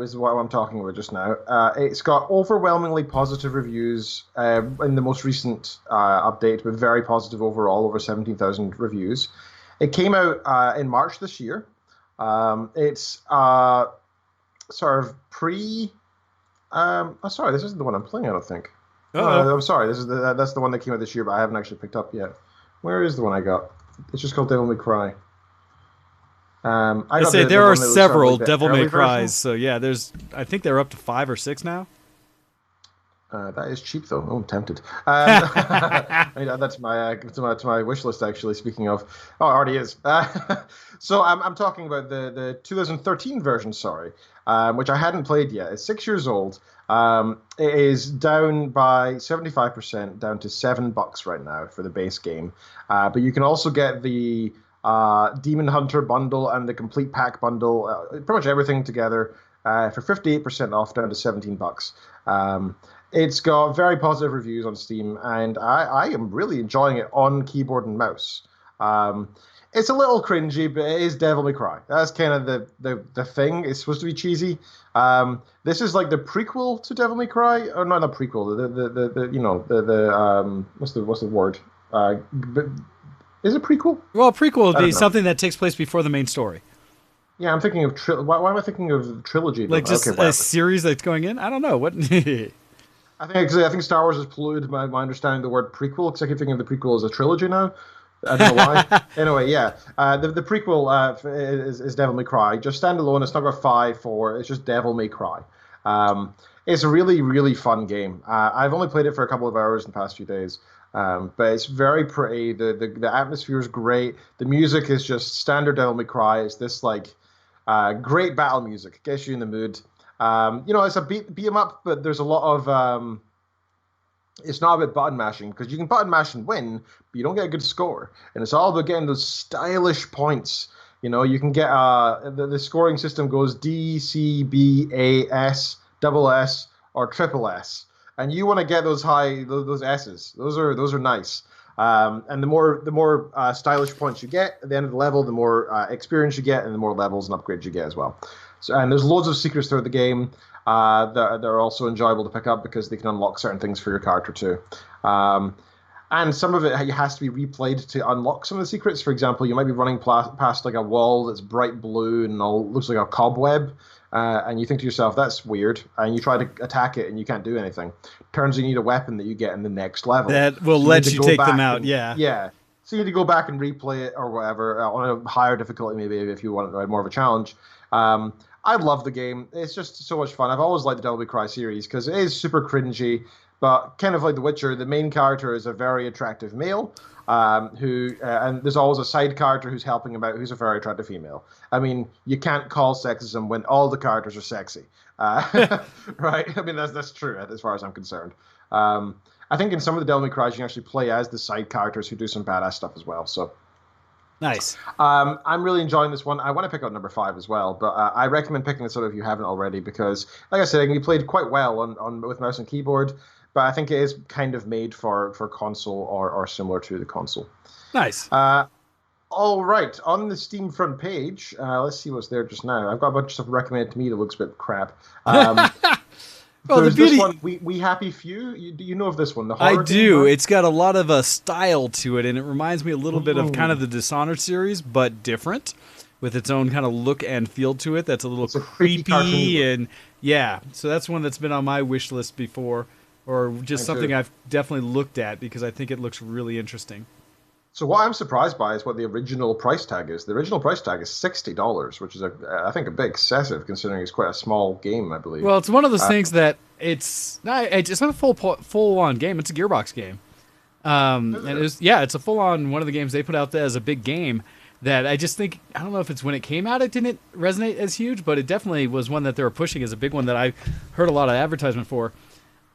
is what I'm talking about just now. It's got overwhelmingly positive reviews in the most recent update, but very positive overall, over 17,000 reviews. It came out in March this year. It's sort of pre... sorry, this isn't the one I'm playing, I don't think. I'm sorry, that's the one that came out this year, but I haven't actually picked up yet. Where is the one I got? It's just called Devil May Cry. I say there are several Devil May Cries, so yeah, I think they're up to 5 or 6 now. That is cheap, though. Oh, I'm tempted. That's to my wish list, actually. Speaking of, it already is. So I'm talking about the 2013 version. Sorry, which I hadn't played yet. It's 6 years old. It is down by 75%, down to $7 right now for the base game. But you can also get the Demon Hunter bundle and the complete pack bundle, pretty much everything together, for 58% off, down to $17. It's got very positive reviews on Steam, and I am really enjoying it on keyboard and mouse. It's a little cringy, but it is Devil May Cry. That's kind of the thing. It's supposed to be cheesy. This is like the prequel to Devil May Cry, or not the prequel. What's the word? Is it prequel? Well, prequel would be something that takes place before the main story. Yeah, I'm thinking of why am I thinking of trilogy? Like just a series that's going in? I don't know. What? I think Star Wars has polluted my understanding of the word prequel, because I keep thinking of the prequel as a trilogy now. I don't know why. Anyway, yeah. The prequel is Devil May Cry. Just standalone. It's not got 5, 4. It's just Devil May Cry. It's a really, really fun game. I've only played it for a couple of hours in the past few days. But it's very pretty. The atmosphere is great. The music is just standard Devil May Cry. It's this great battle music. It gets you in the mood. It's a beat 'em up, but there's a lot of it's not about button mashing, because you can button mash and win, but you don't get a good score. And it's all about getting those stylish points. You can get the scoring system goes D, C, B, A, S, double S, or triple S. And you want to get those S's. Those are nice. And the more stylish points you get at the end of the level, the more experience you get, and the more levels and upgrades you get as well. And there's loads of secrets throughout the game that are also enjoyable to pick up, because they can unlock certain things for your character too. And some of it has to be replayed to unlock some of the secrets. For example, you might be running past like a wall that's bright blue and all looks like a cobweb. And you think to yourself, that's weird. And you try to attack it and you can't do anything. Turns out you need a weapon that you get in the next level. That will let you take them out, yeah. Yeah. So you need to go back and replay it or whatever on a higher difficulty, maybe, if you want more of a challenge. I love the game. It's just so much fun. I've always liked the Devil May Cry series because it is super cringy, but kind of like The Witcher, the main character is a very attractive male and there's always a side character who's helping him out who's a very attractive female. I mean, you can't call sexism when all the characters are sexy. Right? I mean, that's true as far as I'm concerned. I think in some of the Devil May Cry, you can actually play as the side characters who do some badass stuff as well. So nice. I'm really enjoying this one. I want to pick out number 5 as well, but I recommend picking this up if you haven't already, because, like I said, it can be played quite well on with mouse and keyboard. But I think it is kind of made for console or similar to the console. Nice. All right, on the Steam front page, let's see what's there just now. I've got a bunch of stuff recommended to me that looks a bit crap. Well, there's this one, We Happy Few. Do you know of this one? The horror I do. game? It's got a lot of a style to it, and it reminds me a little bit of kind of the Dishonored series, but different, with its own kind of look and feel to it. That's a little creepy, and yeah. So that's one that's been on my wish list before, or just something I've definitely looked at because I think it looks really interesting. So what I'm surprised by is what the original price tag is. The original price tag is $60, which is, I think, a bit excessive considering it's quite a small game, I believe. Well, it's one of those things that it's not a full-on game. It's a Gearbox game. And it's a full-on one of the games they put out there as a big game. that I just think, I don't know if it's when it came out it didn't resonate as huge, but it definitely was one that they were pushing as a big one that I heard a lot of advertisement for.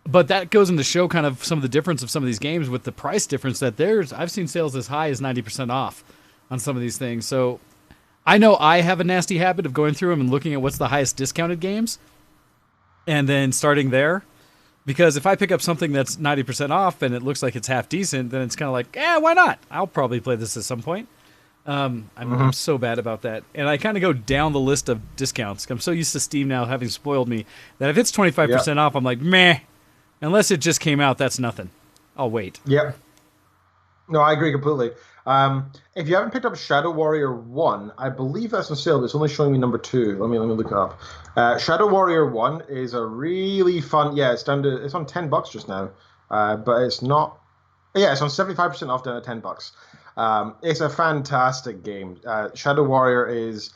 But that goes into show kind of some of the difference of some of these games with the price difference that I've seen sales as high as 90% off on some of these things. So I know I have a nasty habit of going through them and looking at what's the highest discounted games and then starting there. Because if I pick up something that's 90% off and it looks like it's half decent, then it's kind of like, why not? I'll probably play this at some point. I'm so bad about that. And I kind of go down the list of discounts. I'm so used to Steam now having spoiled me that if it's 25% off, I'm like, meh. Unless it just came out, that's nothing. I'll wait. Yep. No, I agree completely. If you haven't picked up Shadow Warrior 1, I believe that's on sale, but it's only showing me number 2. Let me look it up. Shadow Warrior 1 is a really fun... Yeah, it's on $10 just now. But it's not... Yeah, it's on 75% off down at $10. It's a fantastic game. Shadow Warrior is...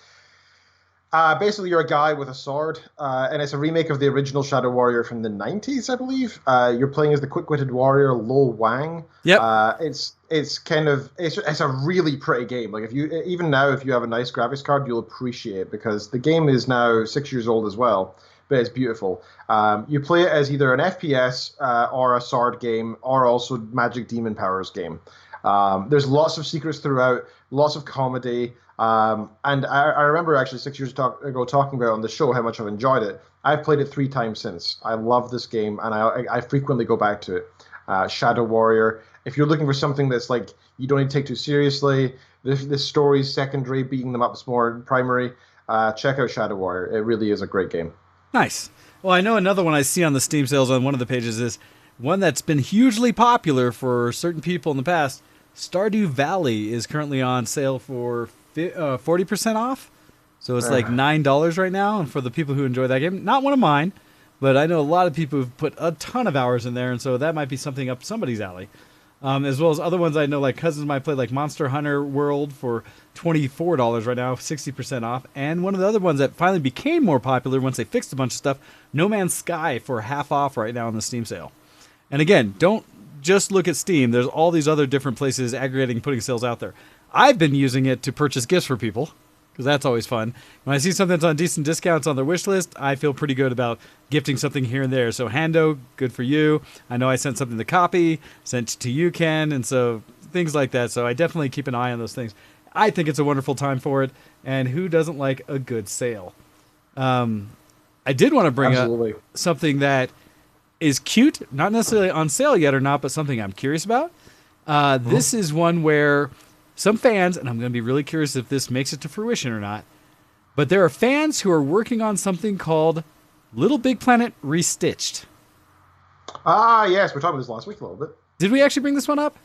basically, you're a guy with a sword, and it's a remake of the original Shadow Warrior from the 90s, I believe. You're playing as the quick-witted warrior Lo Wang. Yep. It's a really pretty game. Like if you have a nice graphics card, you'll appreciate it because the game is now 6 years old as well, but it's beautiful. You play it as either an FPS or a sword game, or also magic demon powers game. There's lots of secrets throughout, lots of comedy. And I remember actually 6 years ago talking about on the show how much I've enjoyed it. I've played it 3 times since. I love this game, and I frequently go back to it. Shadow Warrior. If you're looking for something that's like you don't need to take too seriously, the story's secondary, beating them up is more primary, check out Shadow Warrior. It really is a great game. Nice. Well, I know another one I see on the Steam sales on one of the pages is one that's been hugely popular for certain people in the past. Stardew Valley is currently on sale for 40% off. So it's like $9 right now. And for the people who enjoy that game, not one of mine, but I know a lot of people who've put a ton of hours in there. And so that might be something up somebody's alley. As well as other ones I know, like cousins might play, like Monster Hunter World for $24 right now, 60% off. And one of the other ones that finally became more popular once they fixed a bunch of stuff, No Man's Sky for half off right now on the Steam sale. And again, don't just look at Steam. There's all these other different places aggregating, putting sales out there. I've been using it to purchase gifts for people, because that's always fun. When I see something that's on decent discounts on their wish list, I feel pretty good about gifting something here and there. So Hando, good for you. I know I sent something to Copy, sent to you, Ken, and so things like that. So I definitely keep an eye on those things. I think it's a wonderful time for it, and who doesn't like a good sale? I did want to bring up something that is cute, not necessarily on sale yet or not, but something I'm curious about. This is one where some fans, and I'm going to be really curious if this makes it to fruition or not, but there are fans who are working on something called Little Big Planet Restitched. Yes, we talked about this last week a little bit. Did we actually bring this one up?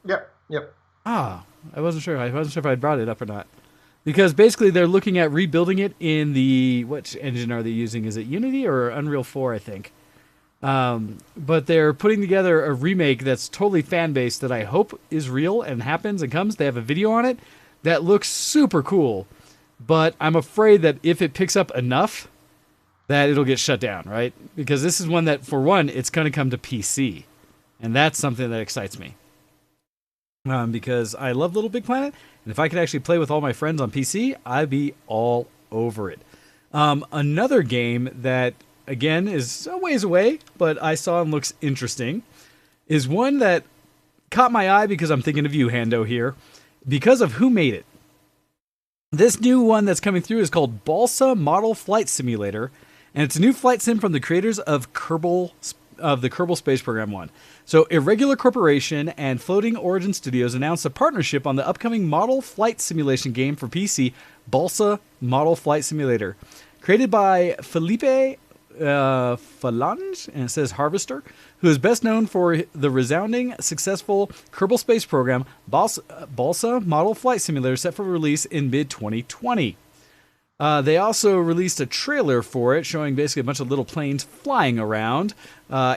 Yep. I wasn't sure. I wasn't sure if I brought it up or not. Because basically they're looking at rebuilding it in which engine are they using? Is it Unity or Unreal 4, I think? But they're putting together a remake that's totally fan-based that I hope is real and happens and comes. They have a video on it that looks super cool. But I'm afraid that if it picks up enough, that it'll get shut down, right? Because this is one that, for one, it's going to come to PC. And that's something that excites me. Because I love Little Big Planet, and if I could actually play with all my friends on PC, I'd be all over it. Another game that, again, is a ways away, but I saw and looks interesting, is one that caught my eye because I'm thinking of you, Hando, here, because of who made it. This new one that's coming through is called Balsa Model Flight Simulator, and it's a new flight sim from the creators of the Kerbal Space Program 1. So Irregular Corporation and Floating Origin Studios announced a partnership on the upcoming model flight simulation game for PC, Balsa Model Flight Simulator. Created by Felipe Falange, and it says Harvester, who is best known for the resounding successful Kerbal Space Program, Balsa Model Flight Simulator, set for release in mid-2020. They also released a trailer for it, showing basically a bunch of little planes flying around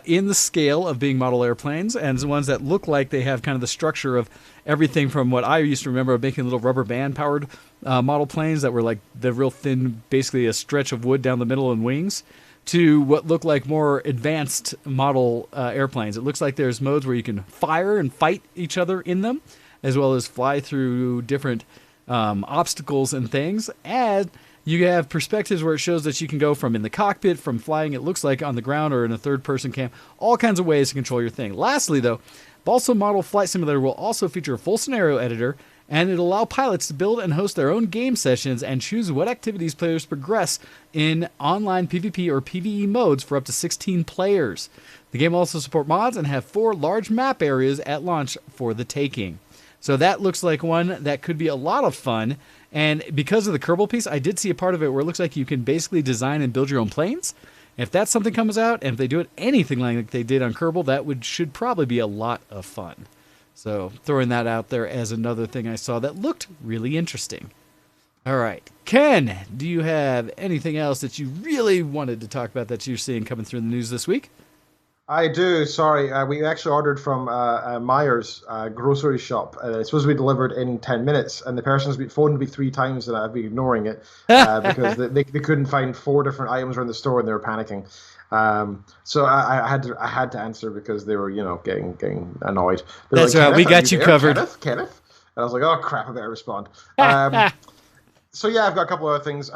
in the scale of being model airplanes, and the ones that look like they have kind of the structure of everything from what I used to remember of making little rubber band-powered model planes that were like the real thin, basically a stretch of wood down the middle and wings, to what look like more advanced model airplanes. It looks like there's modes where you can fire and fight each other in them, as well as fly through different obstacles and things. And you have perspectives where it shows that you can go from in the cockpit, from flying, it looks like, on the ground or in a third-person cam. All kinds of ways to control your thing. Lastly, though, Balsa Model Flight Simulator will also feature a full scenario editor, and it'll allow pilots to build and host their own game sessions and choose what activities players progress in online PvP or PvE modes for up to 16 players. The game will also support mods and have 4 large map areas at launch for the taking. So that looks like one that could be a lot of fun. And because of the Kerbal piece, I did see a part of it where it looks like you can basically design and build your own planes. If that something comes out, and if they do it anything like they did on Kerbal, that should probably be a lot of fun. So throwing that out there as another thing I saw that looked really interesting. All right. Ken, do you have anything else that you really wanted to talk about that you're seeing coming through the news this week? I do. Sorry, we actually ordered from Myers grocery shop. It's supposed to be delivered in 10 minutes, and the person's been phoned me 3 times, and I've been ignoring it because they couldn't find 4 different items around the store, and they were panicking. So I had to answer because they were getting annoyed. That's like, right. We got you covered, Kenneth. And I was like, oh crap, I better respond. So yeah, I've got a couple other things,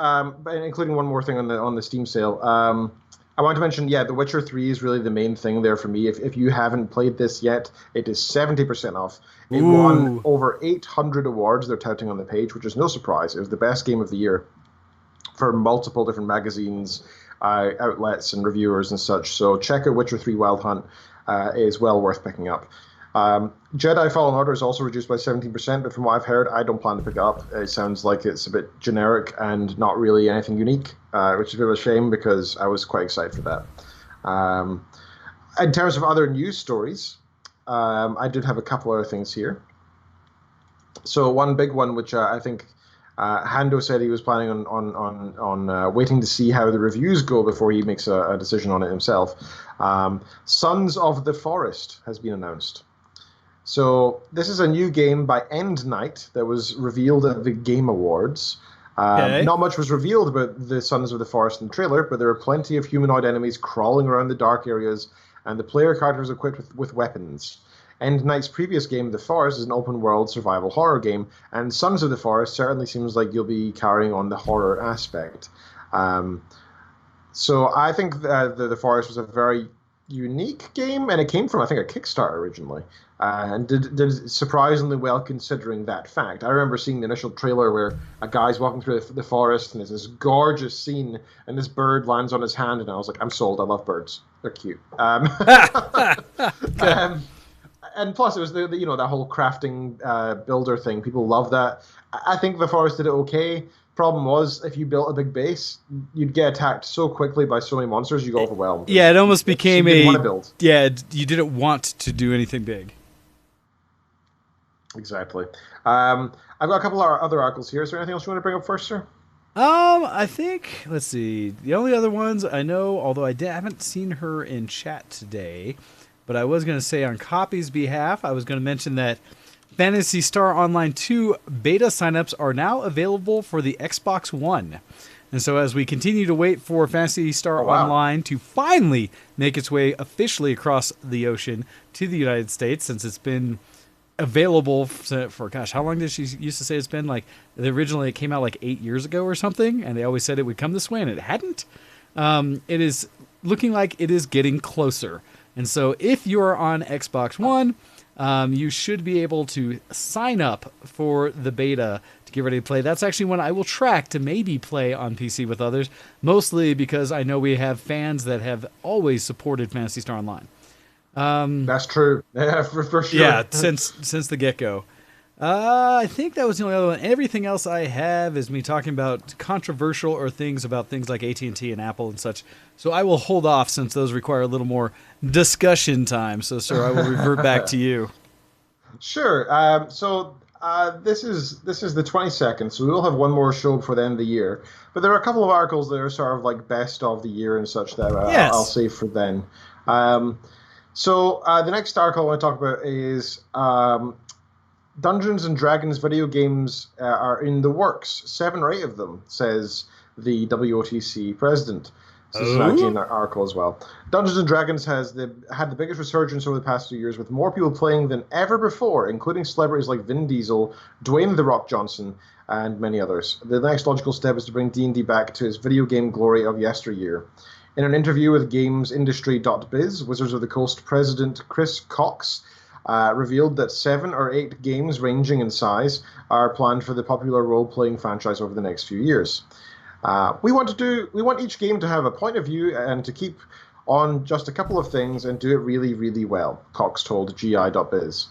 including one more thing on the Steam sale. I want to mention, The Witcher 3 is really the main thing there for me. If you haven't played this yet, it is 70% off. It won over 800 awards they're touting on the page, which is no surprise. It was the best game of the year for multiple different magazines, outlets, and reviewers and such. So check out Witcher 3 Wild Hunt. It is well worth picking up. Jedi Fallen Order is also reduced by 17%, but from what I've heard, I don't plan to pick it up. It sounds like it's a bit generic and not really anything unique, which is a bit of a shame because I was quite excited for that. In terms of other news stories, I did have a couple other things here. So one big one, which I think Hando said he was planning on waiting to see how the reviews go before he makes a decision on it himself. Sons of the Forest has been announced. So this is a new game by End Night that was revealed at the Game Awards. Not much was revealed about the Sons of the Forest in the trailer, but there are plenty of humanoid enemies crawling around the dark areas, and the player character is equipped with weapons. End Night's previous game, The Forest, is an open-world survival horror game, and Sons of the Forest certainly seems like you'll be carrying on the horror aspect. So I think the Forest was a very unique game, and it came from, I think, a Kickstarter originally, and did surprisingly well considering that fact. I remember seeing the initial trailer where a guy's walking through the forest, and there's this gorgeous scene, and this bird lands on his hand, and I was like, I'm sold, I love birds. They're cute. And plus, it was that whole crafting builder thing. People love that. I think the Forest did it okay. Problem was, if you built a big base, you'd get attacked so quickly by so many monsters, you go overwhelmed. Yeah, it almost became you didn't want to build. Yeah, you didn't want to do anything big. Exactly. I've got a couple of other articles here. Is there anything else you want to bring up first, sir? I think, let's see. The only other ones I know, although I haven't seen her in chat today, but I was going to say on Copy's behalf, I was going to mention that Phantasy Star Online 2 beta signups are now available for the Xbox One. And so as we continue to wait for Phantasy Star Online to finally make its way officially across the ocean to the United States, since it's been available for gosh, how long did she used to say it's been? Like, originally it came out like 8 years ago or something, and they always said it would come this way, and it hadn't. It is looking like it is getting closer. And so if you're on Xbox One, you should be able to sign up for the beta to get ready to play. That's actually one I will track to maybe play on PC with others, mostly because I know we have fans that have always supported Phantasy Star Online. That's true. Yeah, for sure. Yeah, since the get-go. I think that was the only other one. Everything else I have is me talking about controversial or things about things like AT&T and Apple and such. So I will hold off since those require a little more discussion time. So, sir, I will revert back to you. Sure. This is the 22nd, so we will have one more show before the end of the year. But there are a couple of articles that are sort of like best of the year and such that I'll save for then. So the next article I want to talk about is Dungeons and Dragons video games are in the works. 7 or 8 of them, says the WOTC president. So this is actually an article as well. Dungeons and Dragons had the biggest resurgence over the past 2 years, with more people playing than ever before, including celebrities like Vin Diesel, Dwayne "The Rock" Johnson, and many others. The next logical step is to bring D&D back to its video game glory of yesteryear. In an interview with GamesIndustry.biz, Wizards of the Coast president Chris Cox revealed that 7 or 8 games ranging in size are planned for the popular role-playing franchise over the next few years. We want each game to have a point of view and to keep on just a couple of things and do it really, really well, Cox told GI.biz.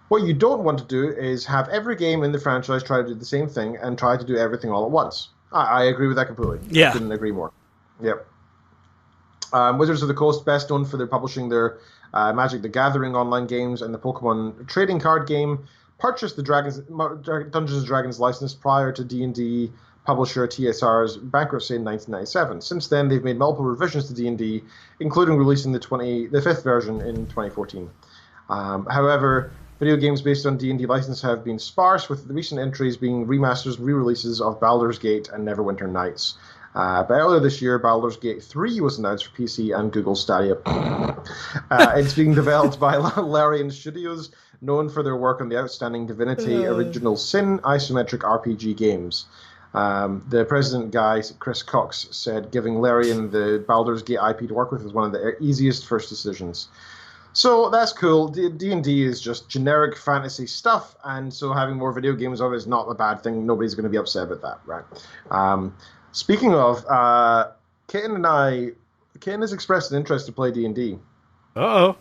What you don't want to do is have every game in the franchise try to do the same thing and try to do everything all at once. I agree with that completely. Yeah. I couldn't agree more. Yep. Wizards of the Coast, best known for their publishing their Magic the Gathering online games and the Pokemon trading card game, purchased the Dungeons and Dragons license prior to D&D publisher TSR's bankruptcy in 1997. Since then, they've made multiple revisions to D&D, including releasing the 5th version in 2014. However, video games based on D&D license have been sparse, with the recent entries being remasters and re-releases of Baldur's Gate and Neverwinter Nights. But earlier this year, Baldur's Gate 3 was announced for PC and Google Stadia. It's being developed by Larian Studios, known for their work on the outstanding Divinity Original Sin isometric RPG games. The president guy, Chris Cox, said giving Larian the Baldur's Gate IP to work with was one of the easiest first decisions. So that's cool. D&D is just generic fantasy stuff, and so having more video games of it is not a bad thing. Nobody's going to be upset about that, right? Speaking of, Kitten has expressed an interest to play D&D. Uh-oh.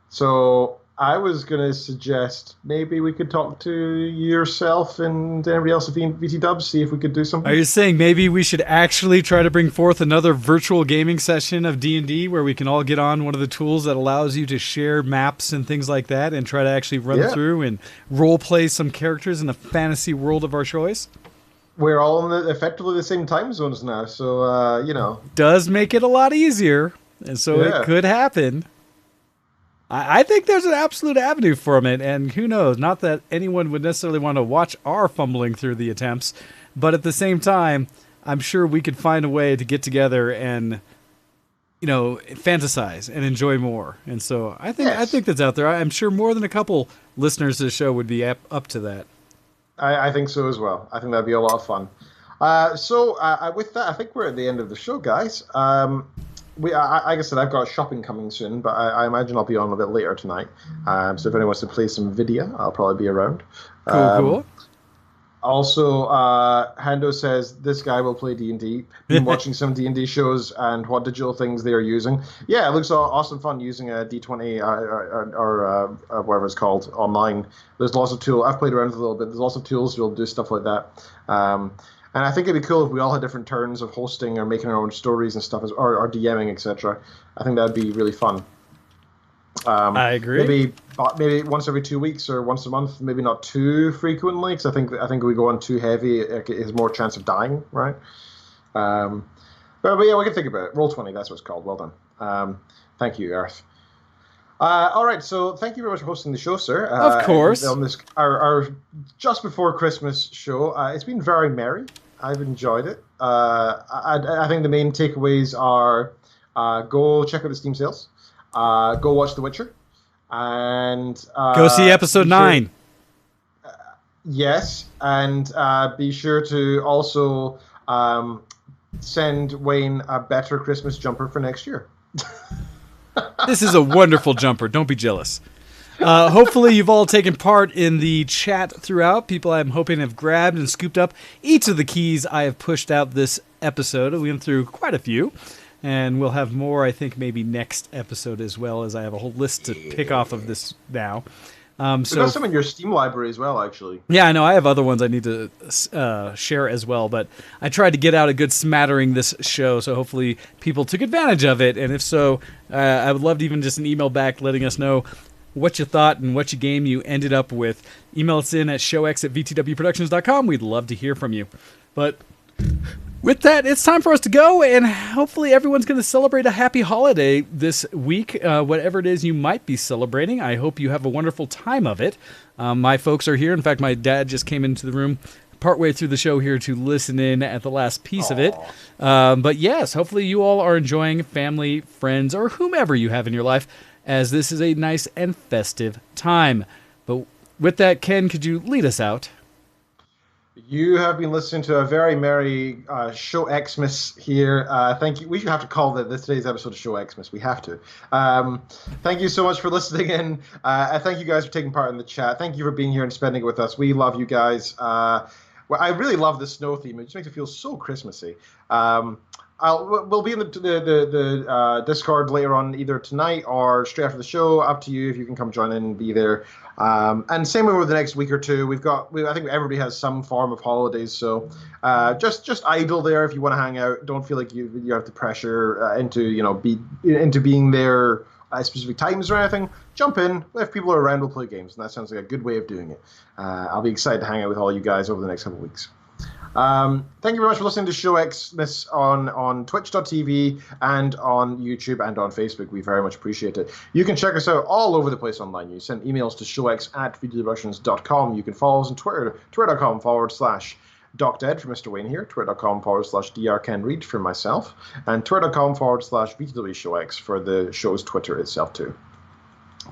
So I was going to suggest maybe we could talk to yourself and everybody else at VT Dubs, see if we could do something. Are you saying maybe we should actually try to bring forth another virtual gaming session of D&D where we can all get on one of the tools that allows you to share maps and things like that and try to actually run through and role play some characters in a fantasy world of our choice? We're all in effectively the same time zones now, so, Does make it a lot easier, and so it could happen. I think there's an absolute avenue for it, and who knows, not that anyone would necessarily want to watch our fumbling through the attempts, but at the same time, I'm sure we could find a way to get together and, fantasize and enjoy more. And so I think that's out there. I'm sure more than a couple listeners to the show would be up to that. I think so as well. I think that'd be a lot of fun. So with that, I think we're at the end of the show, guys. Like I said, I've got shopping coming soon, but I imagine I'll be on a bit later tonight. So if anyone wants to play some video, I'll probably be around. Cool. Also, Hando says this guy will play D&D. Been watching some D&D shows and what digital things they are using. Yeah, it looks awesome fun using a D20 or whatever it's called online. There's lots of tools. I've played around with it a little bit. There's lots of tools to be able to do stuff like that. And I think it'd be cool if we all had different turns of hosting or making our own stories and stuff, or DMing, etc. I think that'd be really fun. I agree. Maybe once every 2 weeks or once a month. Maybe not too frequently, because I think if we go on too heavy, it has more chance of dying, right? But yeah, we can think about it. Roll20, that's what it's called. Well done. Thank you, Earth. All right, so thank you very much for hosting the show, sir. Of course. On this, our just before Christmas show, it's been very merry. I've enjoyed it. I think the main takeaways are go check out the Steam sales, go watch The Witcher, and go see episode 9. Yes, and be sure to also send Wayne a better Christmas jumper for next year. This is a wonderful jumper. Don't be jealous. Hopefully you've all taken part in the chat throughout. People I'm hoping have grabbed and scooped up each of the keys I have pushed out this episode. We went through quite a few, and we'll have more, I think, maybe next episode as well, as I have a whole list to pick off of this now. There's some in your Steam library as well, actually. Yeah, I know. I have other ones I need to share as well, but I tried to get out a good smattering this show, so hopefully people took advantage of it. And if so, I would love to even just an email back letting us know what you thought and what game you ended up with. Email us in at showx@vtwproductions.com. We'd love to hear from you. But with that, it's time for us to go, and hopefully everyone's going to celebrate a happy holiday this week, whatever it is you might be celebrating. I hope you have a wonderful time of it. My folks are here. In fact, my dad just came into the room partway through the show here to listen in at the last piece of it. But yes, hopefully you all are enjoying family, friends, or whomever you have in your life, as this is a nice and festive time. But with that, Ken, could you lead us out? You have been listening to a very merry Show Xmas here. Thank you. We should have to call today's episode of Show Xmas. We have to. Thank you so much for listening in. Thank you guys for taking part in the chat. Thank you for being here and spending it with us. We love you guys. Well, I really love the snow theme. It just makes it feel so Christmassy. We'll be in the Discord later on, either tonight or straight after the show. Up to you if you can come join in and be there. And same way with the next week or two. I think everybody has some form of holidays, so just idle there if you want to hang out. Don't feel like you have to pressure into being there at specific times or anything. Jump in. If people are around, we'll play games, and that sounds like a good way of doing it. I'll be excited to hang out with all you guys over the next couple of weeks. Thank you very much for listening to Show Xmas on twitch.tv and on YouTube and on Facebook. We very much appreciate it. You can check us out all over the place online. You send emails to showx@videorussians.com. You can follow us on Twitter, twitter.com/DocDead for Mr. Wayne here, twitter.com/drkenreed for myself, and twitter.com/VTWShowX for the show's Twitter itself too.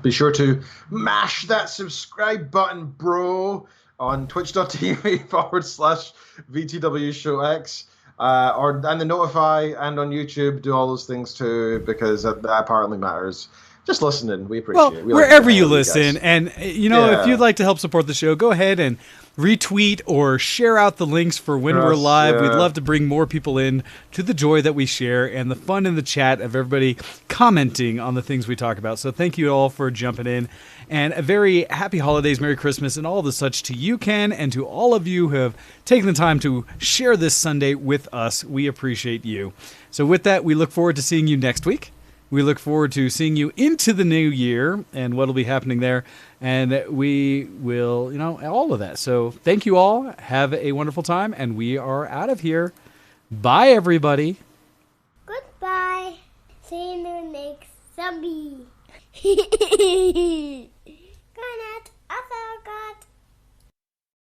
Be sure to mash that subscribe button, bro, on twitch.tv/VTWShowX, and the notify, and on YouTube. Do all those things too, because that apparently matters. Just listening, we appreciate it. Wherever you listen, and if you'd like to help support the show, go ahead and retweet or share out the links for when we're live. We'd love to bring more people in to the joy that we share and the fun in the chat of everybody commenting on the things we talk about. So thank you all for jumping in, and a very happy holidays, Merry Christmas, and all the such to you, Ken, and to all of you who have taken the time to share this Sunday with us. We appreciate you. So with that, we look forward to seeing you next week. We look forward to seeing you into the new year and what will be happening there. And we will, all of that. So thank you all. Have a wonderful time. And we are out of here. Bye, everybody. Goodbye. See you next zombie.